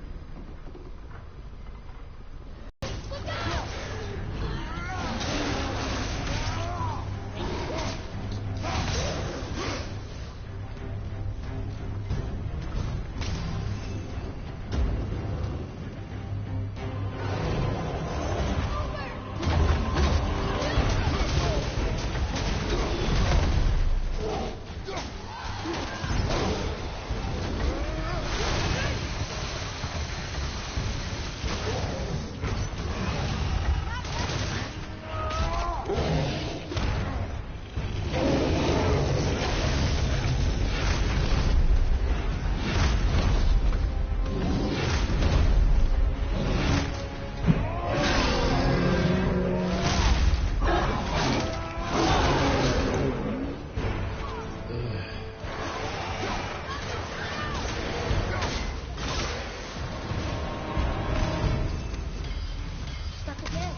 Stuck again.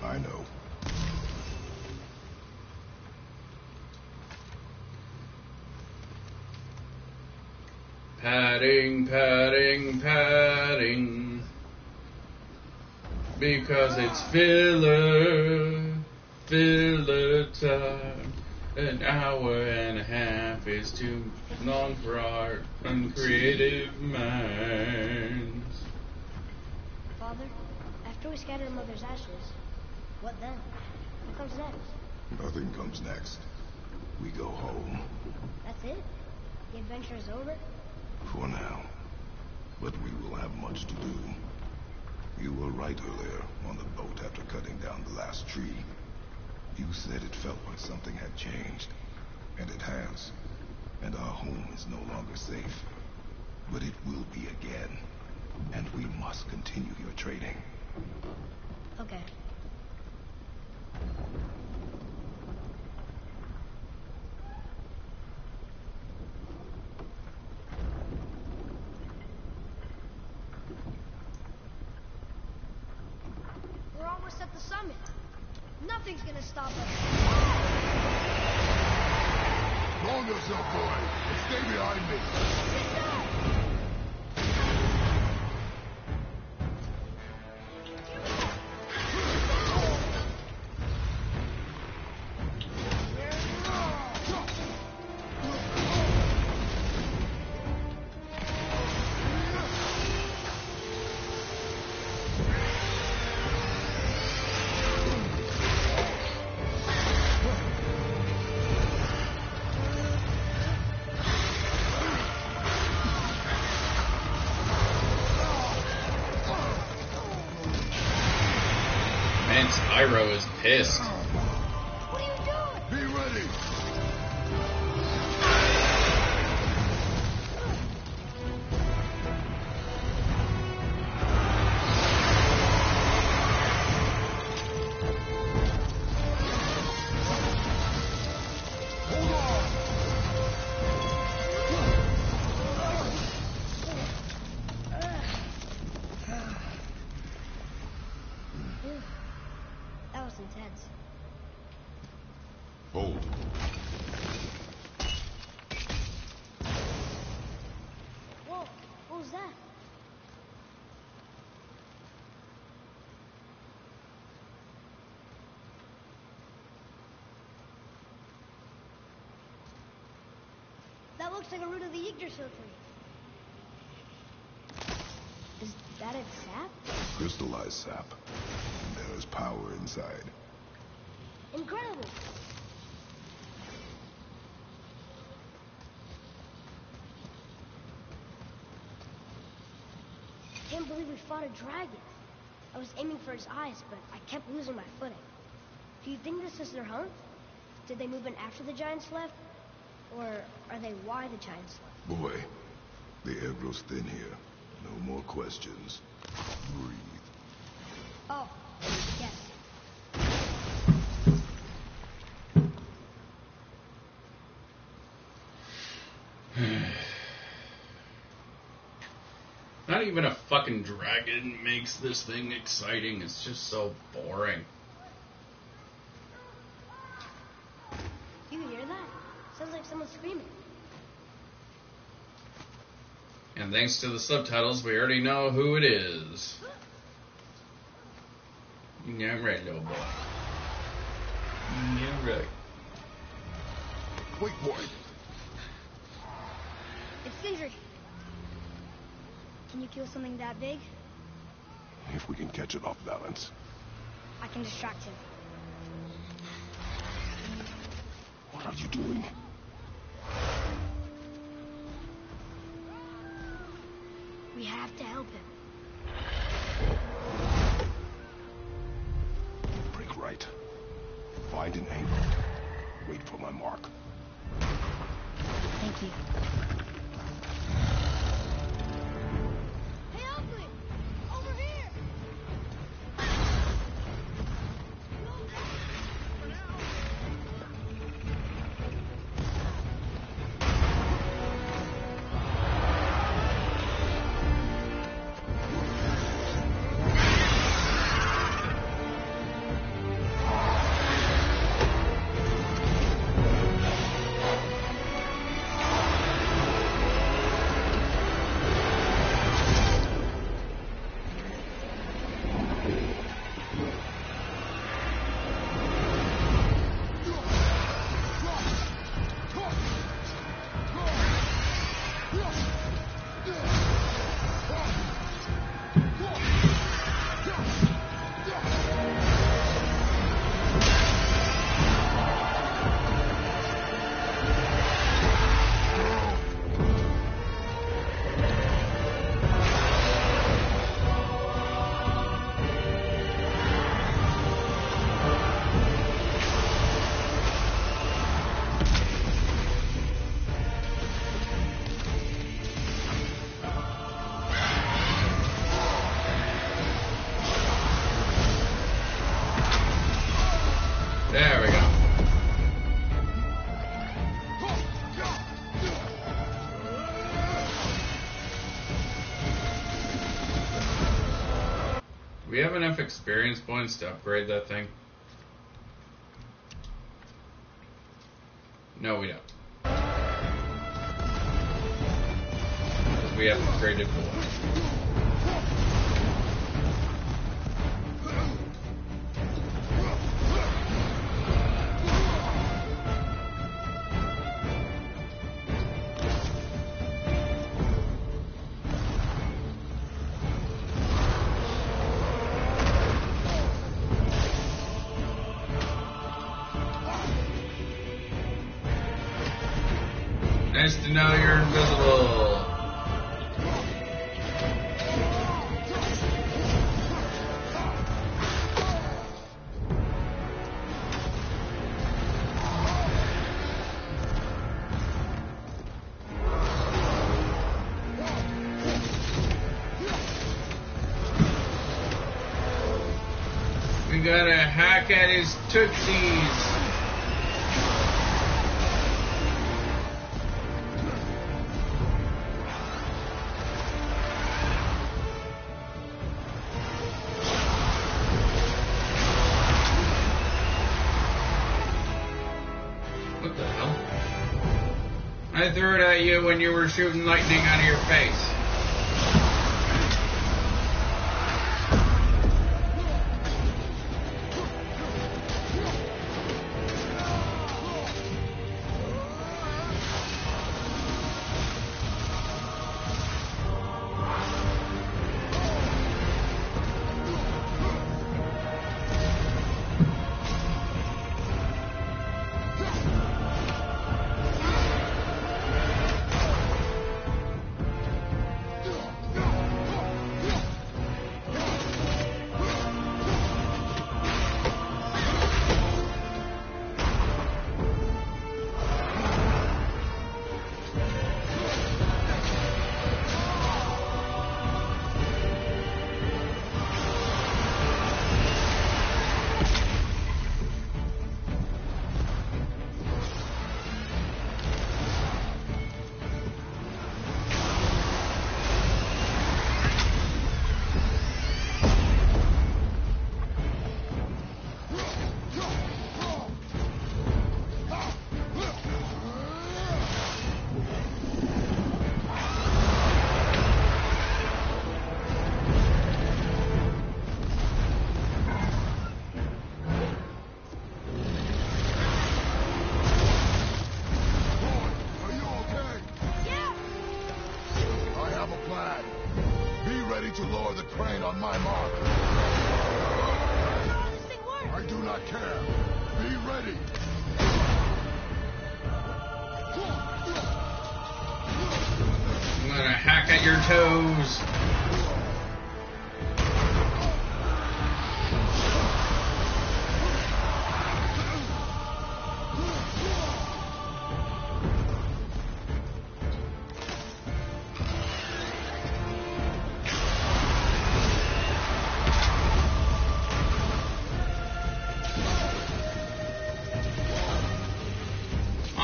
I know. Padding, padding, padding. Because it's filler time. An hour and a half is too long for our uncreative minds. Father, after we scatter Mother's ashes, what then? What comes next? Nothing comes next. We go home. That's it? The adventure is over? For now. But we will have much to do. You were right earlier on the boat after cutting down the last tree. You said it felt like something had changed. And it has. And our home is no longer safe. But it will be again. And we must continue your training. Okay. We're almost at the summit. Nothing's gonna stop us. Calm yourself, boy, and stay behind me. Man, Spyro is pissed. What are you doing? Be ready. That was intense. Hold. Whoa, what was that? That looks like a root of the Yggdrasil tree. Is that its sap? Crystallized sap. And there is power inside. Incredible! Can't believe we fought a dragon. I was aiming for his eyes, but I kept losing my footing. Do you think this is their home? Did they move in after the giants left? Or are they why the giants left? Boy, the air grows thin here. No more questions. Breathe. Oh, yes. Not even a fucking dragon makes this thing exciting. It's just so boring. You hear that? Sounds like someone screaming. And thanks to the subtitles, we already know who it is. Yeah, right, little boy. Yeah, right. Wait, boy. It's Sindri. Can you kill something that big? If we can catch it off balance. I can distract him. What are you doing? We have to help him. Break right. Find an angle. Wait for my mark. Thank you. Hey, Ugly! Over here! There we go. Do we have enough experience points to upgrade that thing? No, we don't. We have upgraded 4. Nice to know you're invisible. We gotta hack at his tootsies. What the hell? I threw it at you when you were shooting lightning out of your face. ready. I'm gonna hack at your toes.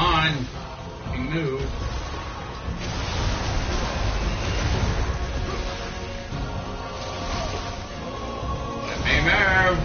On. You move. Let me move.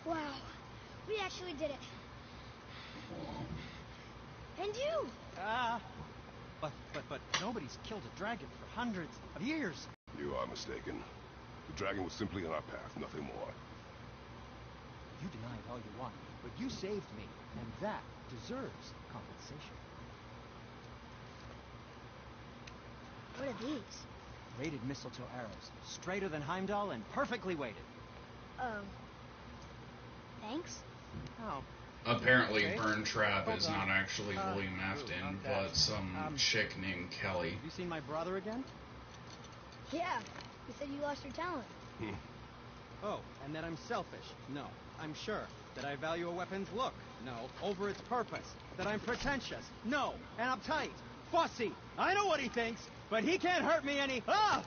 Wow, we actually did it. And you! But nobody's killed a dragon for hundreds of years. You are mistaken. The dragon was simply in our path, nothing more. You deny it all you want, but you saved me, and that deserves compensation. What are these? Rated mistletoe arrows, straighter than Heimdall and perfectly weighted. Thanks? Oh. Apparently, Okay. Burn Trap is Hold on. not actually William Afton, okay. but some chick named Kelly. Have you seen my brother again? Yeah, you said you lost your talent. Oh, and that I'm selfish? No, I'm sure. That I value a weapon's look? No, over its purpose. That I'm pretentious? No, and uptight. Fussy. I know what he thinks, but he can't hurt me any... Ah!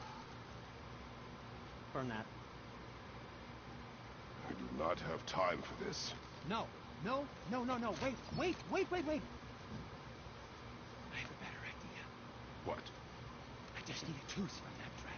Burn that. I do not have time for this. No. Wait. I have a better idea. What? I just need a tooth from that dragon.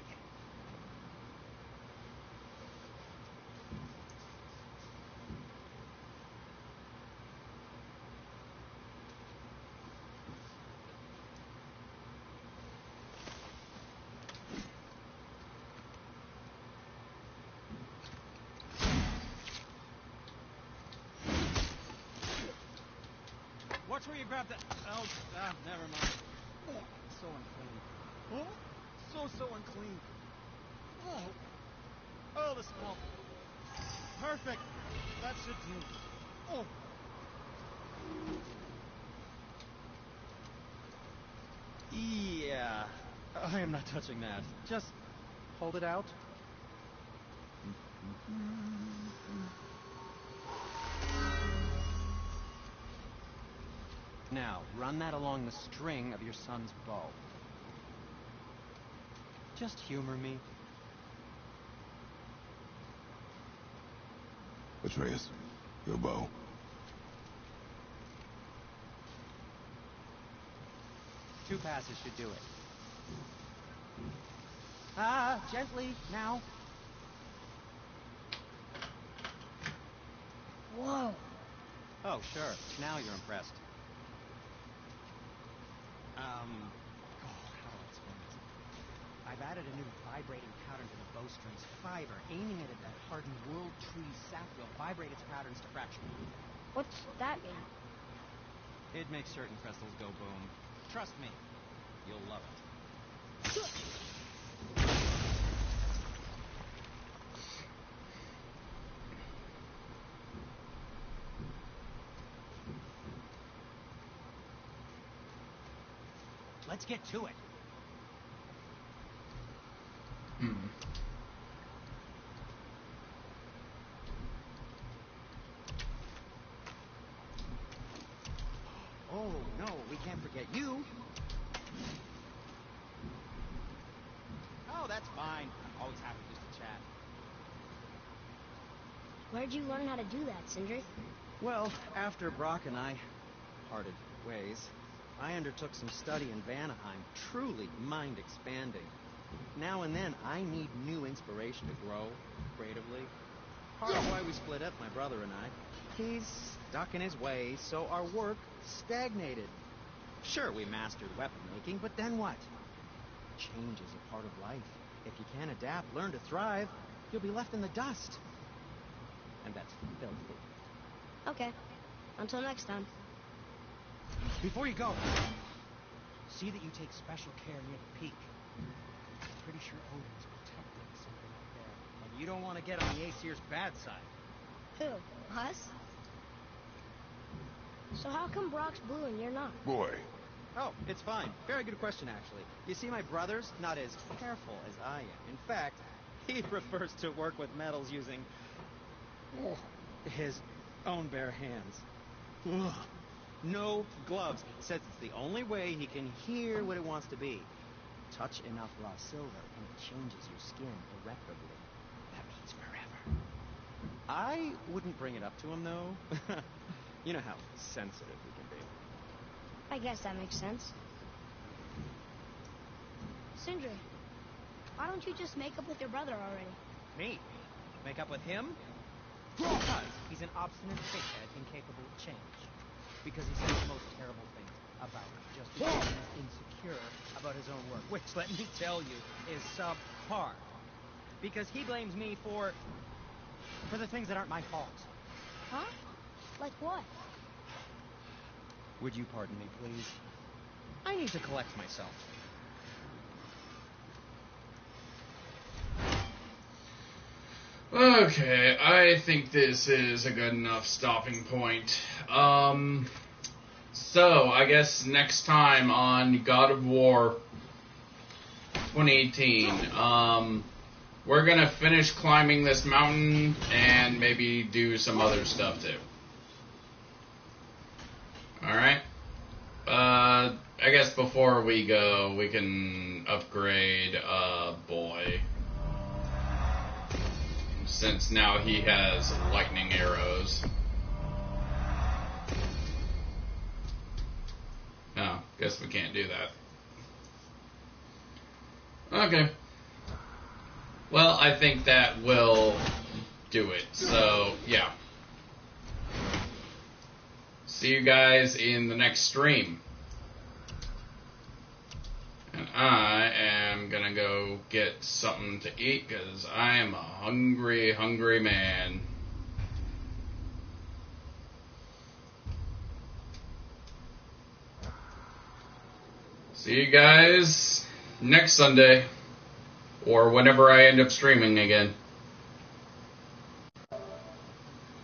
Watch where you grab that. Oh, never mind. Oh, so unclean. Oh, so unclean. Oh, the smell. Perfect. That should do. Oh. Yeah. I am not touching that. Just hold it out. Now, run that along the string of your son's bow. Just humor me. Atreus, your bow. Two passes should do it. Gently, now. Whoa. Oh, sure. Now you're impressed. How do I explain this? I've added a new vibrating pattern to the bowstring's fiber, aiming it at that hardened world tree sap will vibrate its patterns to fraction. What's that mean? It makes certain crystals go boom. Trust me, you'll love it. let's get to it. Oh, no, we can't forget you. Oh, that's fine. I'm always happy just to chat. Where'd you learn how to do that, Sindri? Well, after Brock and I parted ways, I undertook some study in Vanaheim, truly mind-expanding. Now and then, I need new inspiration to grow creatively. Part of why we split up, my brother and I. He's stuck in his ways, so our work stagnated. Sure, we mastered weapon making, but then what? Change is a part of life. If you can't adapt, learn to thrive, you'll be left in the dust. And that's filthy. Okay. Until next time. Before you go, see that you take special care near the peak. I'm pretty sure Odin's protecting something up there. And you don't want to get on the Aesir's bad side. Who? Us? So how come Brock's blue and you're not? Boy, Oh, it's fine. Very good question, actually. You see, my brother's not as careful as I am. In fact, he prefers to work with metals using his own bare hands. Ugh. No gloves. Says it's the only way he can hear what it wants to be. Touch enough raw silver and it changes your skin irreparably. That means forever. I wouldn't bring it up to him, though. You know how sensitive we can be. I guess that makes sense. Sindri, why don't you just make up with your brother already? Me? Make up with him? Because he's an obstinate thickhead incapable of change. Because he says the most terrible things about me, just because he's insecure about his own work, which, let me tell you, is subpar. Because he blames me for the things that aren't my fault. Huh? Like what? Would you pardon me, please? I need to collect myself. Okay, I think this is a good enough stopping point. So, I guess next time on God of War 2018, we're gonna finish climbing this mountain and maybe do some other stuff too. Alright? I guess before we go, we can upgrade, Boy. Since now he has lightning arrows. Oh, guess we can't do that. Okay. Well, I think that will do it. So, yeah. See you guys in the next stream. And I am gonna go get something to eat because I am a hungry, hungry man. See you guys next Sunday, or whenever I end up streaming again.